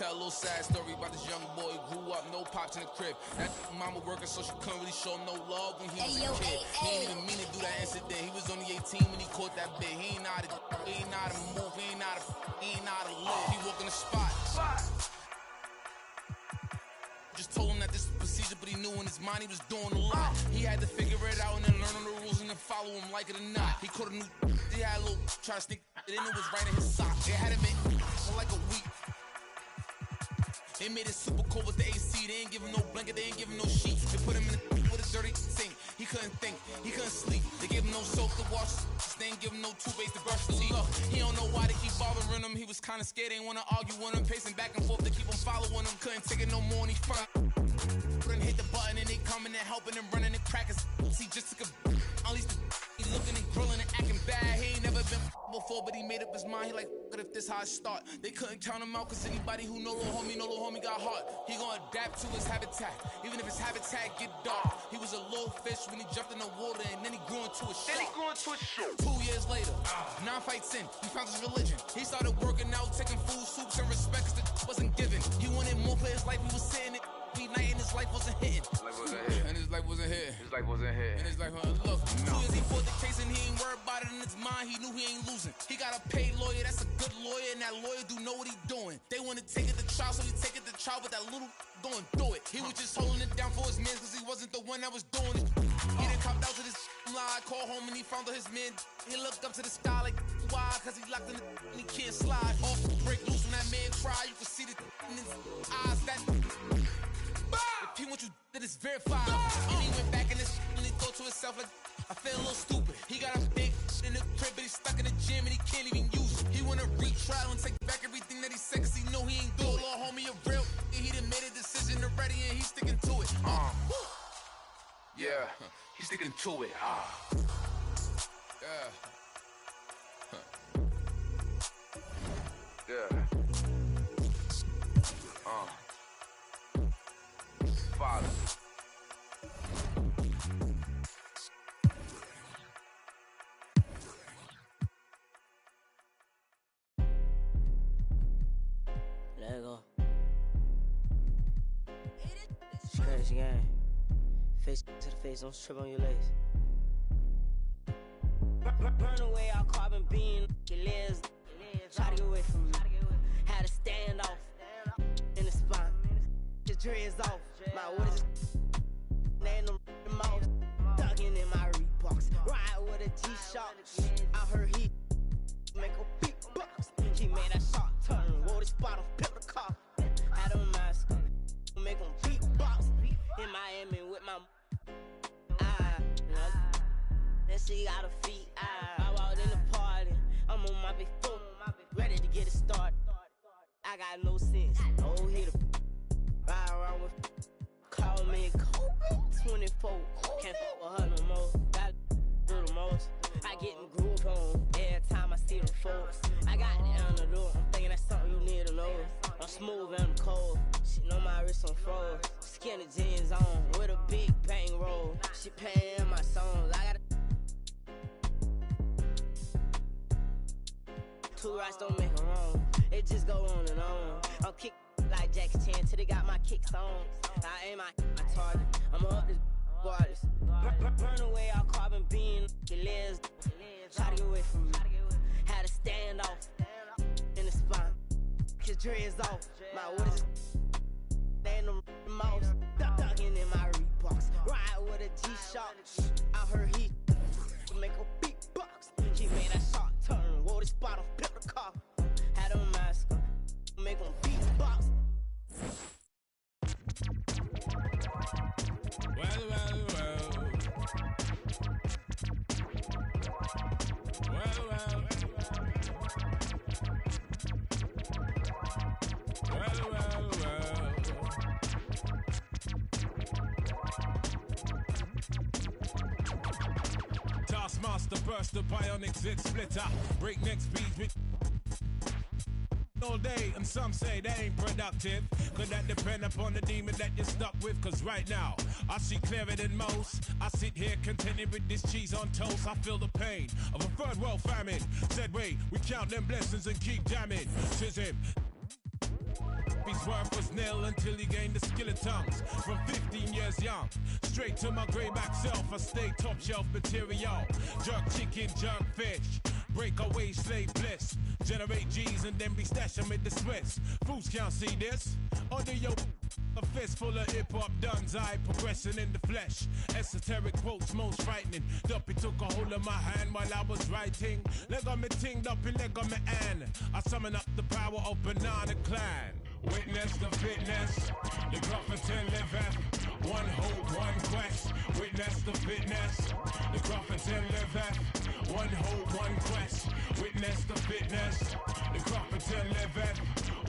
tell a little sad story about this young boy. Grew up, no pops in the crib. That mama working, so she couldn't really show no love when he was a kid. He ain't even mean to do that incident. He was only 18 when he caught that bit. He ain't know how to move. He ain't know how to live. He walk in the spot. Just told him that this was procedure, but he knew in his mind he was doing a lot. He had to figure it out and then learn on the rules and then follow him like it or not. He caught a new. He had a little try to sneak it in. It was right in his sock. They had him in for like a week. They made it super cold with the AC. They ain't give him no blanket. They ain't give him no sheets. They put him in with a dirty sink. He couldn't think. He couldn't sleep. They gave him no soap to wash. They ain't give him no toothpaste to brush his teeth. He don't know why they keep bothering him. He was kind of scared. They ain't want to argue with him. Pacing back and forth to keep him following him. Couldn't take it no more and he found. Couldn't hit the button and they coming and helping and running and cracking. He just took a. Unleashed the. He looking and grilling and acting bad. He ain't never been before, but he made up his mind. He like, what if this how I start? They couldn't count him out, cause anybody who know little homie got heart. He gonna adapt to his habitat, even if his habitat get dark. He was a little fish when he jumped in the water, and then he grew into a shark. 2 years later, 9 fights in, he found his religion. He started working out, taking food, soups, and respect, cause the wasn't given. He wanted more for his life, he was sitting it. Night and his life wasn't hitting. And his life wasn't hitting. And his life wasn't look. 2 years he fought the case and he ain't worried about it in his mind. He knew he ain't losing. He got a paid lawyer, that's a good lawyer, and that lawyer do know what he doing. They want to take it to trial, so he take it to trial, but that little going through it. He was just holding it down for his man, cause he wasn't the one that was doing it. He done copped out to this lie, called home and he found out his man. He looked up to the sky like, why? Cause he locked in the and he can't slide. Off break loose when that man cry, you can see the in his eyes. That if he want you, that is verified. And he went back in this and he thought to himself like, I feel a little stupid. He got a big in the crib, but he's stuck in the gym and he can't even use it. He wanna retrial and take back everything that he said, cause he know he ain't do it. Little homie a real, he done made a decision already and he's sticking to it. Yeah, he's sticking to it. Yeah. Father. Let go. Crazy game. Face to the face, don't trip on your legs. Burn away our carbon beam. Your legs. Try to get away from me. Had to stand off in the spine. Your dreads off. My what is it? The mouth. Ducking in my Reeboks. Ride with a G-Shock. I heard he make a beatbox. He made that shot turn. Wore this bottle, pep the car. Had a mask. Make him beatbox. In Miami with my that shit got a feet. I walked in the party. I'm on my big foot. Ready to get it started. I got no sense. No hitter. Ride around with. Call me Kobe 24. Can't fuck with her no more. Got do the most. I get in groove on every time I see them folks. I got it on the door. I'm thinking that's something you need to know. I'm smooth and I'm cold. She know my wrist on froze. Skinny jeans on with a big bang roll. She paying my songs. I got two rights don't make a wrong. It just go on and on. I'll kick like Jackie Chan till they got my kicks on. I aim my target. I'm up this artist. Burn away our carbon beam. Your legs. Try to get away from me. Had to stand off in the spine. His dreads off. My what is it? Stand the mouse. Ducking in my Reeboks. Ride with a G-Shock. I heard he make a beatbox. He made that shot turn. Wore this bottle, pep the car. Had a mask. Make him beatbox. Taskmaster burst the bionic zit splitter. Breakneck speed with all day, and some say they ain't productive. Could that depend upon the demon that you're stuck with? Cause right now, I see clearer than most. I sit here contented with this cheese on toast. I feel the pain of a third world famine. Said wait, we count them blessings and keep jamming. Says him. his worth was nil until he gained the skill of tongues. From 15 years young, straight to my greyback self, I stay top shelf material. Jerk chicken, jerk fish, breakaway slave bliss. Generate G's and then be stashing with the Swiss. Fools can't see this. Under your a fist full of hip-hop duns, I progressing in the flesh. Esoteric quotes most frightening. Duppy took a hold of my hand while I was writing. Leg on me ting, Duppy leg on me and I summon up the power of Banana Clan. Witness the fitness, the Gruffington liveth. One hope, one quest. Witness the fitness, the Gruffington liveth. One hope, one quest. Witness the fitness, the Gruffington liveth.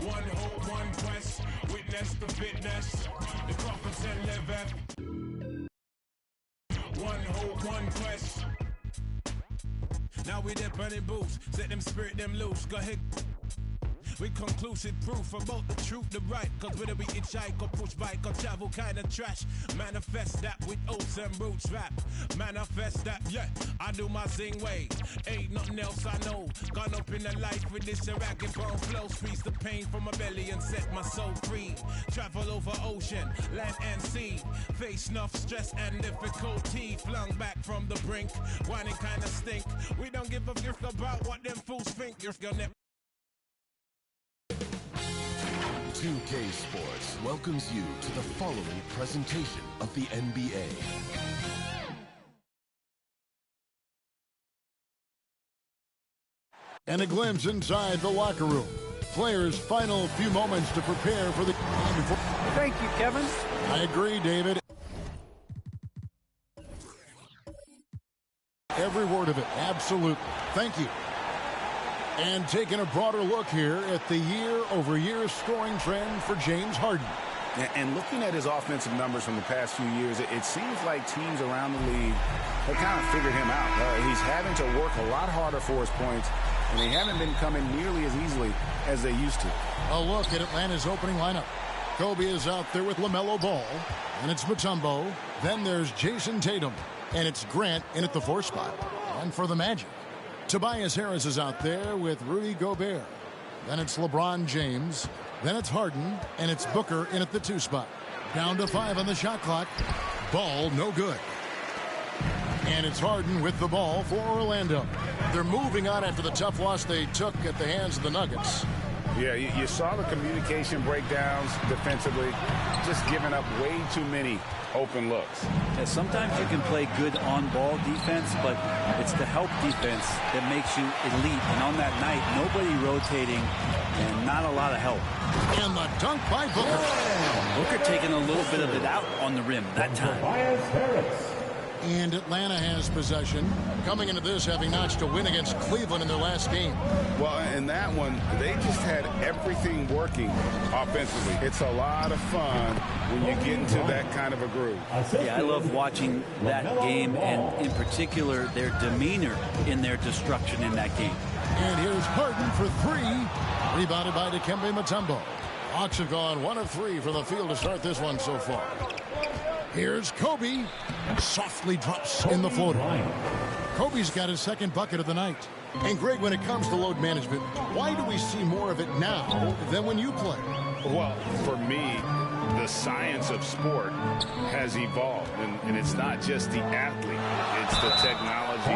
One hope, one quest. Witness the fitness, the Gruffington liveth. One hope, one quest. Now we there burning boots, set them spirit them loose. Go ahead. With conclusive proof about the truth, the right. Cause whether we hitchhike or push bike or travel kind of trash, manifest that with oaths and roots rap. Manifest that, yeah, I do my zing way. Ain't nothing else I know. Gone up in the life with this ragged bone flow. Squeeze the pain from my belly and set my soul free. Travel over ocean, land and sea. Face enough stress and difficulty. Flung back from the brink, whining kind of stink. We don't give a gift about what them fools think. You're gonna 2K Sports welcomes you to the following presentation of the NBA. And a glimpse inside the locker room. Players' final few moments to prepare for the game. Thank you, Kevin. I agree, David. Every word of it, absolutely. Thank you. And taking a broader look here at the year-over-year scoring trend for James Harden. And looking at his offensive numbers from the past few years, it seems like teams around the league have kind of figured him out. He's having to work a lot harder for his points, and they haven't been coming nearly as easily as they used to. A look at Atlanta's opening lineup. Kobe is out there with LaMelo Ball, and it's Mutombo. Then there's Jason Tatum, and it's Grant in at the 4 spot. And for the Magic, Tobias Harris is out there with Rudy Gobert. Then it's LeBron James. Then it's Harden, and it's Booker in at the 2 spot. Down to 5 on the shot clock. Ball no good. And it's Harden with the ball for Orlando. They're moving on after the tough loss they took at the hands of the Nuggets. Yeah, you saw the communication breakdowns defensively, just giving up way too many open looks. Yeah, sometimes you can play good on-ball defense, but it's the help defense that makes you elite. And on that night, nobody rotating and not a lot of help. And the dunk by Booker. Booker taking a little bit of it out on the rim that time. And Atlanta has possession. Coming into this, having notched a win against Cleveland in their last game. Well, in that one, they just had everything working offensively. It's a lot of fun when you get into that kind of a groove. Yeah, I love watching that game, and in particular, their demeanor in their destruction in that game. And here's Harden for 3. Rebounded by Dikembe Mutombo. Hawks have gone 1 of 3 from the field to start this one so far. Here's Kobe. Softly drops in the floater. Kobe's got his second bucket of the night. And Greg, when it comes to load management, why do we see more of it now than when you play? Well, for me, the science of sport has evolved, and it's not just the athlete, it's the technology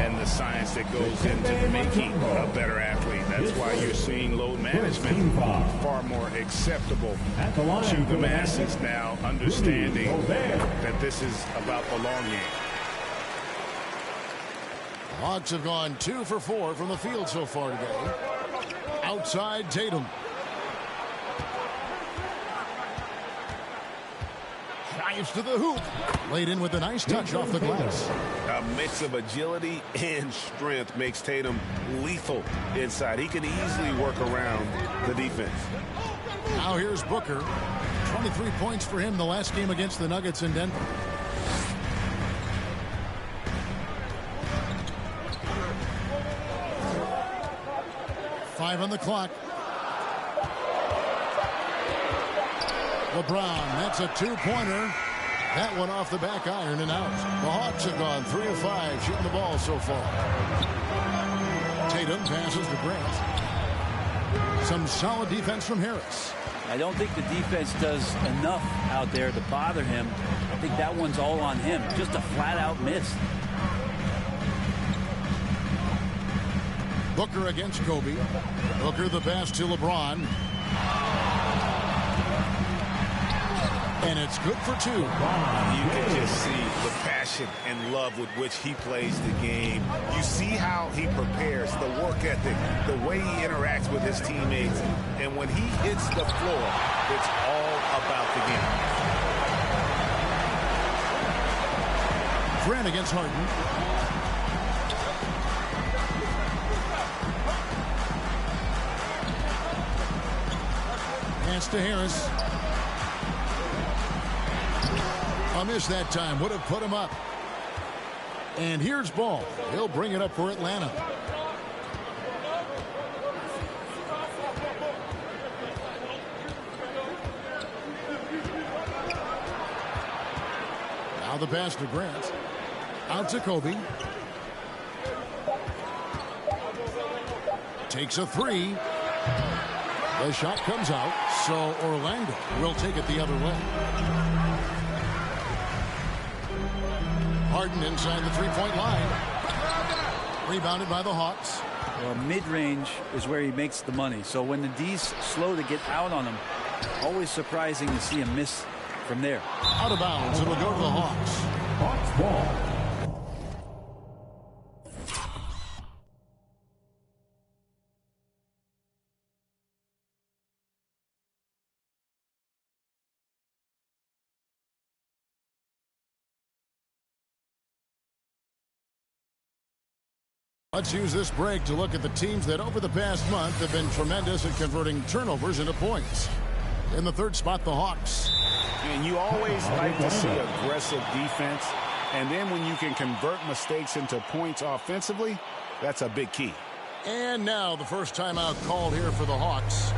and the science that goes into making a better athlete. That's why you're seeing load management far more acceptable to the masses now, understanding that this is about the long game. Hawks have gone 2 for 4 from the field so far today. Outside Tatum. Drives to the hoop. Laid in with a nice touch off the glass. A mix of agility and strength makes Tatum lethal inside. He can easily work around the defense. Now here's Booker. 23 points for him the last game against the Nuggets in Denver. Five on the clock. LeBron, that's a 2-pointer. That one off the back iron and out. The Hawks have gone 3 of 5 shooting the ball so far. Tatum passes to Grant. Some solid defense from Harris. I don't think the defense does enough out there to bother him. I think that one's all on him. Just a flat-out miss. Booker against Kobe. Booker the pass to LeBron. And it's good for 2. You can just see the passion and love with which he plays the game. You see how he prepares, the work ethic, the way he interacts with his teammates. And when he hits the floor, it's all about the game. Grant against Harden. Pass to Harris. A miss that time. Would have put him up. And here's Ball. He'll bring it up for Atlanta. Now the pass to Grant. Out to Kobe. Takes a 3. The shot comes out, so Orlando will take it the other way. Harden inside the three-point line. Rebounded by the Hawks. Well, mid-range is where he makes the money. So when the D's slow to get out on him, always surprising to see him miss from there. Out of bounds. It'll go to the Hawks. Hawks ball. Let's use this break to look at the teams that over the past month have been tremendous at converting turnovers into points. In the third spot, the Hawks. And you always like to see aggressive defense. And then when you can convert mistakes into points offensively, that's a big key. And now the first timeout called here for the Hawks.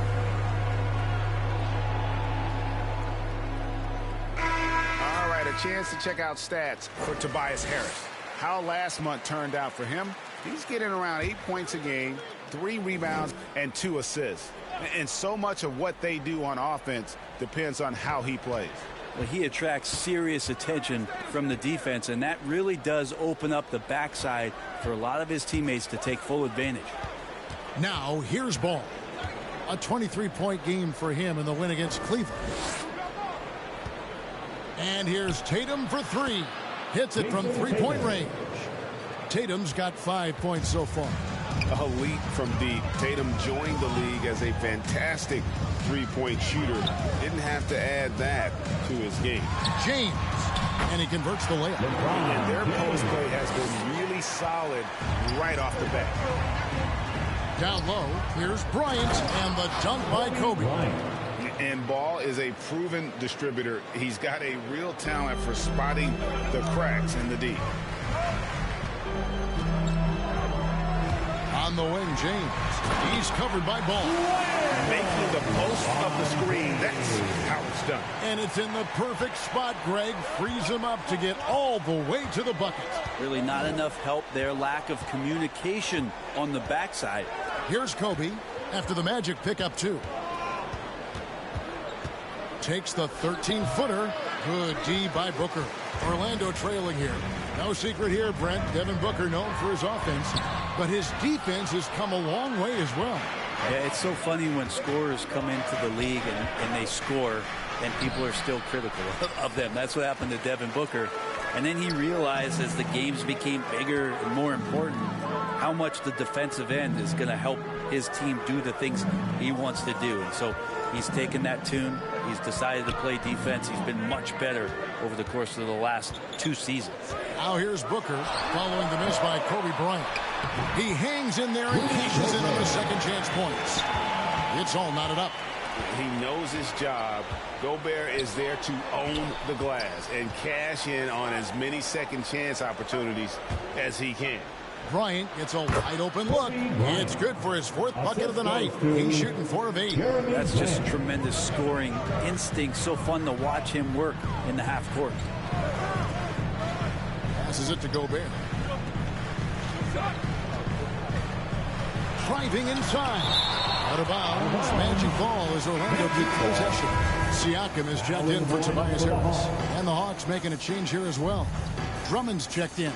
All right, a chance to check out stats for Tobias Harris. How last month turned out for him. He's getting around 8 points a game, 3 rebounds, and 2 assists. And so much of what they do on offense depends on how he plays. Well, he attracts serious attention from the defense, and that really does open up the backside for a lot of his teammates to take full advantage. Now, here's Ball. A 23-point game for him in the win against Cleveland. And here's Tatum for 3. Hits it from three-point range. Tatum's got 5 points so far. A leap from deep. Tatum joined the league as a fantastic three-point shooter. Didn't have to add that to his game. James. And he converts the layup. And their post play has been really solid right off the bat. Down low, here's Bryant and the dunk by Kobe. And Ball is a proven distributor. He's got a real talent for spotting the cracks in the D. On the wing, James. He's covered by Ball. Making the most of the screen. That's how it's done. And it's in the perfect spot. Greg frees him up to get all the way to the bucket. Really not enough help there. Lack of communication on the backside. Here's Kobe after the Magic pick up 2. Takes the 13-footer. Good D by Booker. Orlando trailing here. No secret here, Brent. Devin Booker known for his offense, but his defense has come a long way as well. Yeah, it's so funny when scorers come into the league and they score, and people are still critical of them. That's what happened to Devin Booker. And then he realized as the games became bigger and more important, how much the defensive end is going to help his team do the things he wants to do. And so he's taken that tune. He's decided to play defense. He's been much better over the course of the last 2 seasons. Now here's Booker following the miss by Kobe Bryant. He hangs in there and cashes in on the second chance points. It's all knotted up. He knows his job. Gobert is there to own the glass and cash in on as many second chance opportunities as he can. Bryant gets a wide open look. It's good for his 4th bucket of the night. He's shooting 4 of 8. That's just tremendous scoring instinct. So fun to watch him work in the half court. Passes it to Gobert. Driving inside. Out of bounds. Magic ball as Orlando keeps possession. Siakam is checked in for Tobias Harris. And the Hawks making a change here as well. Drummond's checked in.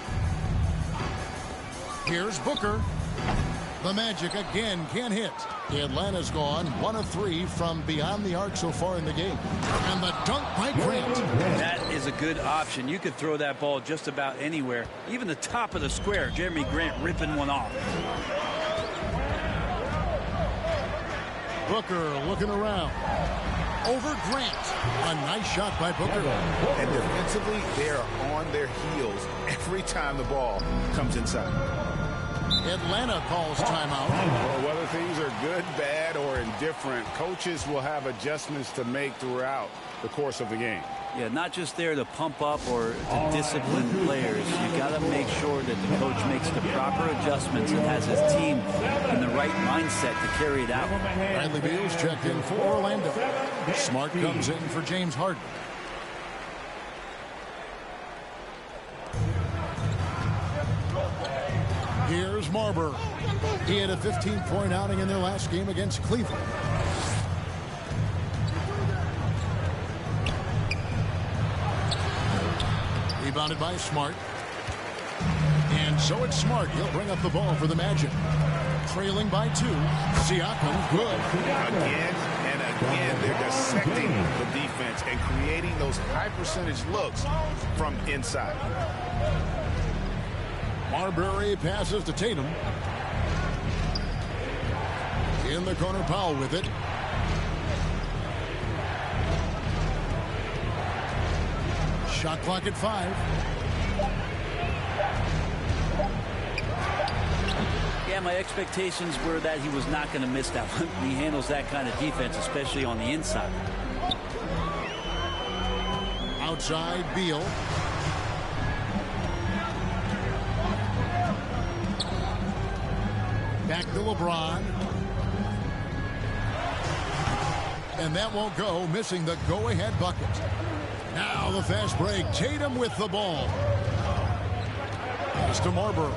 Here's Booker. The Magic again can't hit. Atlanta's gone 1 of 3 from beyond the arc so far in the game. And the dunk by Grant. That is a good option. You could throw that ball just about anywhere. Even the top of the square. Jeremy Grant ripping one off. Booker looking around. Over Grant. A nice shot by Booker. And defensively, they are on their heels every time the ball comes inside. Atlanta calls timeout. Well, whether things are good, bad, or indifferent, coaches will have adjustments to make throughout the course of the game. Yeah, not just there to pump up or to discipline players. You got to make sure that the coach makes the proper adjustments and has his team in the right mindset to carry it out. Bradley Beal's checked in for Orlando. Smart comes in for James Harden. Here's Marbury. He had a 15-point outing in their last game against Cleveland. Rebounded by Smart. And so it's Smart. He'll bring up the ball for the Magic. Trailing by 2. Siakam, good. Again and again, they're dissecting the defense and creating those high-percentage looks from inside. Marbury passes to Tatum. In the corner, Powell with it. Shot clock at 5. Yeah, my expectations were that he was not going to miss that one. He handles that kind of defense, especially on the inside. Outside, Beal. Back to LeBron. And that won't go, missing the go-ahead bucket. Now the fast break. Tatum with the ball. Pass to Marbury.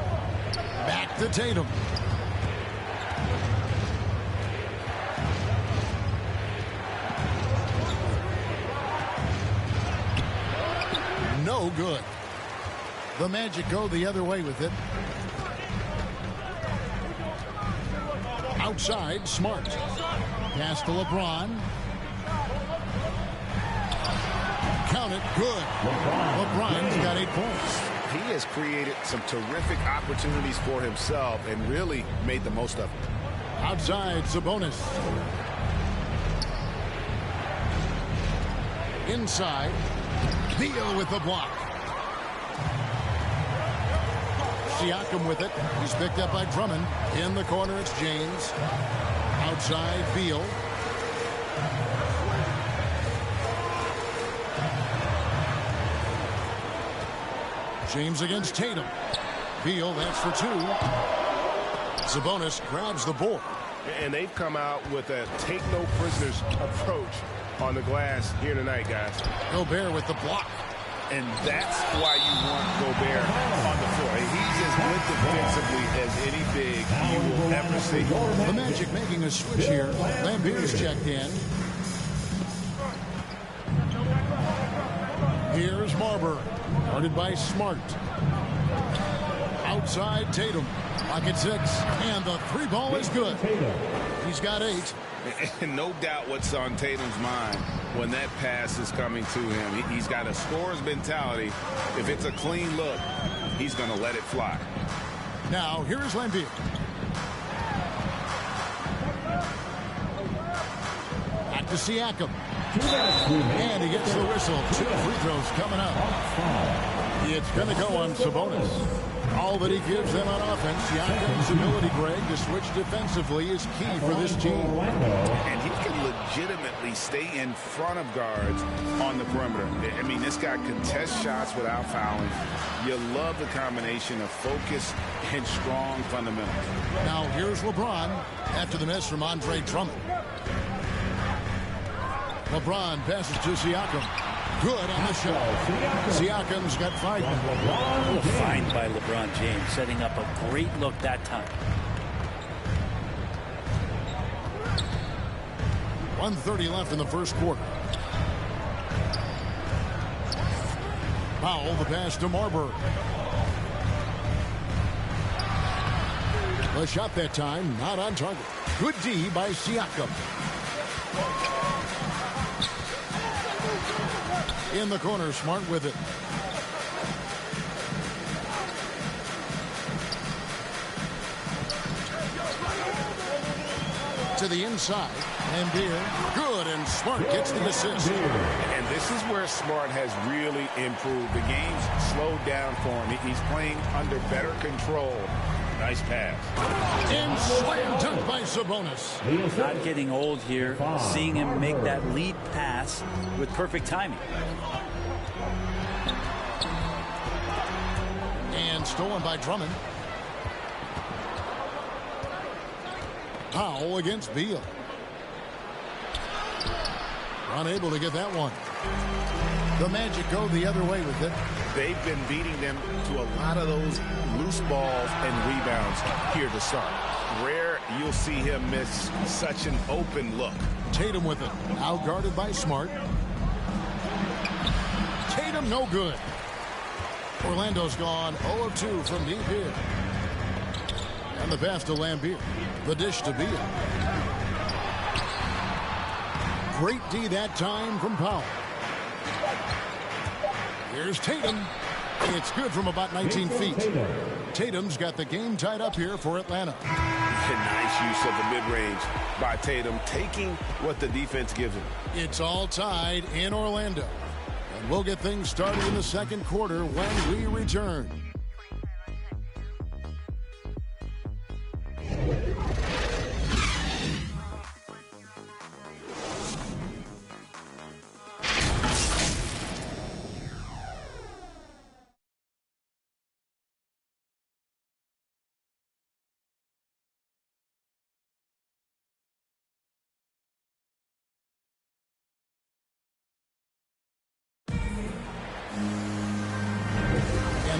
Back to Tatum. No good. The Magic go the other way with it. Outside, Smart. Pass to LeBron. Count it, good. LeBron's got 8 points. He has created some terrific opportunities for himself and really made the most of it. Outside, Sabonis. Inside, Beal with the block. Siakam with it. He's picked up by Drummond. In the corner, it's James. Outside, Beal. James against Tatum. Beal, that's for 2. Sabonis grabs the board. And they've come out with a take-no-prisoners approach on the glass here tonight, guys. Gobert with the block. And that's why you want Gobert on the floor. He's as good defensively as any big you will ever see. The Magic making a switch here. Lambeer's checked in. Here's Marbury. Guarded by Smart. Outside Tatum. Pocket 6. And the 3 ball is good. He's got 8. And no doubt what's on Tatum's mind when that pass is coming to him. He's got a scorer's mentality. If it's a clean look, he's going to let it fly. Now, here is Lambeer. Back to Siakam. And he gets the whistle. 2 free throws coming up. It's going to go on Sabonis. All that he gives them on offense, Siakam's ability, Greg, to switch defensively is key for this team. And he can legitimately stay in front of guards on the perimeter. I mean, this guy contests shots without fouling. You love the combination of focus and strong fundamentals. Now, here's LeBron after the miss from Andre Drummond. LeBron passes to Siakam. Good on the shot. Siakam's got 5. Fine by LeBron James, setting up a great look that time. 1:30 left in the first quarter. Powell, the pass to Marbury. The shot that time, not on target. Good D by Siakam. In the corner, Smart with it. To the inside, and Beer, good, and Smart gets the assist. And this is where Smart has really improved. The game's slowed down for him. He's playing under better control. Nice pass. And slam dunk by Sabonis. Not getting old here. Seeing him make that lead pass with perfect timing. And stolen by Drummond. Powell against Beal. Unable to get that one. The Magic go the other way with it. They've been beating them to a lot of those loose balls and rebounds here to start. Rare you'll see him miss such an open look. Tatum with it. Now guarded by Smart. Tatum no good. Orlando's gone 0 of 2 from deep here. And the pass to Lambeer. The dish to Beal. Great D that time from Powell. Here's Tatum. It's good from about 19 feet. Tatum's got the game tied up here for Atlanta. Nice use of the mid-range by Tatum, taking what the defense gives him. It's all tied in Orlando. And we'll get things started in the second quarter when we return.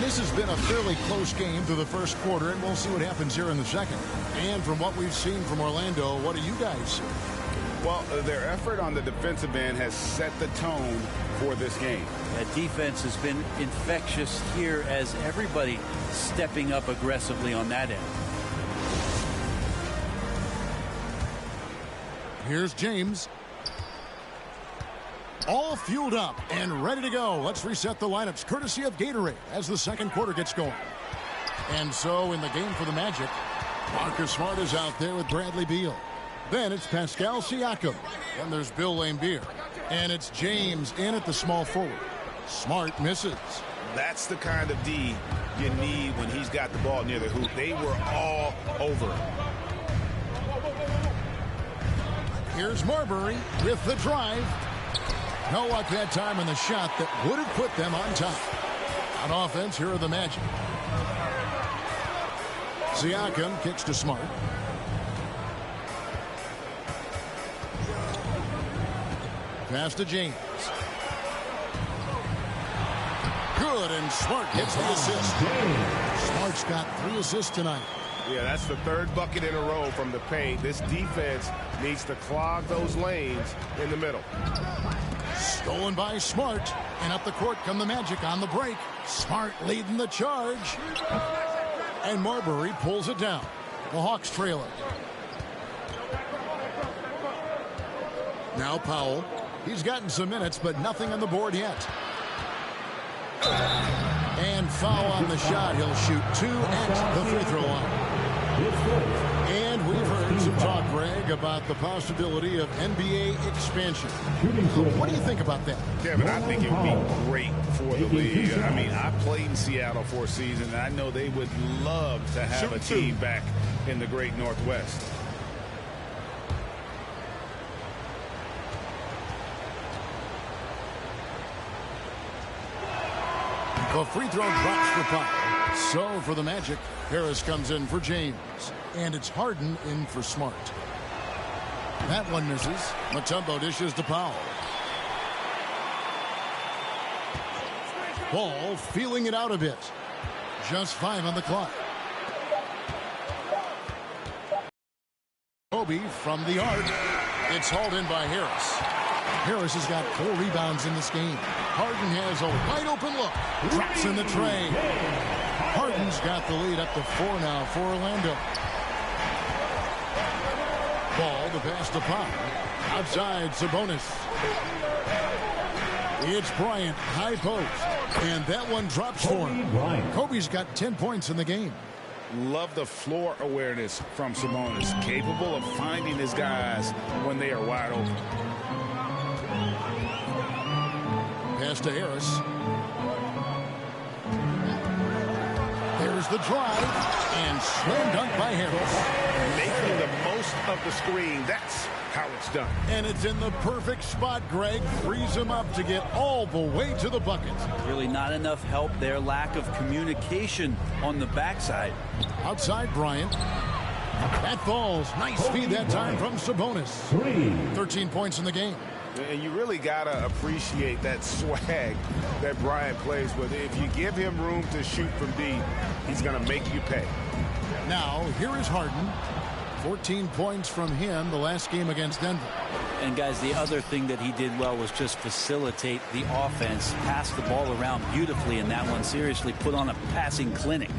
This has been a fairly close game through the first quarter, and we'll see what happens here in the second. And from what we've seen from Orlando, what do you guys see? Well, their effort on the defensive end has set the tone for this game. That defense has been infectious here as everybody stepping up aggressively on that end. Here's James. All fueled up and ready to go. Let's reset the lineups courtesy of Gatorade as the second quarter gets going. And so in the game for the Magic, Marcus Smart is out there with Bradley Beal. Then it's Pascal Siakam. Then there's Bill Laimbeer. And it's James in at the small forward. Smart misses. That's the kind of D you need when he's got the ball near the hoop. They were all over him. Here's Marbury with the drive. No luck that time on the shot that would have put them on top. On offense, here are the Magic. Siakam kicks to Smart. Pass to James. Good, and Smart gets the assist. Smart's got 3 assists tonight. Yeah, that's the 3rd bucket in a row from the paint. This defense needs to clog those lanes in the middle. Stolen by Smart. And up the court come the Magic on the break. Smart leading the charge. And Marbury pulls it down. The Hawks trail it. Now Powell. He's gotten some minutes, but nothing on the board yet. And foul on the shot. He'll shoot 2 at the free throw line. And we've heard some talk, Greg, about the possibility of NBA expansion. What do you think about that? Kevin, I think it would be great for the league. I mean, I played in Seattle for a season, and I know they would love to have a team back in the great Northwest. The free throw drops for Powell. So for the Magic, Harris comes in for James. And it's Harden in for Smart. That one misses. Mutombo dishes to Powell. Ball feeling it out a bit. Just 5 on the clock. Kobe from the arc. It's hauled in by Harris. Harris has got 4 rebounds in this game. Harden has a wide open look. Drops in the tray. Harden's got the lead up to 4 now for Orlando. Ball, the pass to Pop. Outside, Sabonis. It's Bryant, high post. And that one drops for him. Kobe's got 10 points in the game. Love the floor awareness from Sabonis. Capable of finding his guys when they are wide open. Pass to Harris. There's the drive. And slam dunk by Harris. Making the most of the screen. That's how it's done. And it's in the perfect spot. Greg frees him up to get all the way to the bucket. Really not enough help there. Lack of communication on the backside. Outside Bryant. That falls. Nice feed that time from Sabonis. 13 points in the game. And you really got to appreciate that swag that Bryant plays with. If you give him room to shoot from deep, he's going to make you pay. Now, here is Harden. 14 points from him the last game against Denver. And, guys, the other thing that he did well was just facilitate the offense, pass the ball around beautifully in that one. Seriously, put on a passing clinic.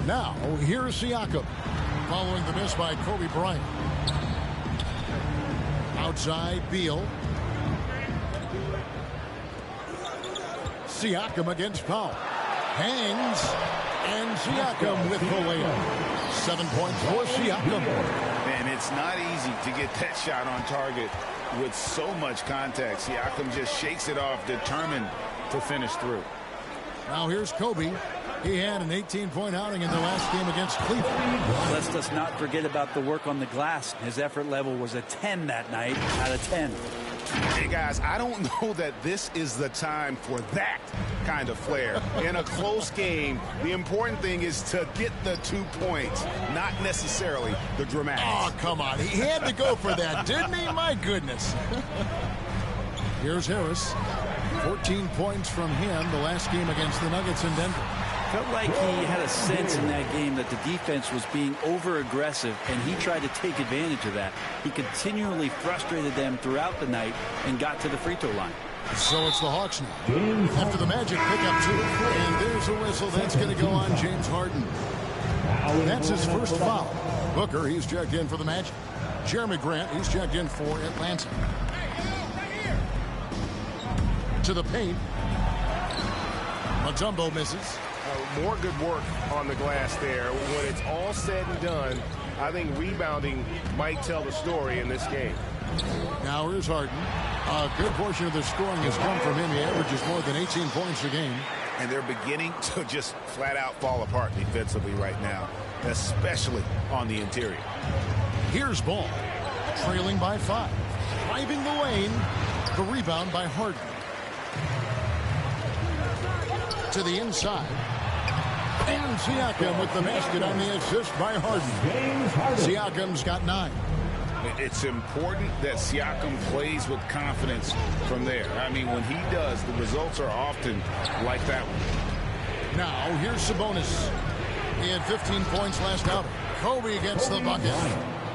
Now, here is Siakam. Following the miss by Kobe Bryant. Outside, Beal. Siakam against Powell. Hangs. And Siakam with the layup. 7 points for Siakam. And it's not easy to get that shot on target with so much contact. Siakam just shakes it off, determined to finish through. Now here's Kobe. He had an 18-point outing in the last game against Cleveland. Let's just not forget about the work on the glass. His effort level was a 10 that night out of 10. Hey, guys, I don't know that this is the time for that kind of flair. In a close game, the important thing is to get the 2 points, not necessarily the dramatics. Oh, come on. He had to go for that, didn't he? My goodness. Here's Harris. 14 points from him the last game against the Nuggets in Denver. Felt like he had a sense in that game that the defense was being over-aggressive, and he tried to take advantage of that. He continually frustrated them throughout the night and got to the free throw line. So it's the Hawks now. After the Magic pick up 2. And there's a whistle that's going to go on James Harden. That's his first foul. Booker, he's checked in for the Magic. Jeremy Grant, he's checked in for Atlanta. To the paint. Mutombo misses. More good work on the glass there. When it's all said and done, I think rebounding might tell the story in this game. Now here's Harden. A good portion of the scoring has come from him. He averages more than 18 points a game. And they're beginning to just flat out fall apart defensively right now, especially on the interior. Here's Ball, trailing by 5. Driving the lane. The rebound by Harden. To the inside. And Siakam with the basket on the assist by Harden. Siakam's got 9. It's important that Siakam plays with confidence from there. I mean, when he does, the results are often like that one. Now, here's Sabonis. He had 15 points last outing. Kobe gets the bucket.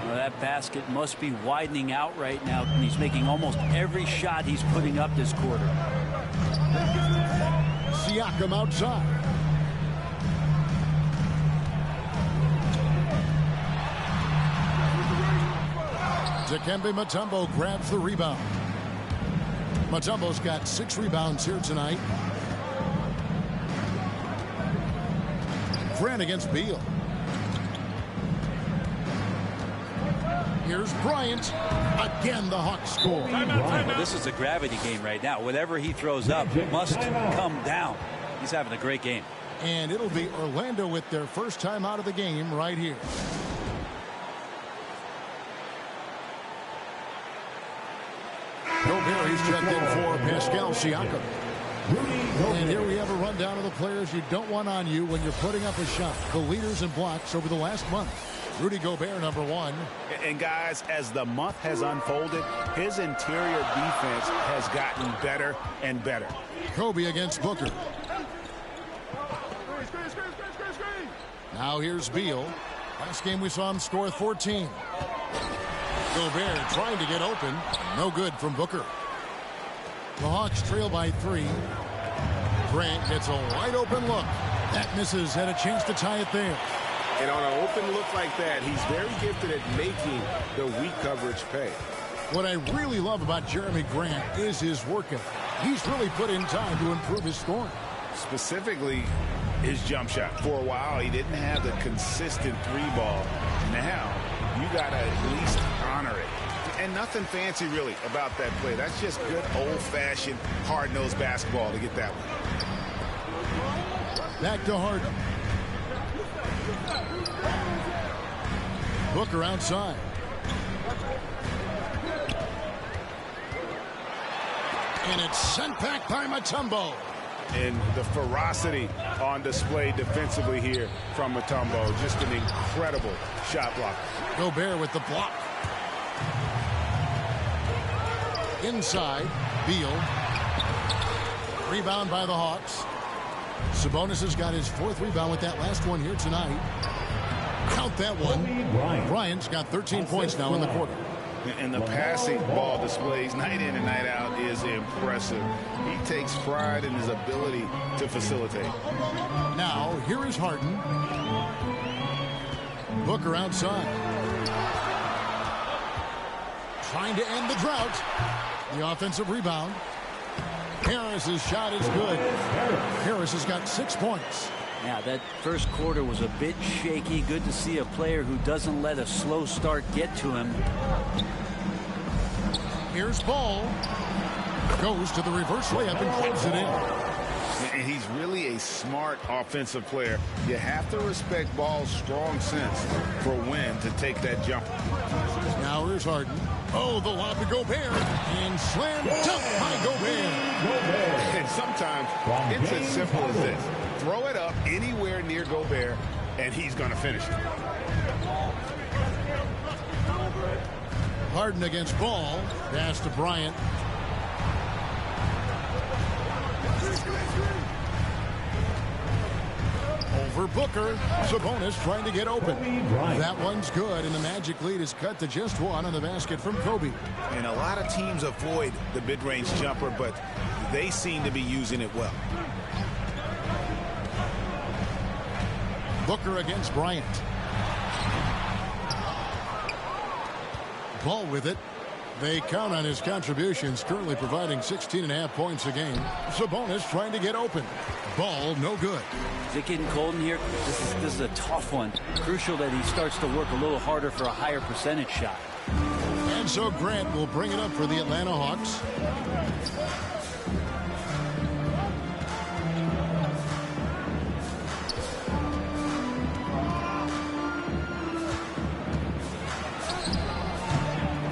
Well, that basket must be widening out right now. And he's making almost every shot he's putting up this quarter. Siakam outside. Dikembe Mutombo grabs the rebound. Mutombo's got 6 rebounds here tonight. Grant against Beal. Here's Bryant. Again, the Hawks score. Well, this is a gravity game right now. Whatever he throws up must come down. He's having a great game. And it'll be Orlando with their first time out of the game right here. Gobert, he's checked in for Pascal Siakam. And here we have a rundown of the players you don't want on you when you're putting up a shot. The leaders in blocks over the last month. Rudy Gobert, number 1. And guys, as the month has unfolded, his interior defense has gotten better and better. Kobe against Booker. Now here's Beal. Last game we saw him score 14. Gobert trying to get open. No good from Booker. The Hawks trail by 3. Grant gets a wide open look. That misses. Had a chance to tie it there. And on an open look like that, he's very gifted at making the weak coverage pay. What I really love about Jeremy Grant is his work ethic. He's really put in time to improve his scoring. Specifically, his jump shot. For a while, he didn't have the consistent 3-ball. Now, you got to at least honor it. And nothing fancy, really, about that play. That's just good, old-fashioned, hard-nosed basketball to get that one. Back to Harden. Booker outside. And it's sent back by Mutombo. And the ferocity on display defensively here from Mutombo. Just an incredible shot blocker. Gobert with the block. Inside, Beal. Rebound by the Hawks. Sabonis has got his 4th rebound with that last one here tonight. Count that one. Bryant's got 13 points now in the quarter. And the passing ball displays night in and night out is impressive. He takes pride in his ability to facilitate. Now, here is Harden. Booker outside. Trying to end the drought. The offensive rebound. Harris's shot is good. Harris has got 6 points. Yeah, that first quarter was a bit shaky. Good to see a player who doesn't let a slow start get to him. Here's Ball. Goes to the reverse layup and closes it in. And he's really a smart offensive player. You have to respect Ball's strong sense for when to take that jump. Now here's Harden. Oh, the lob to Gobert. And slam dunk by Gobert. And sometimes it's as simple as this. Throw it up anywhere near Gobert, and he's going to finish it. Harden against Ball. Pass to Bryant. Over Booker. Sabonis trying to get open. That one's good, and the Magic lead is cut to just 1 on the basket from Kobe. And a lot of teams avoid the mid-range jumper, but they seem to be using it well. Booker against Bryant. Ball with it. They count on his contributions, currently providing 16.5 points a game. Sabonis trying to get open. Ball no good. Is it getting cold in here? This is a tough one. Crucial that he starts to work a little harder for a higher percentage shot. And so Grant will bring it up for the Atlanta Hawks.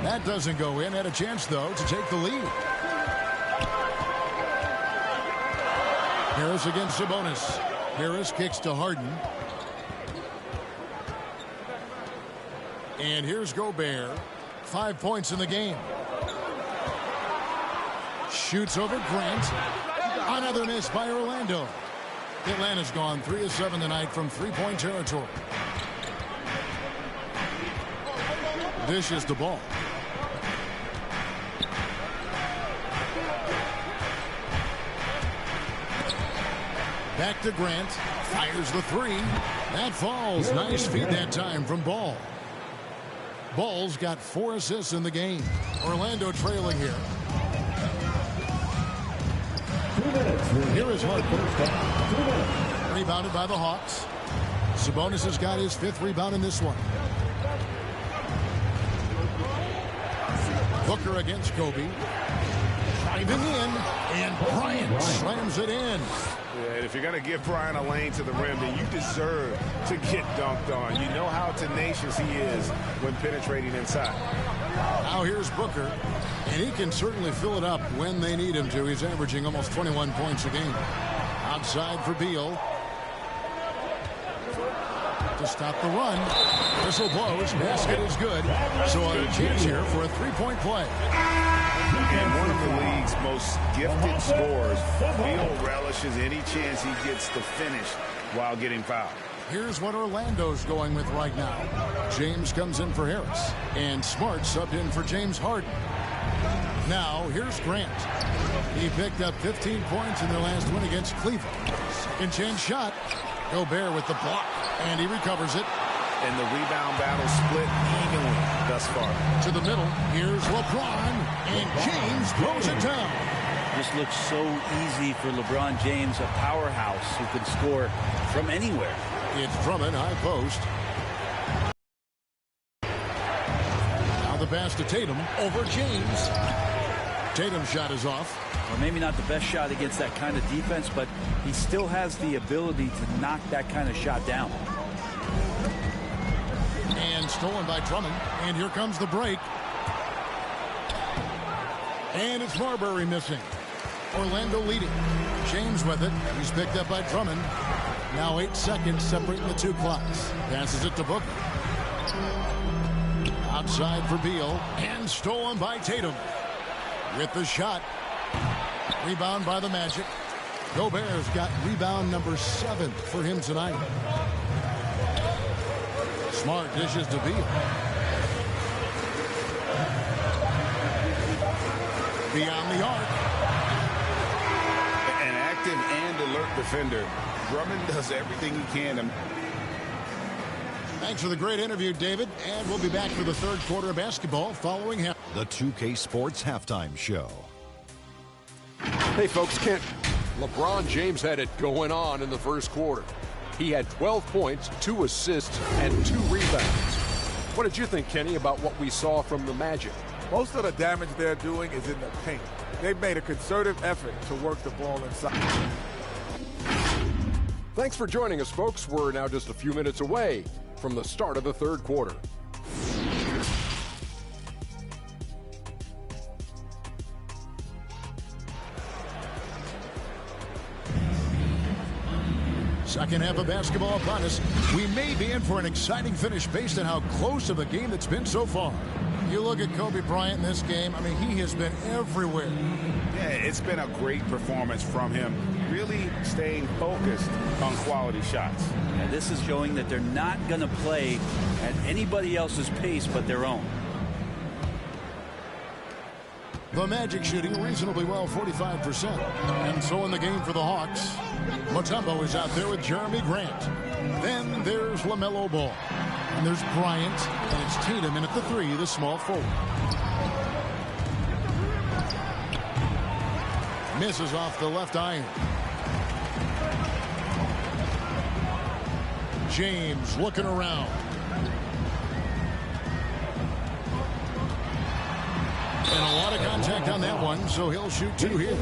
That doesn't go in. Had a chance, though, to take the lead. Harris against Sabonis. Harris kicks to Harden. And here's Gobert. 5 points in the game. Shoots over Grant. Another miss by Orlando. Atlanta's gone 3 of 7 tonight from 3-point territory. Dishes the ball. Back to Grant. Fires the 3. That falls. Nice feed that time from Ball. Ball's got 4 assists in the game. Orlando trailing here. 2 minutes. Here is Harden. Rebounded by the Hawks. Sabonis has got his 5th rebound in this one. Booker against Kobe. Driving in. And Bryant slams it in. Yeah, and if you're going to give Bryant a lane to the rim, then you deserve to get dunked on. You know how tenacious he is when penetrating inside. Now here's Booker, and he can certainly fill it up when they need him to. He's averaging almost 21 points a game. Outside for Beal. To stop the run. Whistle blows. Basket is good. So a chance here for a 3-point play. And one of the league's most gifted scorers, Beal relishes any chance he gets to finish while getting fouled. Here's what Orlando's going with right now. James comes in for Harris, and Smart subbed in for James Harden. Now, here's Grant. He picked up 15 points in their last win against Cleveland. Second chance shot. Gobert with the block, and he recovers it. And the rebound battle split evenly thus far. To the middle, here's LeBron, and James throws it down. This looks so easy for LeBron James, a powerhouse who can score from anywhere. It's Drummond, high post. Now the pass to Tatum over James. Tatum's shot is off. Well, maybe not the best shot against that kind of defense, but he still has the ability to knock that kind of shot down. And stolen by Drummond. And here comes the break. And it's Marbury missing. Orlando leading. James with it. He's picked up by Drummond. Now 8 seconds separating the two clocks. Passes it to Booker. Outside for Beal. And stolen by Tatum. With the shot. Rebound by the Magic. Gobert's got rebound number 7 for him tonight. Smart dishes to Beal. Beyond the arc. An active and alert defender. Drummond does everything he can. Thanks for the great interview, David. And we'll be back for the third quarter of basketball following him. The 2K Sports Halftime Show. Hey, folks, Kent. LeBron James had it going on in the first quarter. He had 12 points, 2 assists, and 2 rebounds. What did you think, Kenny, about what we saw from the Magic? Most of the damage they're doing is in the paint. They've made a concerted effort to work the ball inside. Thanks for joining us, folks. We're now just a few minutes away from the start of the third quarter. Second half of basketball upon us. We may be in for an exciting finish based on how close of a game it's been so far. You look at Kobe Bryant in this game, I mean, he has been everywhere. Yeah, it's been a great performance from him, really staying focused on quality shots. And this is showing that they're not going to play at anybody else's pace but their own. The Magic shooting reasonably well, 45%. And so in the game for the Hawks, Mutombo is out there with Jeremy Grant. Then there's LaMelo Ball. And there's Bryant. And it's Tatum in at the 3, the small forward. Misses off the left iron. James looking around. And a lot of contact on that one, so he'll shoot 2 here.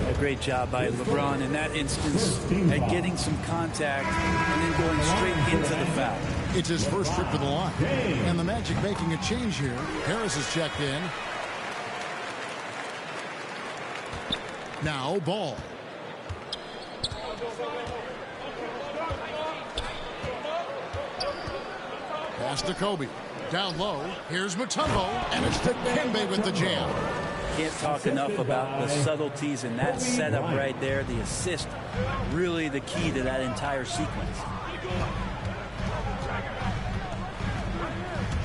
A great job by LeBron in that instance at getting some contact and then going straight into the foul. It's his first trip to the line. And the Magic making a change here. Harris is checked in. Now Ball. Pass to Kobe. Down low. Here's Mutombo. And it's Ttgame with the jam. Can't talk enough about the subtleties in that setup right there. The assist, really the key to that entire sequence.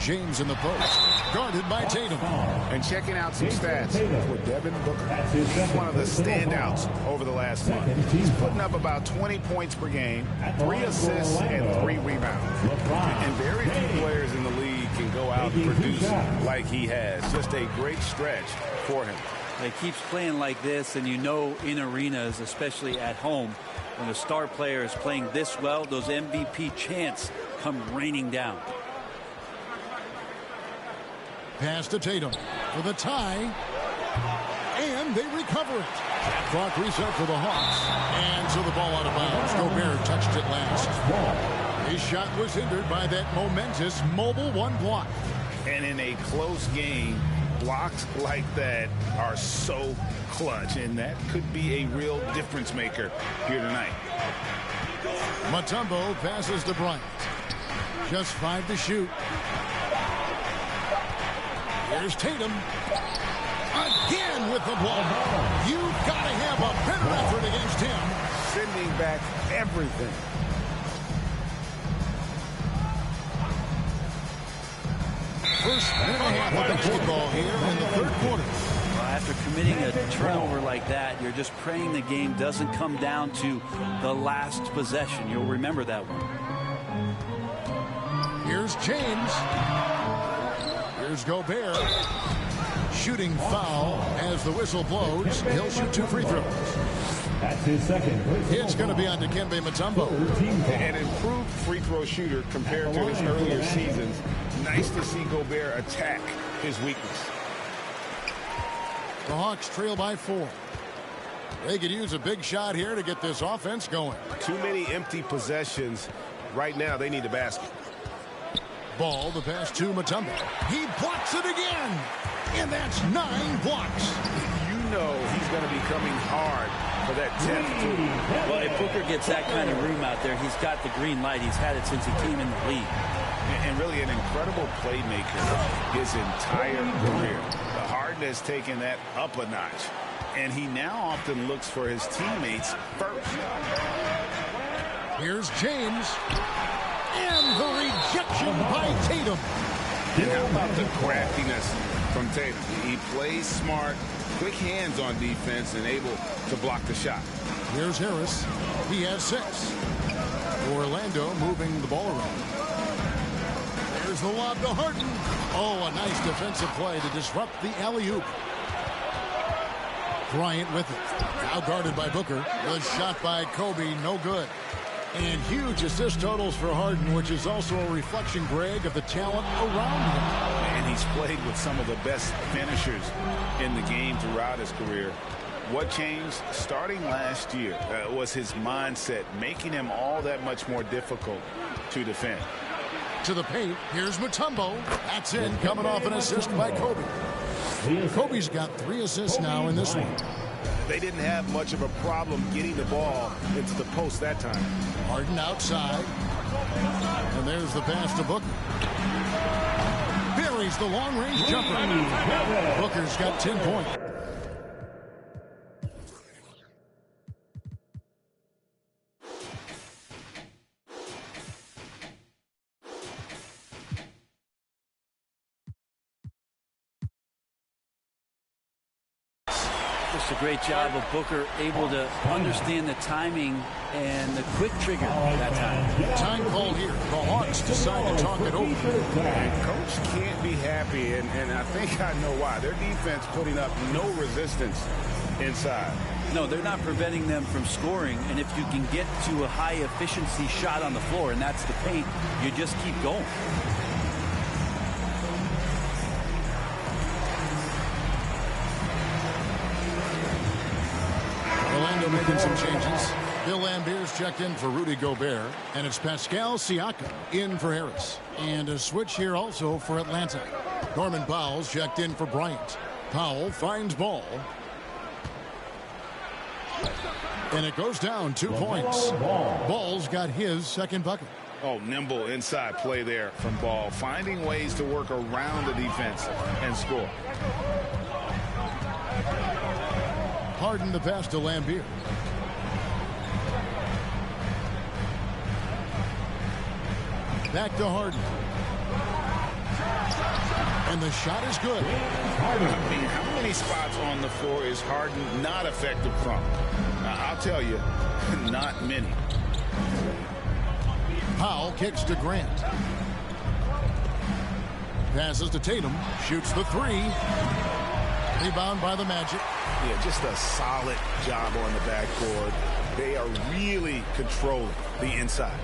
James in the post, guarded by Tatum. And checking out some stats for Devin Booker. He's one of the standouts over the last month. He's putting up about 20 points per game, 3 assists, and 3 rebounds. And very few players in the league can go out and produce like he has. Just a great stretch for him. He keeps playing like this, and you know in arenas, especially at home, when a star player is playing this well, those MVP chants come raining down. Pass to Tatum for the tie. And they recover it. Clock reset for the Hawks. And so the ball out of bounds. Gobert touched it last. His shot was hindered by that momentous mobile 1 block. And in a close game, blocks like that are so clutch. And that could be a real difference maker here tonight. Mutombo passes to Bryant. Just 5 to shoot. Here's Tatum. Again with the ball. You've got to have a better effort against him. Sending back everything. first minute and a half of basketball here in the third quarter. Well, after committing a turnover like that, you're just praying the game doesn't come down to the last possession. You'll remember that one. Here's James. Here's Gobert. Shooting foul as the whistle blows. He'll shoot 2 free throws. That's his second. It's going to be on Dikembe Mutombo. An improved free throw shooter compared to his earlier seasons. Nice to see Gobert attack his weakness. The Hawks trail by 4. They could use a big shot here to get this offense going. Too many empty possessions. Right now, they need a basket. Ball, the pass to Mutombo. He blocks it again. And that's 9 blocks. You know he's going to be coming hard for that 10th, too. Well, if Booker gets that kind of room out there, he's got the green light. He's had it since he came in the league. And really an incredible playmaker his entire career. The hardness taking that up a notch. And he now often looks for his teammates first. Here's James. And the rejection by Tatum. And how about the craftiness from Tatum? He plays smart, quick hands on defense, and able to block the shot. Here's Harris. He has 6. Orlando moving the ball around. There's the lob to Harden. Oh, a nice defensive play to disrupt the alley-oop. Bryant with it. Now guarded by Booker. The shot by Kobe, no good. And huge assist totals for Harden, which is also a reflection, Greg, of the talent around him. And he's played with some of the best finishers in the game throughout his career. What changed starting last year was his mindset, making him all that much more difficult to defend. To the paint, here's Mutombo. That's in, coming off an assist by Kobe. Kobe's got 3 assists now in this one. They didn't have much of a problem getting the ball into the post that time. Harden outside. And there's the pass to Booker. Buries the long-range jumper. Booker's got 10 points. Just a great job of Booker, able to understand the timing and the quick trigger that time. Time call here. The Hawks decide to talk it over. And coach can't be happy, and I think I know why. Their defense putting up no resistance inside. No, they're not preventing them from scoring, and if you can get to a high efficiency shot on the floor, and that's the paint, you just keep going. Orlando making some changes. Bill Lambert's checked in for Rudy Gobert, and it's Pascal Siakam in for Harris. And a switch here also for Atlanta. Norman Powell's checked in for Bryant. Powell finds Ball. And it goes down 2 points. Ball's got his second bucket. Oh, nimble inside play there from Ball, finding ways to work around the defense and score. Harden the pass to Lambert. Back to Harden. And the shot is good. I mean, how many spots on the floor is Harden not effective from? I'll tell you, not many. Powell kicks to Grant. Passes to Tatum. Shoots the 3. Rebound by the Magic. Yeah, just a solid job on the backboard. They are really controlling the inside.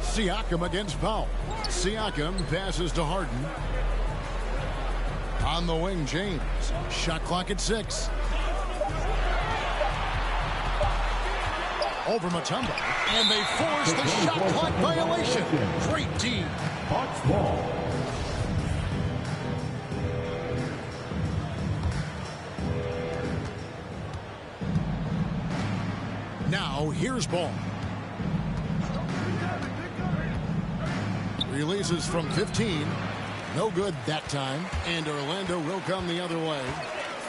Siakam against Powell. Siakam passes to Harden. On the wing, James. Shot clock at 6. Over Mutombo. And they force the shot clock violation. Great team. Hawks ball. Now, here's Ball. Releases from 15. No good that time. And Orlando will come the other way.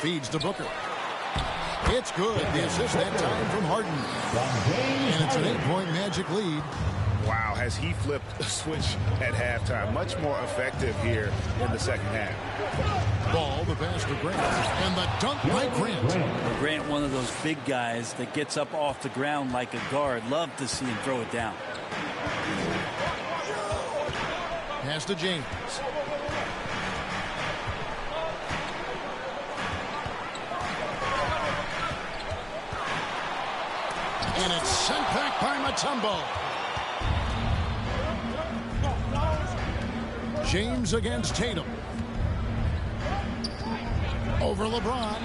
Feeds to Booker. It's good. The assist that time from Harden. And it's an 8-point Magic lead. Wow, has he flipped a switch at halftime. Much more effective here in the second half. Ball, the pass to Grant. And the dunk by Grant. Grant, one of those big guys that gets up off the ground like a guard. Love to see him throw it down. Pass to James. And it's sent back by Mutombo. James against Tatum. Over LeBron.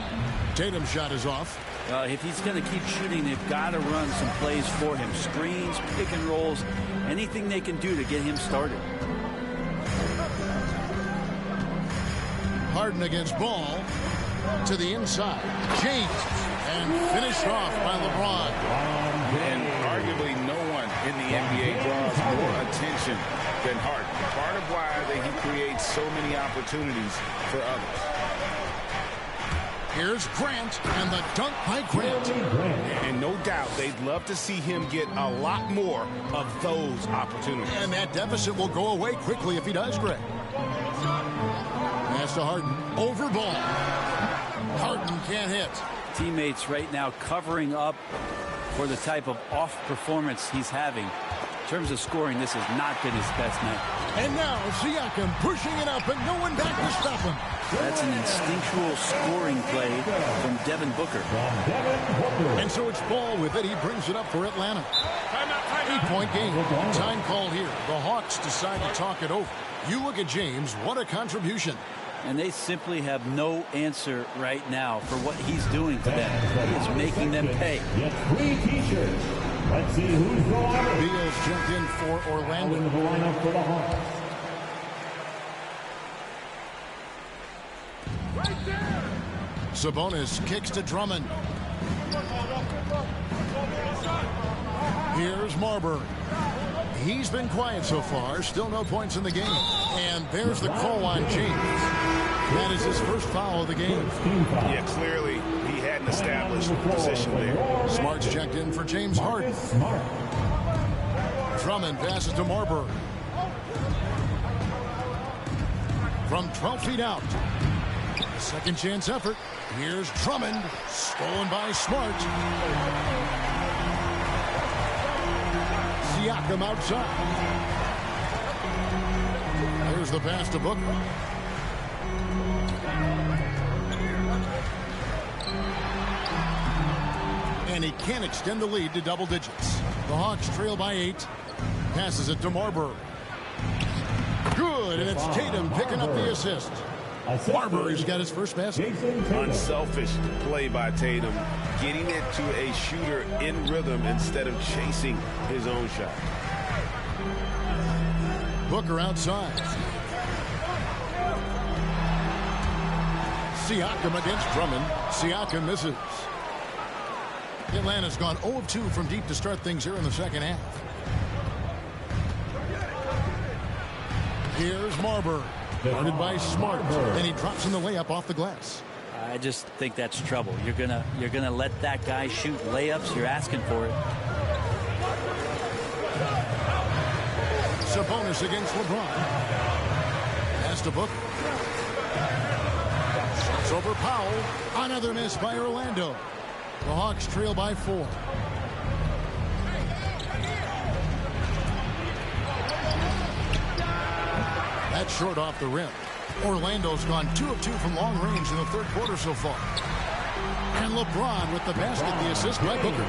Tatum's shot is off. If he's going to keep shooting, they've got to run some plays for him. Screens, pick and rolls, anything they can do to get him started. Harden against Ball. To the inside. James. And finished off by LeBron. And arguably no one in the NBA draws more attention than Harden. Part of why he creates so many opportunities for others. Here's Grant and the dunk by Grant. And no doubt they'd love to see him get a lot more of those opportunities. And that deficit will go away quickly if he does, Greg. Pass to Harden. Over Ball. Harden can't hit. Teammates right now covering up for the type of off performance he's having. In terms of scoring, this has not been his best night. And now Siakam pushing it up and no one back to stop him. That's an instinctual scoring play from Devin Booker. And so it's Ball with it. He brings it up for Atlanta. 8-point game. Time call here. The Hawks decide to talk it over. You look at James. What a contribution. And they simply have no answer right now for what he's doing to them. He is making them pay. Get free t-shirts. Let's see who's the lineup. Beals jumped in for Orlando. In the lineup for the Hawks. Right there. Sabonis kicks to Drummond. Here's Marbury. He's been quiet so far. Still no points in the game. And there's the call on James. That is his first foul of the game. Yeah, clearly he hadn't established position there. Smart's checked in for James Harden. Drummond passes to Marbury. From 12 feet out. Second chance effort. Here's Drummond. Stolen by Smart. Siakam outside. There's the pass to Booker. And he can't extend the lead to double digits. The Hawks trail by 8. Passes it to Marbury. Good, and it's Tatum picking up the assist. Marbury's got his first basket. Unselfish play by Tatum, getting it to a shooter in rhythm instead of chasing his own shot. Booker outside. Siakam against Drummond. Siakam misses. Atlanta's gone 0 of 2 from deep to start things here in the second half. Here's Marbury. Guarded by Smart. And he drops in the layup off the glass. I just think that's trouble. You're gonna let that guy shoot layups. You're asking for it. Sabonis against LeBron. Pass to Booker. Shots over Powell. Another miss by Orlando. The Hawks trail by 4. That's short off the rim. Orlando's gone 2 of 2 from long range in the third quarter so far. And LeBron with the basket, the assist by Booker.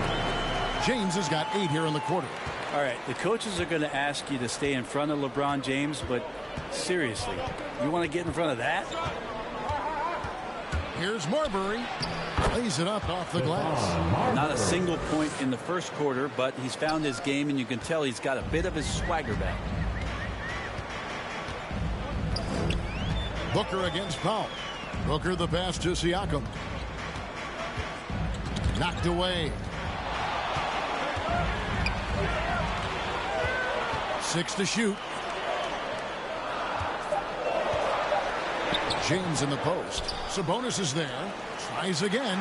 James has got 8 here in the quarter. All right, the coaches are going to ask you to stay in front of LeBron James, but seriously, you want to get in front of that? Here's Marbury. Plays it up off the glass. Not a single point in the first quarter, but he's found his game, and you can tell he's got a bit of his swagger back. Booker against Powell. Booker the pass to Siakam. Knocked away. 6 to shoot. James in the post. Sabonis is there. Tries again.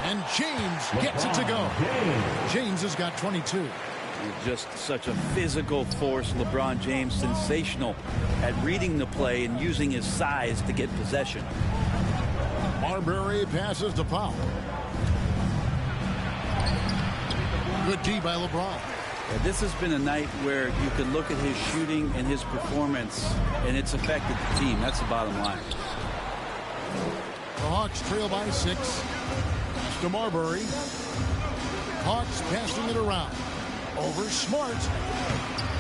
And James gets it to go. James has got 22. Just such a physical force. LeBron James, sensational at reading the play and using his size to get possession. Marbury passes to Powell. Good D by LeBron. Yeah, this has been a night where you can look at his shooting and his performance, and it's affected the team. That's the bottom line. The Hawks trail by 6. Pass to Marbury. Hawks passing it around. Over Smart.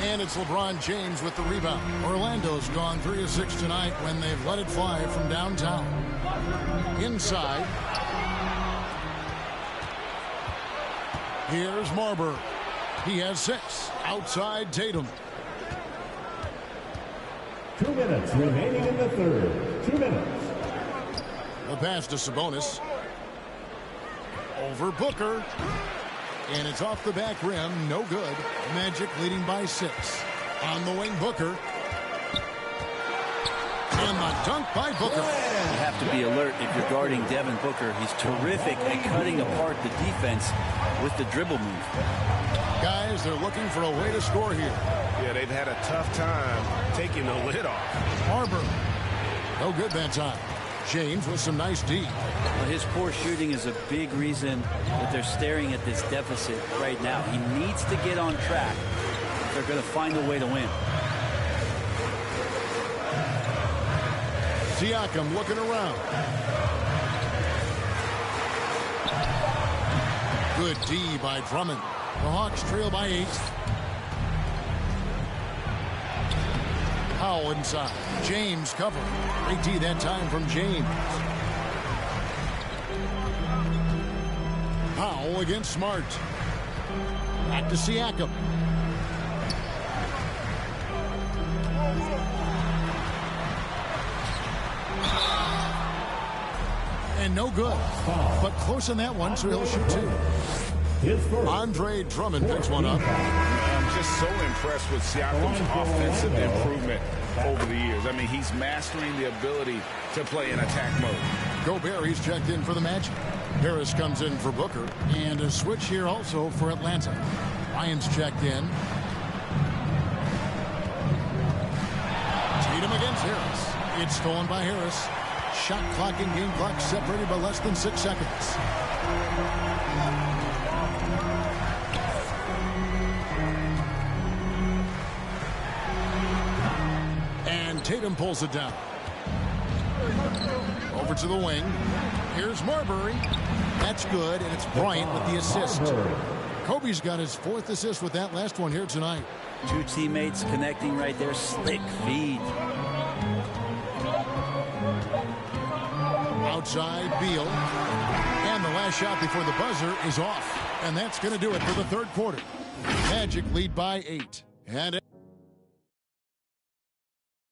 And it's LeBron James with the rebound. Orlando's gone 3 of 6 tonight when they've let it fly from downtown. Inside. Here's Marbury. He has 6. Outside Tatum. 2 minutes remaining in the third. 2 minutes. The pass to Sabonis. Over Booker. And it's off the back rim. No good. Magic leading by 6. On the wing, Booker. And the dunk by Booker. You have to be alert if you're guarding Devin Booker. He's terrific at cutting apart the defense with the dribble move. Guys, they're looking for a way to score here. Yeah, they've had a tough time taking the lid off. Marbury. No good that time. James with some nice D. Well, his poor shooting is a big reason that they're staring at this deficit right now. He needs to get on track if they're going to find a way to win. Siakam looking around. Good D by Drummond. The Hawks trail by 8. Powell inside. James covered. Great D that time from James. Powell against Smart. Back to Siakam. And no good. But close on that one, so he'll shoot 2. Andre Drummond picks one up. I'm just so impressed with Siakam's offensive improvement over the years. I mean, he's mastering the ability to play in attack mode. Gobert, he's checked in for the Magic. Harris comes in for Booker. And a switch here also for Atlanta. Ryan's checked in. Tatum against Harris. It's stolen by Harris. Shot clock and game clock separated by less than 6 seconds. And Tatum pulls it down. Over to the wing. Here's Marbury. That's good, and it's Bryant with the assist. Kobe's got his 4th assist with that last one here tonight. 2 teammates connecting right there. Slick feed. Outside Beal. And the last shot before the buzzer is off. And that's going to do it for the 3rd quarter. Magic lead by 8. And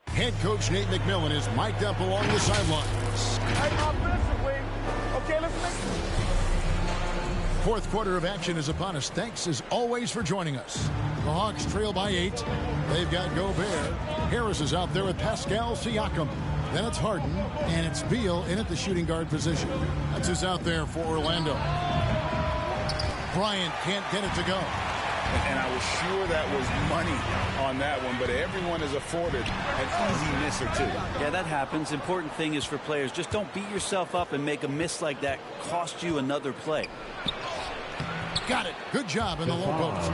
head coach Nate McMillan is mic'd up along the sidelines. Offensively, okay, let's make 4th quarter of action is upon us. Thanks as always for joining us. The Hawks trail by 8. They've got Gobert. Harris is out there with Pascal Siakam. Then it's Harden, and it's Beal in at the shooting guard position. That's who's out there for Orlando. Bryant can't get it to go. And I was sure that was money on that one, but everyone is afforded an easy miss or 2. Yeah, that happens. Important thing is for players, just don't beat yourself up and make a miss like that cost you another play. Got it. Good job in the low post.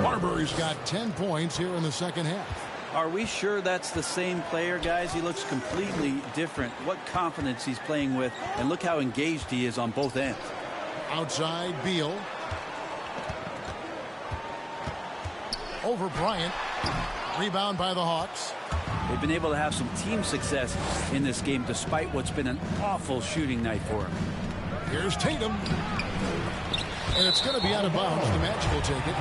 Marbury's got 10 points here in the second half. Are we sure that's the same player, guys? He looks completely different. What confidence he's playing with, and look how engaged he is on both ends. Outside Beal. Over Bryant. Rebound by the Hawks. They've been able to have some team success in this game despite what's been an awful shooting night for him. Here's Tatum. And it's going to be out of bounds. The Magic will take it.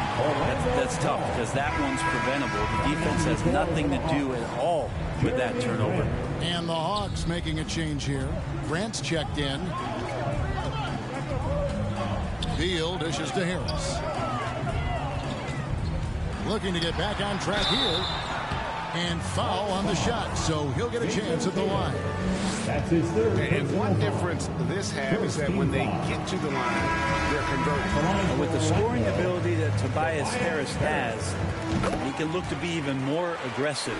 That's tough because that one's preventable. The defense has nothing to do at all with that turnover. And the Hawks making a change here. Grant's checked in. Beal dishes to Harris. Looking to get back on track here. And foul on the shot, so he'll get a chance at the line. That's his third. And one difference this half is that when they get to the line, they're converting. With the scoring ability that Tobias Harris has, he can look to be even more aggressive.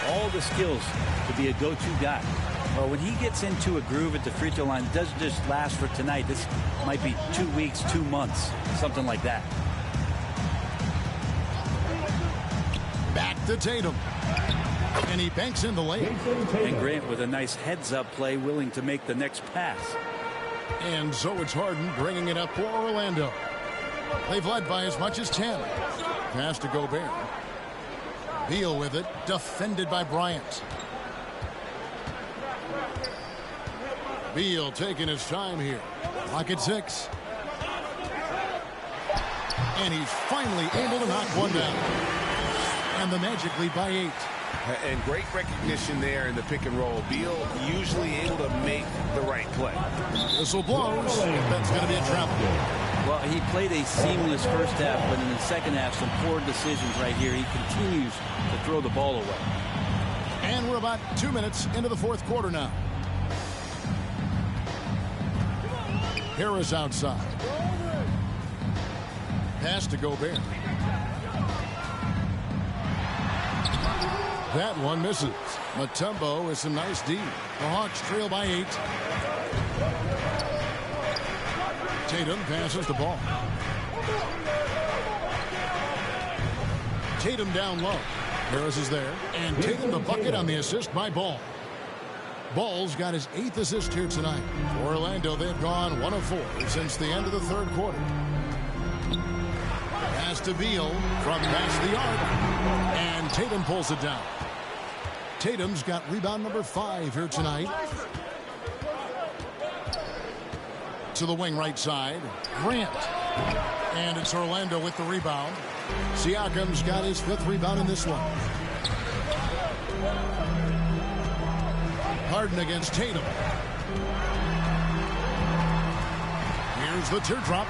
All the skills to be a go-to guy. Well, when he gets into a groove at the free throw line, it doesn't just last for tonight. This might be 2 weeks, 2 months, something like that. Back to Tatum. And he banks in the layup. And Grant with a nice heads-up play, willing to make the next pass. And so it's Harden bringing it up for Orlando. They've led by as much as 10. Pass to Gobert. Beal with it, defended by Bryant. Beal taking his time here. Clock at 6. And he's finally able to knock one down. And the Magic lead by 8. And great recognition there in the pick and roll. Beal usually able to make the right play. Whistle blows. That's going to be a travel. Well, he played a seamless first half, but in the second half, some poor decisions right here. He continues to throw the ball away. And we're about 2 minutes into the fourth quarter now. Harris outside. Pass to Gobert. That one misses. Mutombo with some nice D. The Hawks trail by 8. Tatum passes the ball. Tatum down low. Harris is there. And Tatum the bucket on the assist by Ball. Ball's got his 8th assist here tonight. For Orlando, they've gone 1 of 4 since the end of the third quarter. Pass to Beal from past the arc. And Tatum pulls it down. Tatum's got rebound number 5 here tonight. To the wing right side. Grant. And it's Orlando with the rebound. Siakam's got his 5th rebound in this one. Harden against Tatum. Here's the teardrop.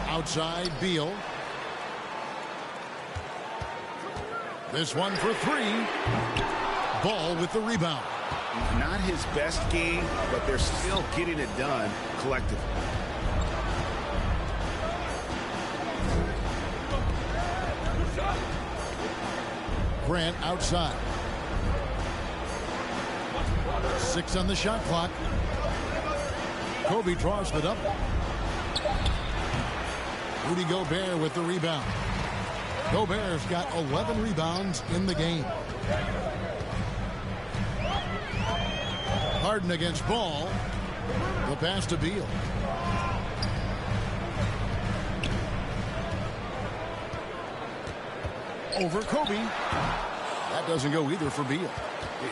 Outside Beal. This one for 3. Ball with the rebound. Not his best game, but they're still getting it done collectively. Grant outside. 6 on the shot clock. Kobe draws the double. Rudy Gobert with the rebound. Gobert's got 11 rebounds in the game. Harden against Ball. The pass to Beal. Over Kobe. That doesn't go either for Beal.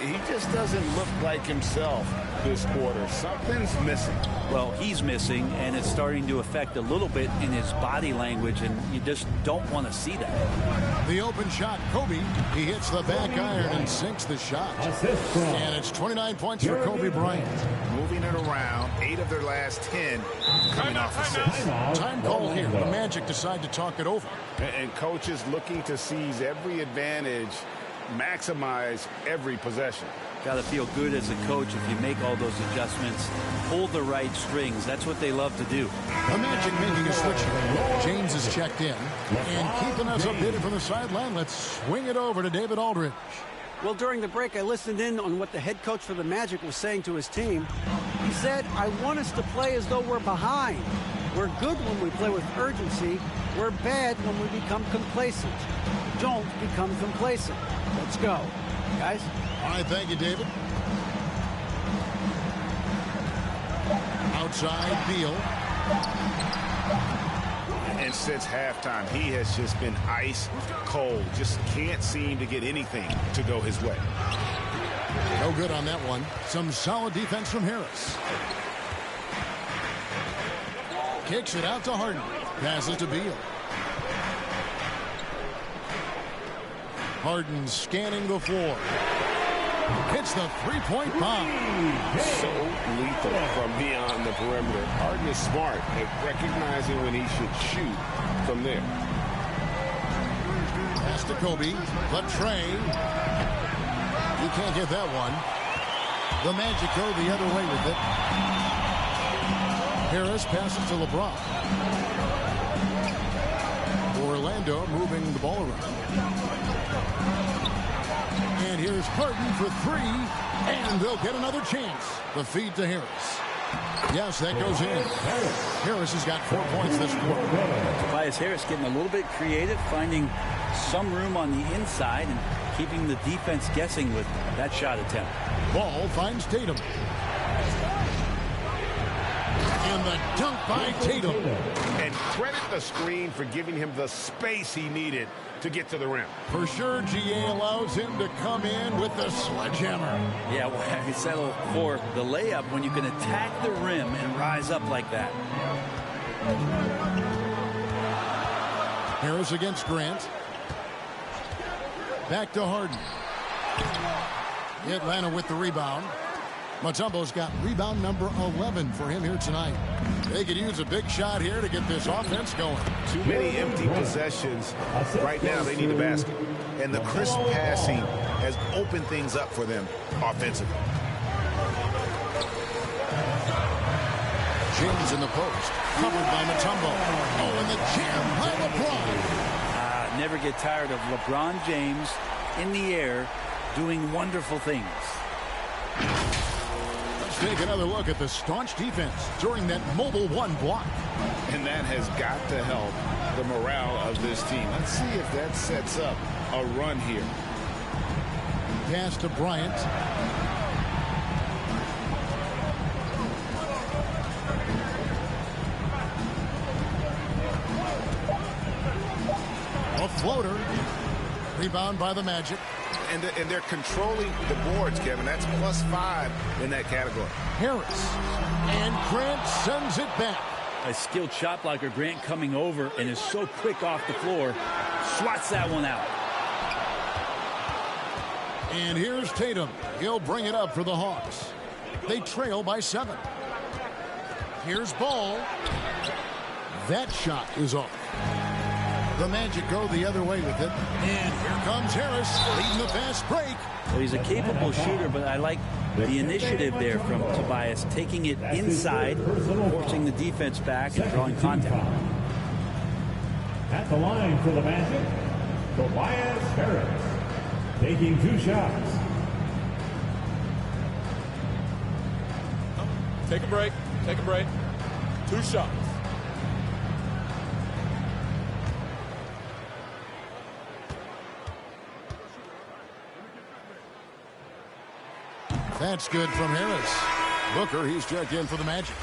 He just doesn't look like himself this quarter. Something's missing. Well, he's missing, and it's starting to affect a little bit in his body language, and you just don't want to see that. The open shot, Kobe. He hits the back iron and sinks the shot. And it's 29 points for Kobe Bryant. Moving it around, 8 of their last 10 coming off assists. Time call here. The Magic decide to talk it over. And coaches looking to seize every advantage, maximize every possession. Got to feel good as a coach if you make all those adjustments. Pull the right strings. That's what they love to do. The Magic making a switch here. James is checked in. And keeping us updated from the sideline, let's swing it over to David Aldridge. Well, during the break, I listened in on what the head coach for the Magic was saying to his team. He said, I want us to play as though we're behind. We're good when we play with urgency. We're bad when we become complacent. Don't become complacent. Let's go, guys. All right, thank you, David. Outside, Beal. And since halftime, he has just been ice cold. Just can't seem to get anything to go his way. No good on that one. Some solid defense from Harris. Kicks it out to Harden. Passes to Beal. Harden scanning the floor. Hits the three-point bomb. So lethal from beyond the perimeter. Harden is smart at recognizing when he should shoot from there. Pass to Kobe. The tray. He can't get that one. The Magic go the other way with it. Harris passes to LeBron. Orlando moving the ball around. And here's Harden for three. And they'll get another chance. The feed to Harris. Yes, that goes in. Harris has got 4 points this quarter. Tobias Harris getting a little bit creative, finding some room on the inside and keeping the defense guessing with that shot attempt. Ball finds Tatum. And the dunk by Tatum. And credit the screen for giving him the space he needed to get to the rim. For sure, GA allows him to come in with the sledgehammer. Yeah, well, I settle for the layup when you can attack the rim and rise up like that. Harris against Grant. Back to Harden. Atlanta with the rebound. Mutombo's got rebound number 11 for him here tonight. They could use a big shot here to get this offense going. Too many empty possessions. Right now, they need a basket. And the crisp passing has opened things up for them offensively. James in the post. Covered by Mutombo. Oh, and the jam by LeBron. Never get tired of LeBron James in the air doing wonderful things. Take another look at the staunch defense during that mobile one block. And that has got to help the morale of this team. Let's see if that sets up a run here. Pass to Bryant. A floater. Rebound by the Magic. And they're controlling the boards, Kevin. That's +5 in that category. Harris. And Grant sends it back. A skilled shot blocker, Grant coming over and is so quick off the floor. Swats that one out. And here's Tatum. He'll bring it up for the Hawks. They trail by 7. Here's Ball. That shot is off. The Magic go the other way with it. And here comes Harris leading the fast break. Well, he's a capable shooter, but I like the initiative there from Tobias, taking it inside, forcing the defense back and drawing contact. At the line for the Magic, Tobias Harris, taking 2 shots. Take a break. Take a break. 2 shots. That's good from Harris. Booker, he's checked in for the Magic.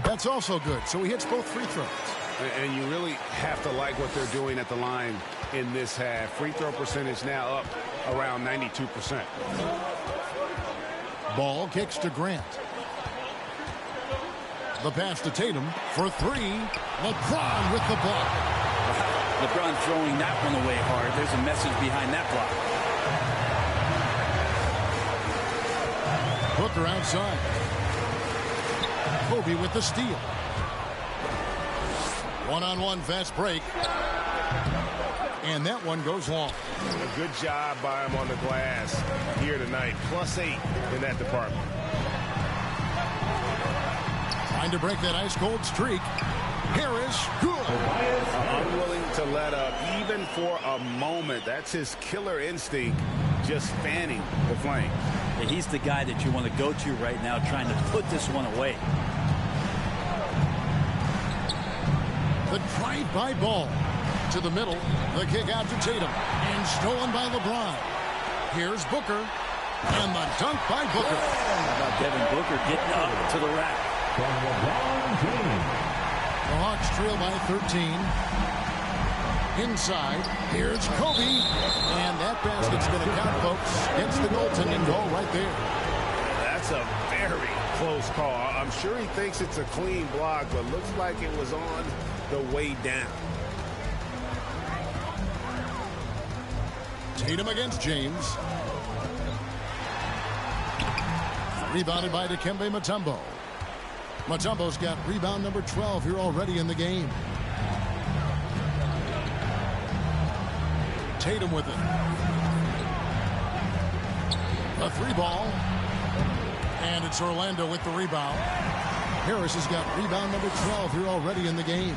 That's also good, so he hits both free throws. And you really have to like what they're doing at the line in this half. Free throw percentage now up around 92%. Ball kicks to Grant. The pass to Tatum for 3. LeBron with the block. LeBron throwing that one away hard. There's a message behind that block. Booker outside. Kobe with the steal. One-on-one fast break. And that one goes long. A good job by him on the glass here tonight. +8 in that department. Trying to break that ice-cold streak. Harris, good. Unwilling to let up, even for a moment. That's his killer instinct, just fanning the flame. Yeah, he's the guy that you want to go to right now, trying to put this one away. The drive-by Ball to the middle. The kick out to Tatum. And stolen by LeBron. Here's Booker. And the dunk by Booker. How about Devin Booker getting up to the rack? The Hawks trail by 13. Inside. Here's Kobe. And that basket's going to count, folks. Gets the goaltending goal right there. That's a very close call. I'm sure he thinks it's a clean block, but looks like it was on the way down. Tatum against James. Rebounded by Dikembe Mutombo. Mutombo's got rebound number 12 here already in the game. Tatum with it. A 3-ball. And it's Orlando with the rebound. Harris has got rebound number 12 here already in the game.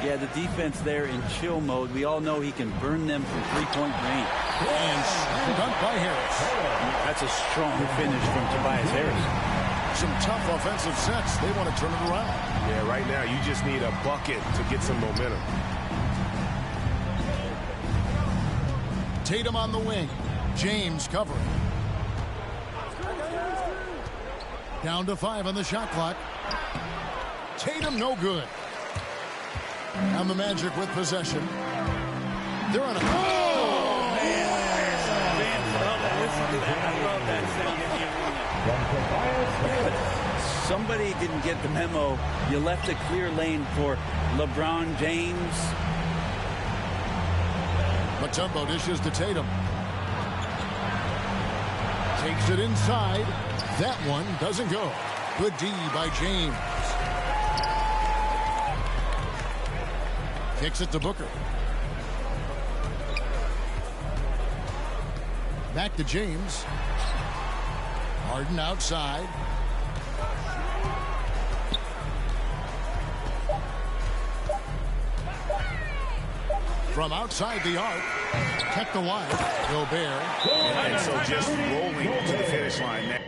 Yeah, the defense there in chill mode. We all know he can burn them from three-point range. And slam dunk by Harris. That's a strong finish from Tobias Harris. Some tough offensive sets. They want to turn it around. Yeah, right now you just need a bucket to get some momentum. Tatum on the wing. James covering. Down to 5 on the shot clock. Tatum no good. And the Magic with possession. They're on a... Oh, man. Listen to that. I love that sound. Somebody didn't get the memo. You left a clear lane for LeBron James. Mutombo dishes to Tatum. Takes it inside. That one doesn't go. Good D by James. Kicks it to Booker. Back to James. Harden outside. From outside the arc. Kept alive. Gobert. And so just rolling to the finish line.